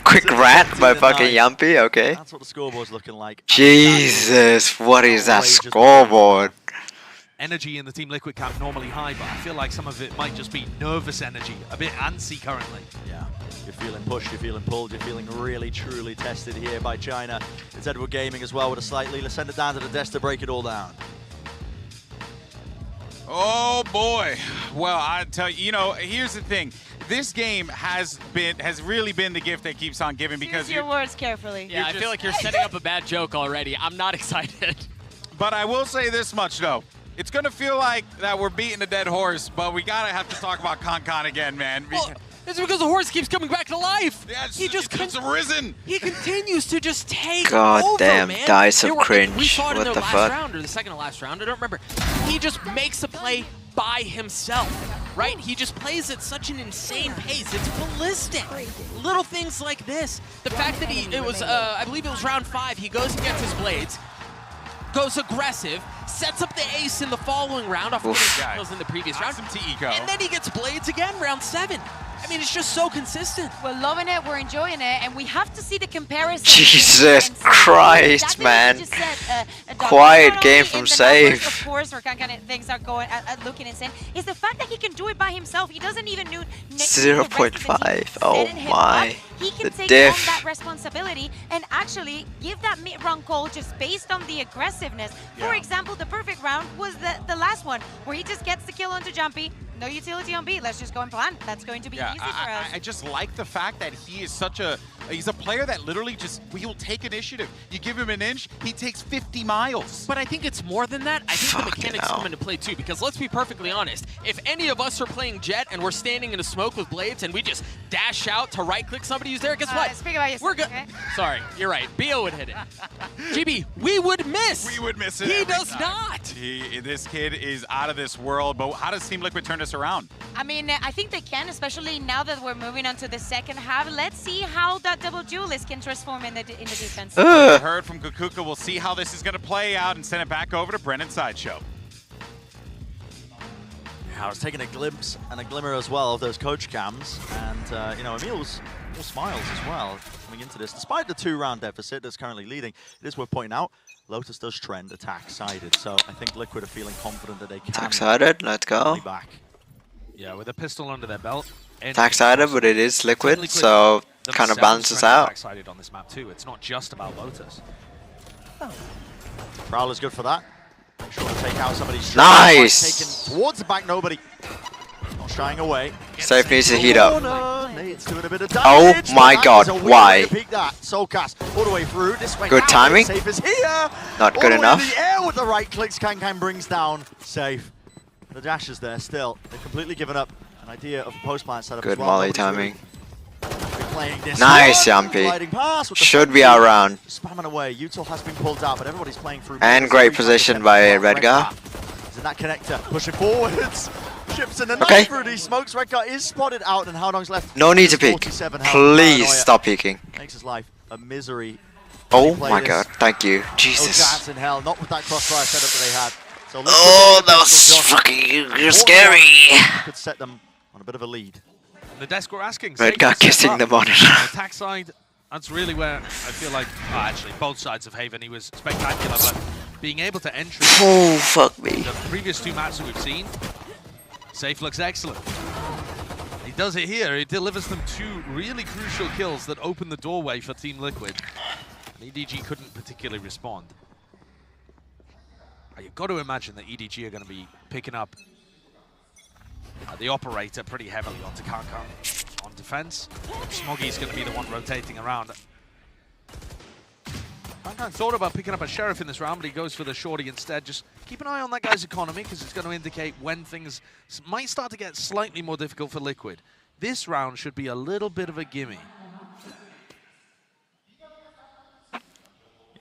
Quick rant by 16-9. fucking Yampy, okay. That's what the scoreboard's looking like. Jesus, what is that scoreboard? Energy in the Team Liquid camp normally high, but I feel like some of it might just be nervous energy, a bit antsy currently. Yeah, you're feeling pushed, you're feeling pulled, you're feeling really, truly tested here by China. It's Edward Gaming as well with a slight lead. Let's send it down to the desk to break it all down. Oh boy. Well, I tell you, you know, here's the thing. This game has really been the gift that keeps on giving because Choose your words carefully. Yeah, I feel like you're setting up a bad joke already. I'm not excited. But I will say this much though. It's gonna feel like that we're beating a dead horse, but we gotta have to talk about Concon again, man. Well, it's because the horse keeps coming back to life. Yeah, It's risen. He continues to just take God over, damn, man. dice of We cringe. saw it in What their the last fuck? round or the second to last round. I don't remember. He just makes a play by himself, right? He just plays at such an insane pace. It's ballistic. Little things like this. The fact that I believe it was round 5, he goes and gets his blades, goes aggressive, sets up the ace in the following round off of getting kills in the previous round, Some TECO. and then he gets blades again, round 7. I mean, it's just so consistent. We're loving it, we're enjoying it, and we have to see the comparison. Jesus Christ, man. Quiet game from Save. Of course, where kind of things are going, looking insane. Is the fact that he can do it by himself. He doesn't even need 0.5. Oh my. He can The take diff. on that responsibility and actually give that mid-round call just based on the aggressiveness. For example, the perfect round was the last one, where he just gets the kill onto Jumpy. No utility on B. Let's just go and plan. That's going to be easy for us. I just like the fact that he is he's a player that literally he will take initiative. You give him an inch, he takes 50 miles. But I think it's more than that. I think the mechanics hell. come into play too, because let's be perfectly honest. If any of us are playing Jet and we're standing in a smoke with blades and we just dash out to right-click somebody who's there, guess what? Speak about yourself, We're good. okay? Sorry, you're right. Bio would hit it. GB, we would miss. We would miss it. He every does time. not. This kid is out of this world, but how does Team Liquid turn this around? I mean, I think they can, especially now that we're moving on to the second half. Let's see how that double duelist can transform in the defense. We heard from Kukuka. We'll see how this is going to play out and send it back over to Brennan Sideshow. I was taking a glimpse and a glimmer as well of those coach cams, and you know, Emil's all smiles as well coming into this. Despite the 2-round deficit that's currently leading, it is worth pointing out, Lotus does trend attack-sided, so I think Liquid are feeling confident that they can Attack-sided, let's go. be back. Yeah, with a pistol under their belt. Attack-sided, but it is Liquid, so kind of balances out. Attack-sided on this map too. It's not just about Lotus. Prowler's good for that. Make sure to take out somebody's Nice! taken towards the back, nobody. Not shying away. Safe needs to heat up. Nate's doing a bit of Oh damage, my but god, that is a weird why? way to peek that. Soulcast all the way through. This way Good now, timing. Safe is here. Not All good the way enough. in the air with the right clicks. Kankan brings down Safe. The dash is there still. They've completely given up an idea of a post-plant setup. Good as well. molly Nobody's timing. really playing this Nice, one. Jumpy. Gliding past with the Should front be feet. our round. Spamming away. Util has been pulled out, but everybody's playing through. And great position by Redgar. He's in that connector, pushing forwards. Chips in a Okay. knife through these smokes. Redgar is spotted out, and how long's left? No need to peek. 47 health. Please Paranoia stop peeking. Makes his life a misery. Oh Play my this. god, thank you. No Jesus. chance in hell, not with that crossfire setup that they had. So Liquid Oh, getting a that was pistol shot. fucking scary. Could set them on a bit of a lead. The desk we're asking. Redgar kissing the monitor. Attack side, that's really where I feel like, actually, both sides of Haven, he was spectacular, but being able to enter Oh, fuck me. the previous 2 matches that we've seen, Safe looks excellent. He does it here. He delivers them 2 really crucial kills that open the doorway for Team Liquid. And EDG couldn't particularly respond. You've got to imagine that EDG are going to be picking up the operator pretty heavily onto Kankan on defense. Smoggy's going to be the one rotating around. Kankan thought about picking up a Sheriff in this round, but he goes for the Shorty instead. Just keep an eye on that guy's economy, because it's going to indicate when things might start to get slightly more difficult for Liquid. This round should be a little bit of a gimme.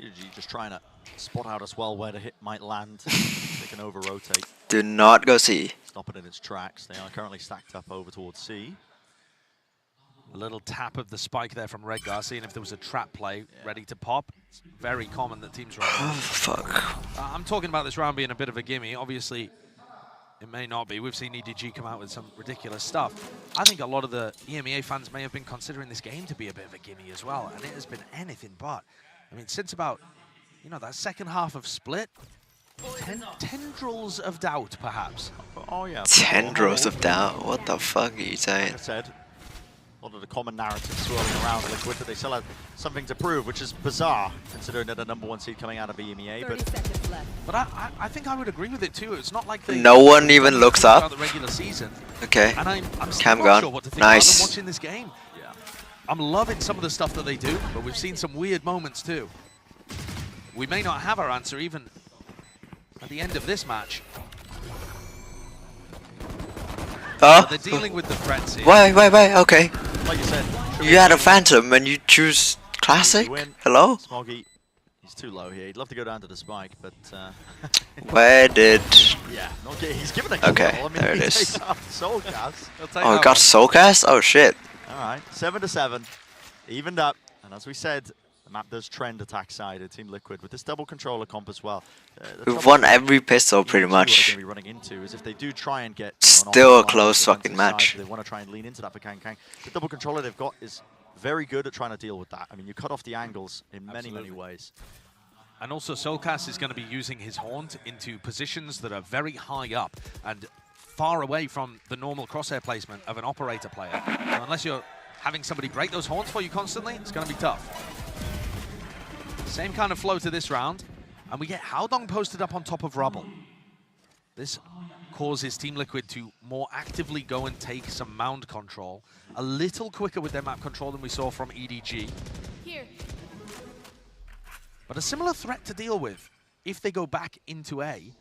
EDG just trying to spot out as well where the hit might land. They can over-rotate. Do not go C. Stop it in its tracks. They are currently stacked up over towards C. A little tap of the spike there from Redgar, seeing if there was a trap play ready to pop. It's very common that teams run. Oh, fuck. I'm talking about this round being a bit of a gimme. Obviously, it may not be. We've seen EDG come out with some ridiculous stuff. I think a lot of the EMEA fans may have been considering this game to be a bit of a gimme as well, and it has been anything but. I mean, since about, you know, that second half of Split, tendrils of doubt, perhaps. Oh, yeah. Tendrils of doubt. What the fuck are you saying? Like I said, a lot of the common narrative swirling around Liquid that they still have something to prove, which is bizarre, considering they're the #1 seed coming out of EMEA. But I think I would agree with it too. It's not like they No one even looks throughout up. the regular season. Okay. And I'm still Cam not gone. sure what to think Nice. about them watching this game. Yeah. I'm loving some of the stuff that they do, but we've seen some weird moments too. We may not have our answer even at the end of this match. Oh, They're dealing with the threats here. wait, okay. Like you said, You had a Phantom and you choose Classic? You win. Hello? Smoggy, he's too low here. He'd love to go down to the spike, but Where did... yeah, okay, he's given a kill. Okay, I mean, there it he is. takes out Soul Cast. Oh, it got Soulcast? Oh shit. Alright, 7-7. Evened up. And as we said, the map does trend attack side of Team Liquid with this double controller comp as well. We've won every pistol pretty much. What they're going to be running into is if they do try and get Still a close fucking match. They want to try and lean into that for Kang Kang. The double controller they've got is very good at trying to deal with that. I mean, you cut off the angles in many ways. And also, Soulcast is going to be using his Haunt into positions that are very high up and far away from the normal crosshair placement of an operator player. So unless you're having somebody break those Haunts for you constantly, it's going to be tough. Same kind of flow to this round. And we get Haodong posted up on top of Rubble. This causes Team Liquid to more actively go and take some mound control. A little quicker with their map control than we saw from EDG. Here. But a similar threat to deal with if they go back into A.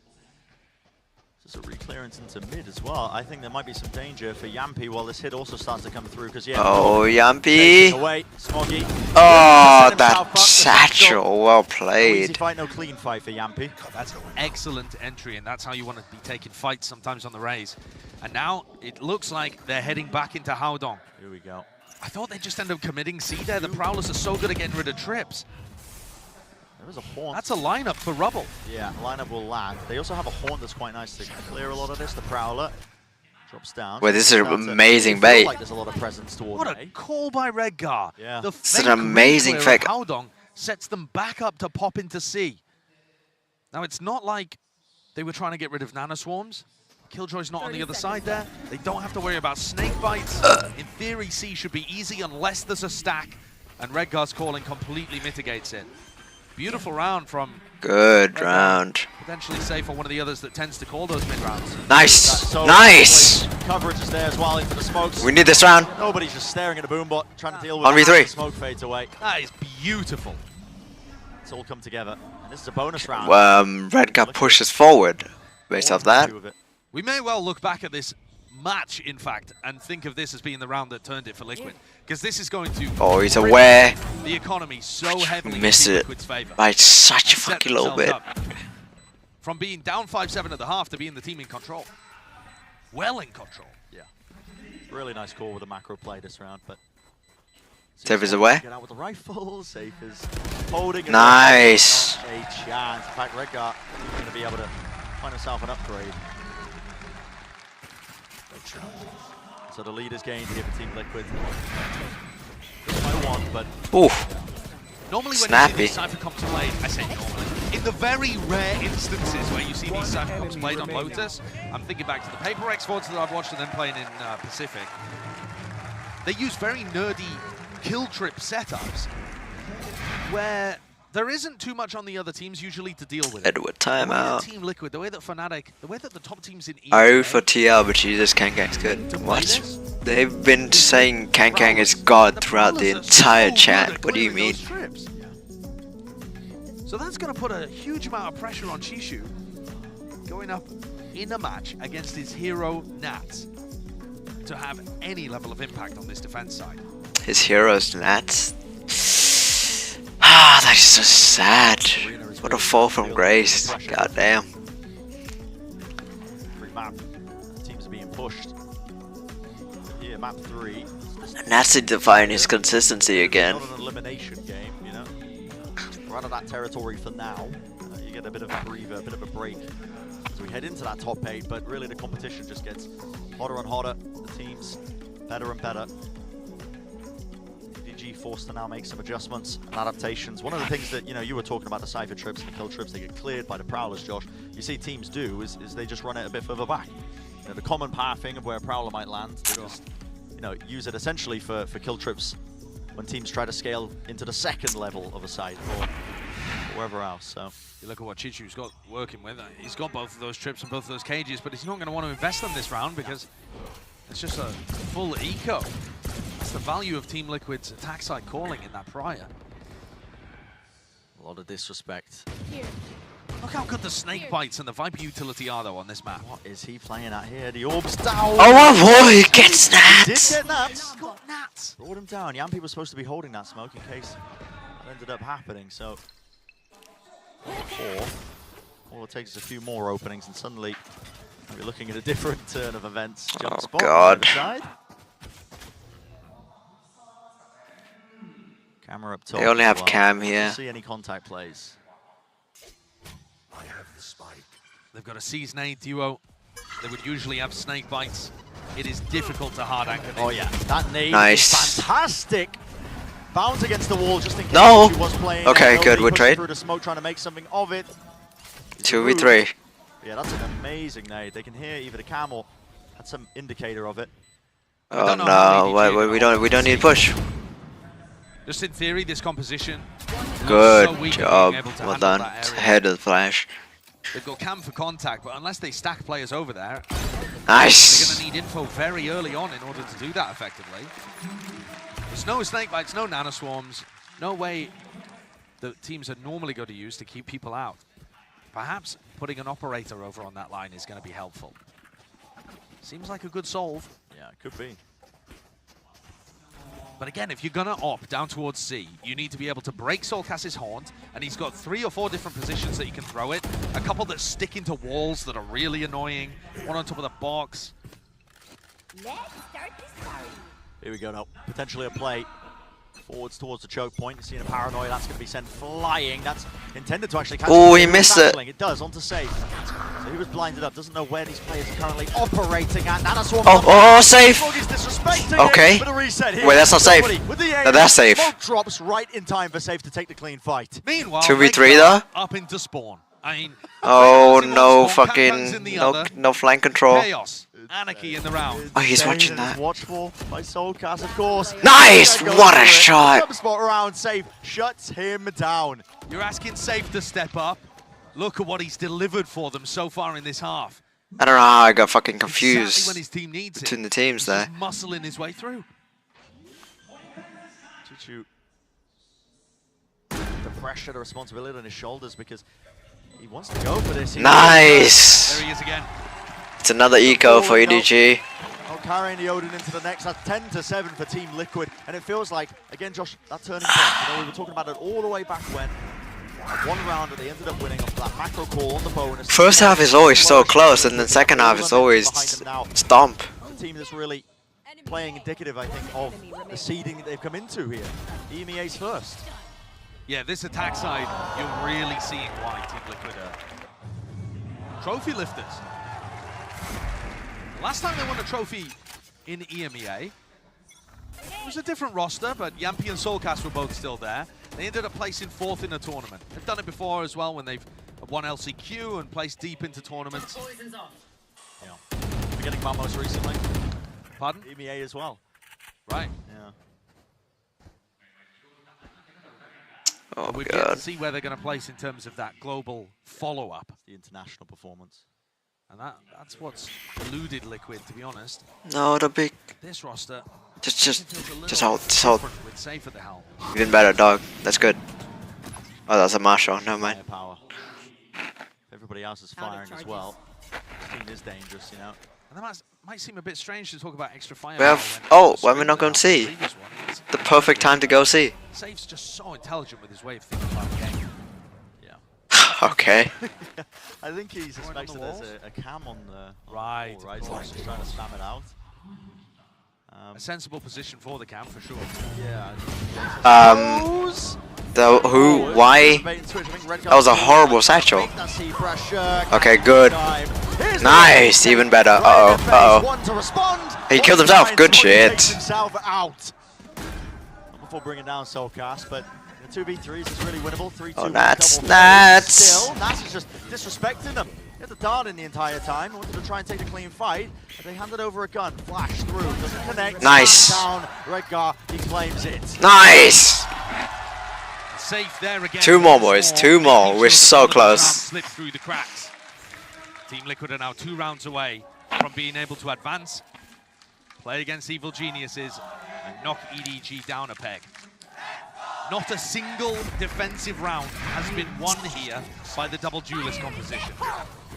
There's a reclearance into mid as well. I think there might be some danger for Yampy while this hit also starts to come through because Oh, Yampy! Away, Smoggy. Oh, that satchel, well played. Easy fight, no clean fight for Yampy. That's an excellent entry, and that's how you want to be taking fights sometimes on the Rays. And now it looks like they're heading back into Haodong. Here we go. I thought they'd just end up committing C there. The Prowlers are so good at getting rid of trips. There is a Haunt. That's a lineup for Rubble. Yeah, lineup will land. They also have a Haunt that's quite nice to clear a lot of this. The Prowler drops down. Well, this is an amazing bait. Like there's a lot of presence toward What a call by Redgar. Yeah. The It's an fake amazing reclear of fake. Haodong sets them back up to pop into C. Now, it's not like they were trying to get rid of Nano Swarms. Killjoy's not on the other side there. They don't have to worry about snake bites. In theory, C should be easy unless there's a stack, and Redgar's calling completely mitigates it. Beautiful round from Good Redgar. round. Potentially safe on one of the others that tends to call those mid-rounds. Nice! So Nice! coverage is there as well into the smokes. We need this round. Nobody's just staring at a boombot, trying to deal with 1v3. it as the smoke fades away. That is beautiful. It's all come together. And this is a bonus round. Redgar pushes forward based off that. We may well look back at this match, in fact, and think of this as being the round that turned it for Liquid. Because this is going to Oh, he's aware. the economy so heavily Missed in Team it Liquid's favor. by such a And set fucking little bit. themselves up from being down 5-7 at the half to being the team in control. Well in control. Yeah. Really nice call with a macro play this round, but Safe is away. Get out with the rifle. Safe is holding it. Nice. Not a chance. In fact, Redgar is going to be able to find himself an upgrade. So the lead is gained here for Team Liquid. Just by one, but Ooh. Normally when Snappy. you see these Cypher comps played, I say normally, in the very rare instances where you see these Cypher comps played on Lotus, I'm thinking back to the Paper Exports that I've watched of them playing in Pacific, they use very nerdy kill trip setups where there isn't too much on the other teams usually to deal with. Edward, The way that timeout. Team Liquid, the way that Fnatic, the way that the top teams in O EDG for TL, but Jesus, Kang Kang's good. to play What? this, They've been saying Kang Kang is God throughout the entire chat. What do you mean? So that's going to put a huge amount of pressure on Chishu going up in a match against his hero NATS to have any level of impact on this defense side. His heroes, NATS. Ah, that's so sad. What a fall from grace. Goddamn. every map, teams are being pushed. Yeah, map 3. NATS to define his consistency again. Not an elimination game, you know. We're out of that territory for now. You get a bit of a breather, a bit of a break as we head into that top 8, but really the competition just gets hotter and hotter. The teams better and better. EDG forced to now make some adjustments and adaptations. One of the things that, you know, you were talking about the Cypher trips and the kill trips, they get cleared by the Prowlers, Josh. You see teams do is they just run it a bit further back. You know, the common pathing of where a Prowler might land, they just, you know, use it essentially for kill trips when teams try to scale into the second level of a site or wherever else. So You look at what Chichu's got working with. He's got both of those trips and both of those cages, but he's not going to want to invest them this round because it's just a full eco. That's the value of Team Liquid's attack side calling in that prior. a lot of disrespect. Here. Look how good the snake bites and the Viper utility are though on this map. What is he playing at here? The orb's down. Oh, my boy, he gets He did NATS. get NATS. Got NATS. Brought him down. Yampy was supposed to be holding that smoke in case that ended up happening. So, 4. All it takes is a few more openings, and suddenly we're looking at a different turn of events. Jump Oh, spot God. on the side. Camera up top. They only as have well. Cam Don't here. see any contact plays. I have the spike. They've got a Season 8 duo. They would usually have snake bites. It is difficult to hard anchor. Oh yeah, that nade Nice. is fantastic. Bounce against the wall just in case No. she was playing. Okay, LB good, we'll pushing trade. through the smoke, trying to make something of it. 2v3. Yeah, that's an amazing nade. They can hear either the cam or that's some indicator of it. Oh don't know how no, EDG we don't need push. Just in theory, this composition. Good so weak at job. being able to Well handle done. that area. Head of the flash. They've got cam for contact, but unless they stack players over there, they're Nice. going to need info very early on in order to do that effectively. There's no snake bites, no nanoswarms, no way the teams that normally go to use to keep people out. Perhaps putting an operator over on that line is going to be helpful. Seems like a good solve. Yeah, it could be. But again, if you're going to op down towards C, you need to be able to break Soulcast's haunt, and he's got 3 or 4 different positions that you can throw it. A couple that stick into walls that are really annoying. One on top of the box. Let's start this party. Here we go now. Potentially a play. Forwards towards the choke point. You're seeing a paranoia. That's going to be sent flying. That's intended to actually catch. Oh, he missed it. It does, onto safe. So he was blinded up. Doesn't know where these players are currently operating at. Nanoswarm. Oh, safe. Frog is disrespecting Okay. it, but a reset here. Wait, that's not safe. Somebody with the aim. No, that's safe. Smoke drops right in time for safe to take the clean fight. Meanwhile, 2v3 Rexar though? up into spawn. I mean, Oh Rexar's in no, one spawn, Kankan's in fucking the no, other. no flank control. Chaos, anarchy in the round. Oh, he's Insane watching and is that. Watchful by Soulcast, of course. Nice! There goes What a for it. shot! Jump spot around safe shuts him down. You're asking Safe to step up. Look at what he's delivered for them so far in this half. I don't know how I got fucking Exactly when confused his team needs between it. the teams He's there. just muscling his way through. Chichu, the pressure, the responsibility on his shoulders because he wants to go for this. He Nice! There he is again. It's another eco for EDG. Oh, carrying the Odin into the next. That's 10-7 for Team Liquid, and it feels like, again, Josh, that turning point. You know, we were talking about it all the way back when. One round that they ended up winning off that macro call on the bonus. First half is always so close, and then second half is always stomp. A team that's really playing indicative, I think, of the seeding that they've come into here. EMEA's first. Yeah, this attack side, you're really seeing why Team Liquid are trophy lifters. Last time they won a trophy in EMEA, it was a different roster, but Yampy and Soulcast were both still there. They ended up placing 4th in a tournament. They've done it before as well when they've won LCQ and placed deep into tournaments. Yeah. Forgetting about most recently. Pardon? EMEA as well. Right. Yeah. Oh We've yet to god. see where they're going to place in terms of that global follow-up. The international performance. And that's what's eluded Liquid, to be honest. No, the big. This roster Just feels a hold, little just hold. different with Safe at the helm. Even better, dog. That's good. Oh, that's a Marshall. Never mind. Power. Everybody else is firing as well. This team is dangerous, you know. And that might seem a bit strange to talk about extra fire. We have. Oh, when we're not going to see. The perfect time to go see. Safe's just so intelligent with his way of thinking about the game. Okay. I think he suspects that there's a cam on the right, wall, right? So he's trying to spam it out. A sensible position for the cam, for sure. Yeah. The who? Why? That was a horrible satchel. Okay, good. Nice, even better. Uh oh. He killed himself. Good shit. Before bringing down Soulcast, but the 2v3s is really winnable. 3-2. Oh, NATS. Still, NATS is just disrespecting them. He had the dart in the entire time. Wanted to try and take a clean fight, but they handed over a gun. Flash through. Doesn't connect. Nice. Down. Redgar, he claims it. Nice. Safe there again. 2 more, boys. 2 more. We're so close. Slip through the cracks. Team Liquid are now 2 rounds away from being able to advance, play against Evil Geniuses, and knock EDG down a peg. Not a single defensive round has been won here by the double duelist composition.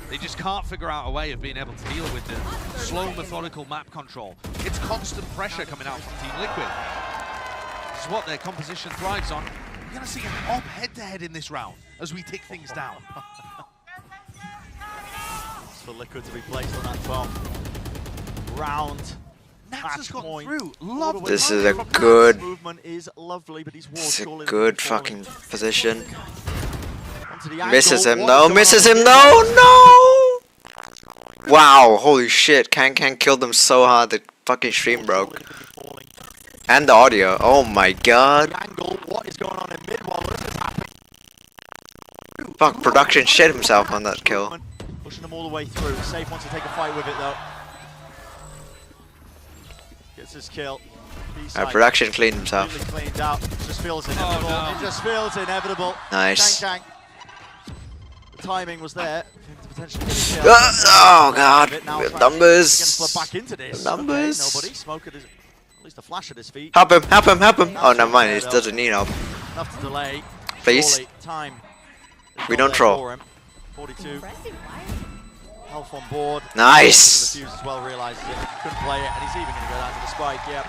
They just can't figure out a way of being able to deal with the slow, methodical map control. It's constant pressure coming out from Team Liquid. This is what their composition thrives on. You're going to see an op head-to-head in this round as we tick things down. It's for Liquid to be placed on that bomb. Round. NATS has gone point. through. Love This is a good, movement is lovely, but he's it's a surely good falling. fucking position. Onto the Misses angle. him What though, is going misses on him, here? no! Wow, holy shit, Kang killed him so hard the fucking stream broke. And the audio, oh my god. The angle, what is going on in mid while this is happening? Fuck, production shit himself on that kill. Pushing them all the way through. Safe wants to take a fight with it though. Gets his kill. Production cleaned himself. Completely cleaned out. It just feels inevitable. no. It just feels inevitable. Nice. Kang. The timing was there. To potentially get a kill. Oh god, Now we have trying to numbers. get back into this. Numbers. Okay, nobody. Smoke at his, at least a flash at his feet. Help him, help him, help him. Oh, never mind, he doesn't need help. Enough to delay. Please. Surely time is We not don't there troll. for him. 42. Impressive, Health on board. Nice. The fuse as well realizes it. Couldn't play it, and he's even going to go down to the spike. Yep.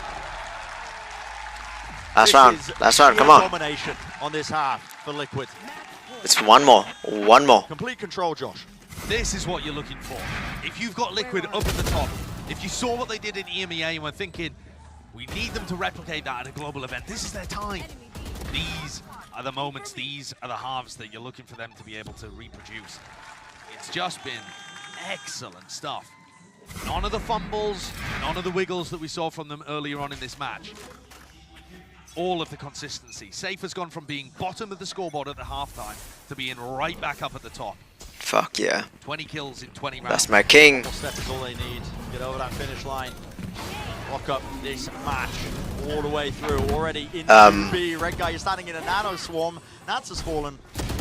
Last round, come on. Domination on this half for Liquid. It's one more. Complete control, Josh. This is what you're looking for. If you've got Liquid up at the top, if you saw what they did in EMEA and were thinking, we need them to replicate that at a global event, this is their time. These are the moments, these are the halves that you're looking for them to be able to reproduce. It's just been excellent stuff. None of the fumbles, none of the wiggles that we saw from them earlier on in this match. All of the consistency. Safe has gone from being bottom of the scoreboard at the halftime to being right back up at the top. Fuck yeah. 20 kills in 20 rounds. That's my king. One step is all they need to get over that finish line. Lock up this match all the way through. Already in B. Red Guy is standing in a nano swarm. Nats has fallen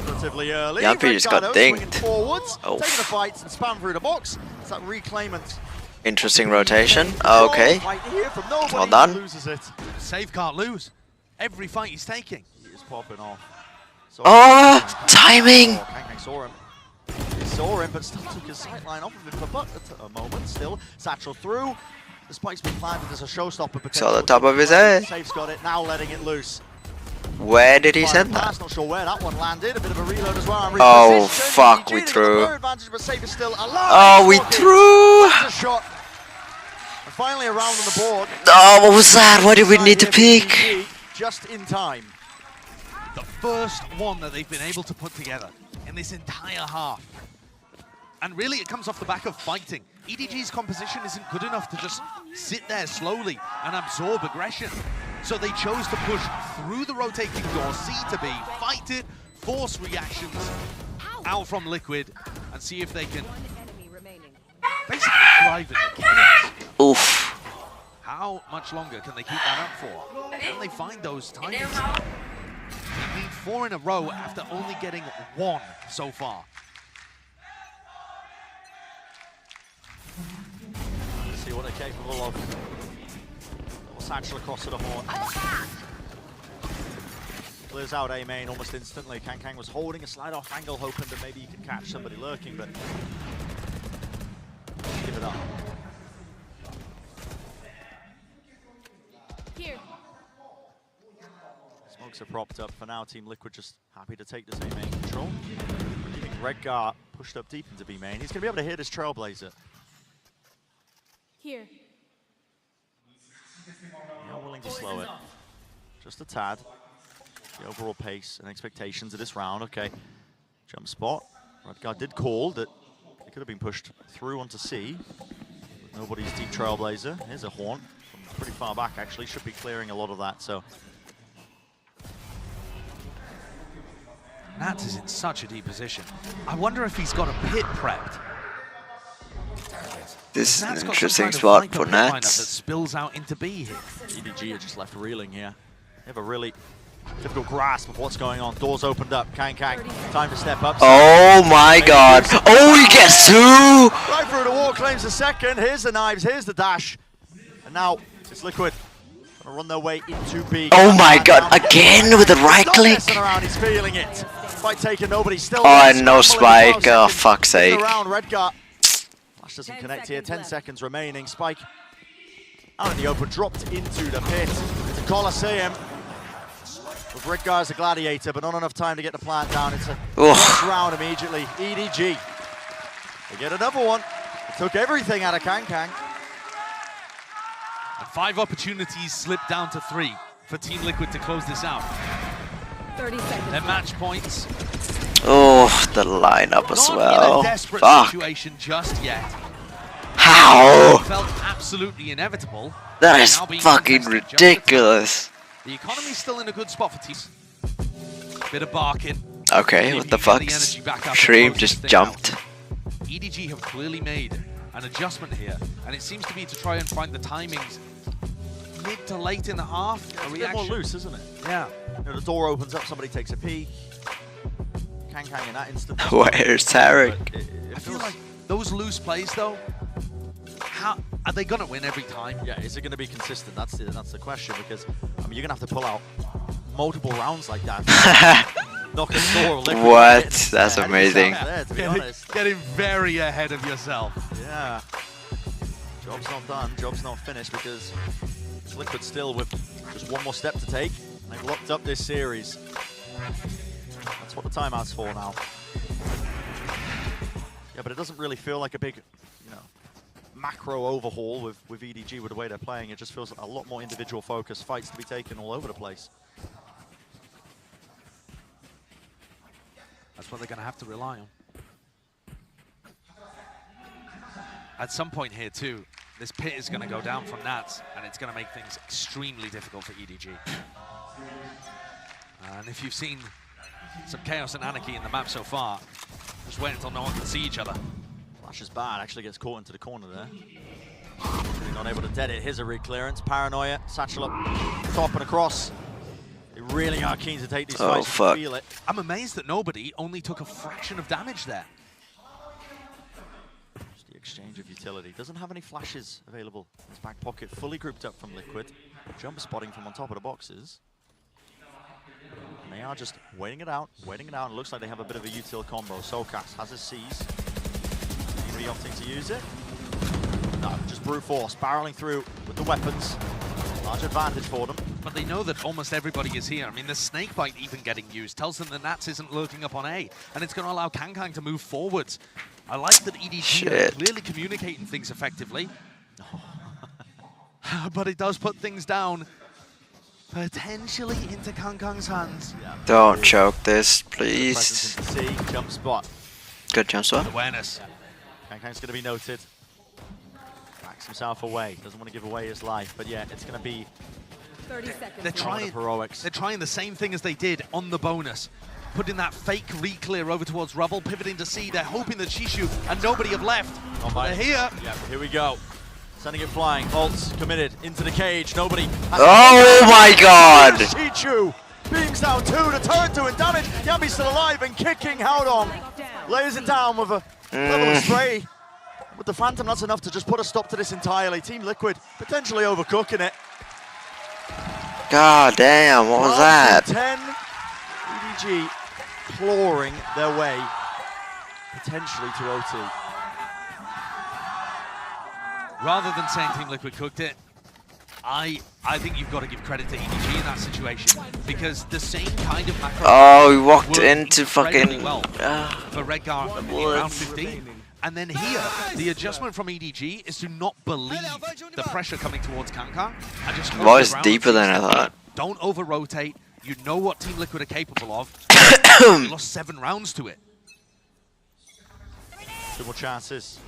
relatively early. Yampy just got dinged. Forwards, Oh. taking the fights and spam through the box. It's that reclaimant. Interesting rotation. Okay. Right here from nobody. Well done. Loses it. Safe can't lose. Every fight he's taking. He is popping off. Oh, timing. Kang saw him. He saw him, but still took his sightline off of him for a moment. Still, Satchel through. The spike's been planted as a showstopper. Saw the top of his head. Safe's got it, now letting it loose. Where did he send Pass, that? not sure where that one landed. A bit of a reload as well. Oh, Reposition. fuck, EDG we to get threw. the third advantage, but Safe is still alive. Oh, we threw. That's a shot. And finally a round on the board. Oh, what was that? Why did we need to peek? Just in time. The first one that they've been able to put together in this entire half. And really it comes off the back of fighting. EDG's composition isn't good enough to just sit there slowly and absorb aggression. So they chose to push through the rotating door, C to B, fight it, force reactions out from Liquid, and see if they can basically thrive in the chaos. Oof. How much longer can they keep that up for? Can they find those timings? They need 4 in a row after only getting 1 so far. Let's see what they're capable of. Little Satchel across to the horn. Clears out A main almost instantly. Kang was holding a slide off angle, hoping that maybe he could catch somebody lurking, but give it up. Here. Smokes are propped up for now. Team Liquid just happy to take this A main control. Keeping Redgar pushed up deep into B main. He's going to be able to hit his Trailblazer. Here. Not willing to slow it. Just a tad. The overall pace and expectations of this round. Okay. Jump spot. Redgar did call that it could have been pushed through onto C. With nobody's deep Trailblazer. Here's a horn from pretty far back actually. Should be clearing a lot of that, so. Nats is in such a deep position. I wonder if he's got a pit prepped. This is Nat's an got some interesting kind of spot Viper for pit lineup Nats. that spills out into B here. EDG are just left reeling here. They have a really difficult grasp of what's going on. Doors opened up. Kang, time to step up. Oh my god. Oh, he gets 2! Right through the wall, claims a second. Here's the knives, here's the dash. And now it's Liquid Gonna run their way into B. Oh my god, again with the right click? He's not messing around, he's feeling it. Spike taking, nobody still. Oh, no spike. Oh, fuck's sake. Around Redgar. Flash doesn't connect here. 10 seconds remaining. Spike out in the open, dropped into the pit. It's a Colosseum. With Redgar as a gladiator, but not enough time to get the plant down. It's a first round immediately. EDG. They get another one. It took everything out of Kankang. And 5 opportunities slipped down to 3 for Team Liquid to close this out. 30 seconds. Their match points. Oh, the lineup as Not well. in a desperate Fuck. situation just yet. How? Felt absolutely inevitable. That is Now being fucking contested just ridiculous. the economy's still in a good spot for teams. Bit of barking. Okay, what the fuck? Stream just jumped. EDG have clearly made an adjustment here, and it seems to be to try and find the timings mid to late in the half. It's a bit more loose, isn't it? Yeah. You know, the door opens up, somebody takes a peek. Kankang in that instant. Where's Tarek? I feel like those loose plays, though, how are they gonna win every time? Yeah, is it gonna be consistent? That's the question, because I mean, you're gonna have to pull out multiple rounds like that. Knock a door. What? That's amazing. There, to be honest. Getting very ahead of yourself. Yeah. Job's not done. Job's not finished because Liquid still with just one more step to take. They've locked up this series. That's what the timeout's for now. Yeah, but it doesn't really feel like a big, you know, macro overhaul with EDG with the way they're playing. It just feels a lot more individual focus, fights to be taken all over the place. That's what they're going to have to rely on. At some point here, too, this pit is going to go down from NATS, and it's going to make things extremely difficult for EDG. And if you've seen some chaos and anarchy in the map so far, just wait until no one can see each other. Flash is bad, actually gets caught into the corner there. Really not able to dead it. Here's a re-clearance. Paranoia, satchel up, top and across. They really are keen to take these fights. Fuck. Feel it. I'm amazed that nobody only took a fraction of damage there. Just the exchange of utility. Doesn't have any flashes available in his back pocket. Fully grouped up from Liquid. Jump spotting from on top of the boxes. And they are just waiting it out, waiting it out. It looks like they have a bit of a util combo. Sokas has his C's. Anybody opting to use it? No, just brute force, barreling through with the weapons. Large advantage for them. But they know that almost everybody is here. I mean, the snake bite even getting used tells them the NATS isn't lurking up on A, and it's going to allow Kankang to move forwards. I like that EDG are clearly communicating things effectively. But it does put things down potentially into Kankang's hands. Yeah. Don't choke this, please. C, jump spot. Good jump spot. Awareness. Kankang's going to be noted. Backs himself away. Doesn't want to give away his life, but yeah, it's going to be 30 seconds. They're trying heroics. They're trying the same thing as they did on the bonus. Putting that fake re-clear over towards Rubble, pivoting to C. They're hoping that Shishu and nobody have left. They're here. Yeah, here we go. Sending it flying. Ults committed into the cage. Nobody. Oh my god! Shishu beams down 2. The turret doing damage. Yami's still alive and kicking. How long? Lays it down with a level of spray. With the Phantom, that's enough to just put a stop to this entirely. Team Liquid potentially overcooking it. God damn, what was that? 10. EDG clawing their way potentially to OT. Rather than saying Team Liquid cooked it, I think you've got to give credit to EDG in that situation, because the same kind of macro. Oh, he walked into fucking. Well for Redgar in round 15. And then here, the adjustment from EDG is to not believe the pressure coming towards Kankang. And just Well, it's deeper than I thought. Don't over-rotate. You know what Team Liquid are capable of. You lost 7 rounds to it. 2 more chances.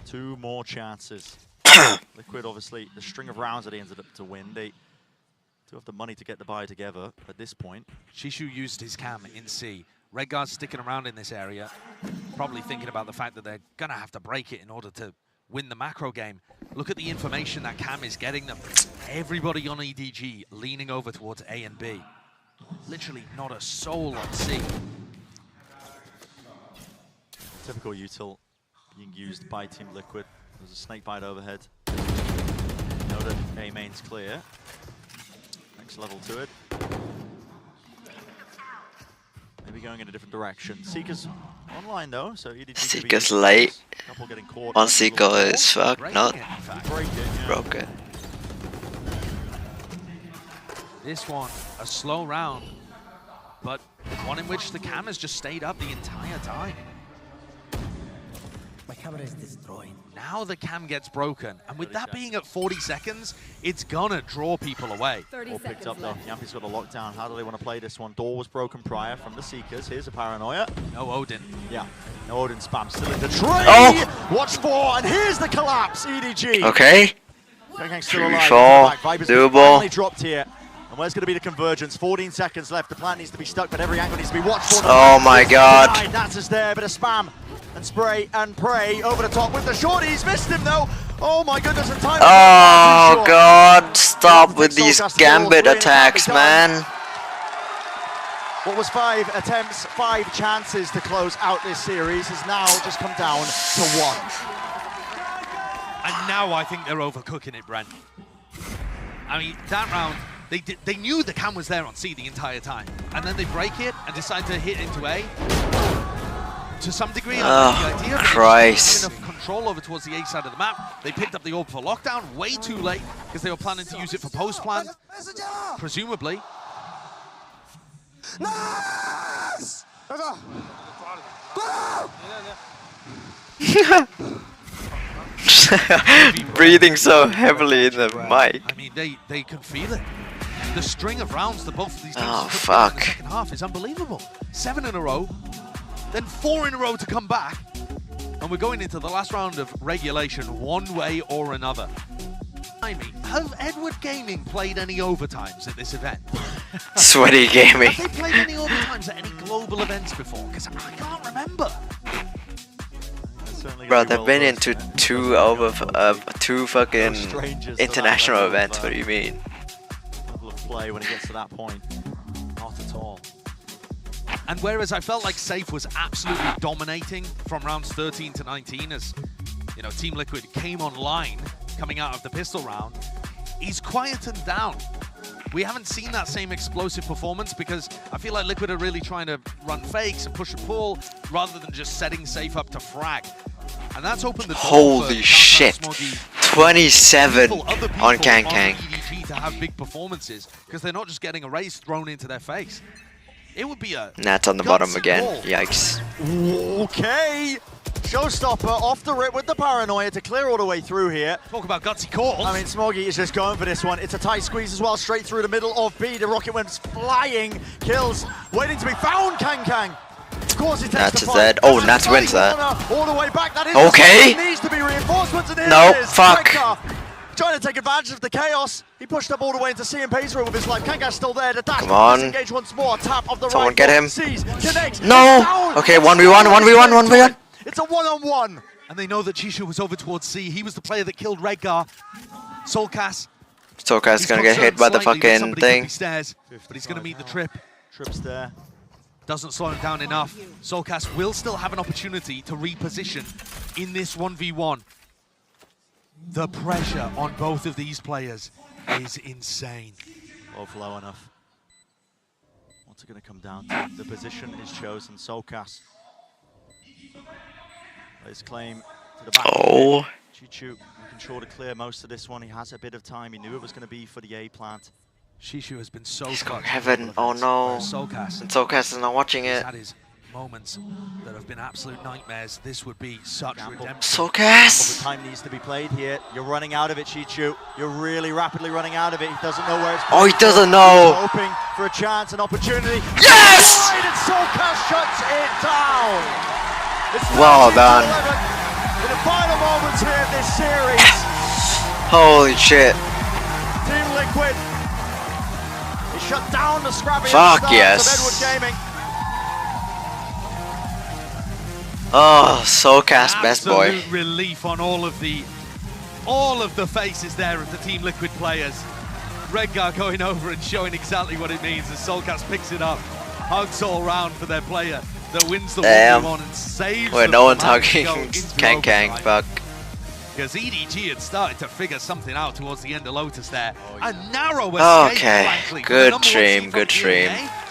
2 more chances. Liquid, obviously, the string of rounds that they ended up to win. They do have the money to get the buy together at this point. Shishu used his cam in C. Redguard's sticking around in this area, probably thinking about the fact that they're going to have to break it in order to win the macro game. Look at the information that Cam is getting them. Everybody on EDG leaning over towards A and B. Literally not a soul on C. Typical util being used by Team Liquid. There's a snake bite overhead. know that A main's clear. Next level to it. Maybe going in a different direction. Seeker's online though, so EDG Seeker's late. Couple getting caught. One Seeker is fucked, not Break it, yeah. broken. This one, a slow round, but one in which the cam has just stayed up the entire time. My camera is destroyed. Now the cam gets broken, and with that being at 40 seconds, it's gonna draw people away. 30 All picked seconds up though. left. Yampi's got a lockdown. How do they want to play this one? Door was broken prior from the Seekers. Here's a Paranoia. No Odin. Yeah. No Odin spam. Still in the tree. Oh! Watch for, and here's the collapse. EDG. Okay. Kangkang's still 3, alive. 4, Vibers doable. finally dropped here. And where's going to be the convergence? 14 seconds left. The plant needs to be stuck, but every angle needs to be watched for. Oh my god. NATS is there, but a spam and spray and pray over the top with the shorties. Missed him though. Oh my goodness, and time. Oh god, stop with these gambit attacks, man. What was 5 attempts, 5 chances to close out this series has now just come down to 1. And now I think they're overcooking it, Brent. I mean, that round, they knew the cam was there on C the entire time. And then they break it and decide to hit into A. To some degree, I like the idea, but Christ. they didn't have enough control over towards the A side of the map. They picked up the orb for lockdown way too late because they were planning to use it for post-plant, presumably. Nice! Breathing so heavily in the mic. I mean, they could feel it. The string of rounds that both of these teams Oh, took in the fuck. second half is unbelievable. 7 in a row, then 4 in a row to come back. And we're going into the last round of regulation one way or another. I mean, have Edward Gaming played any overtimes at this event? Sweaty gaming. Have they played any overtimes at any global events before? Because I can't remember. Bro, they've been into two fucking international events. What do you mean? Level of play when it gets to that point. Not at all. And whereas I felt like Safe was absolutely dominating from rounds 13 to 19 as, you know, Team Liquid came online coming out of the pistol round, he's quietened down. We haven't seen that same explosive performance because I feel like Liquid are really trying to run fakes and push and pull rather than just setting Safe up to frag. And that's opened the door Holy for shit. Smoggy, 27 other people on Kang. EDG to have big performances because they're not just getting a race thrown into their face. It would be a Nats on the bottom gutsy again. ball. Yikes. Okay. Showstopper off the rip with the Paranoia to clear all the way through here. Talk about gutsy calls. I mean, Smoggy is just going for this one. It's a tight squeeze as well, straight through the middle of B. The rocket went flying. Kills waiting to be found, Kang. Of course, he takes Nats the is fight. dead. Oh, Nats wins that. All the way back. That is Okay. needs to be reinforcements. And here Nope, it is. fuck. Rekka trying to take advantage of the chaos. He pushed up all the way into C and pays for it with his life. Kanga's still there. The dash. Come on. Disengage once more. Tap of the Someone right. get him. Sees, connects. No. Down. Okay, 1v1, 1v1, 1v1. It's a one-on-one. And they know that Chishu was over towards C. He was the player that killed Redgar. Soulcast. Soulcast's gonna get hit by the fucking thing. Stairs, but he's gonna meet the trip. Trip's there. Doesn't slow him down enough. Soulcast will still have an opportunity to reposition in this 1v1. The pressure on both of these players is insane. Both low enough. What's it going to come down to? The position is chosen. Soulcast. His claim to the back. Oh. Chichu in control to clear most of this one. He has a bit of time. He knew it was going to be for the A plant. Shishu has been so He's got clutch. heaven. Oh no. Soulcast. And Soulcast is not watching He's it. had his moments that have been absolute nightmares. This would be such redemption. Soulcast. The time needs to be played here. You're running out of it, Chichu. You're really rapidly running out of it. He doesn't know where it's Oh, he doesn't He's know. hoping for a chance, an opportunity. Yes! Right, and Soulcast shuts it down. It's Well 19 to done. 11. In the final moments here of this series, Holy shit. Team Liquid, he shut down the scrappy Fuck start yes. of Edward Gaming. Oh, Soulcast, best boy. Absolute relief on all of the faces there of the Team Liquid players. Redgar going over and showing exactly what it means as Soulcast picks it up. Hugs all round for their player that wins the 1v1 and saves Wait, them no from one's having to hugging go into Kang. overtime. Fuck. because EDG had started to figure something out towards the end of Lotus there. Oh, A narrow escape, Okay, frankly, for the good number one stream, seed good from stream. DNA.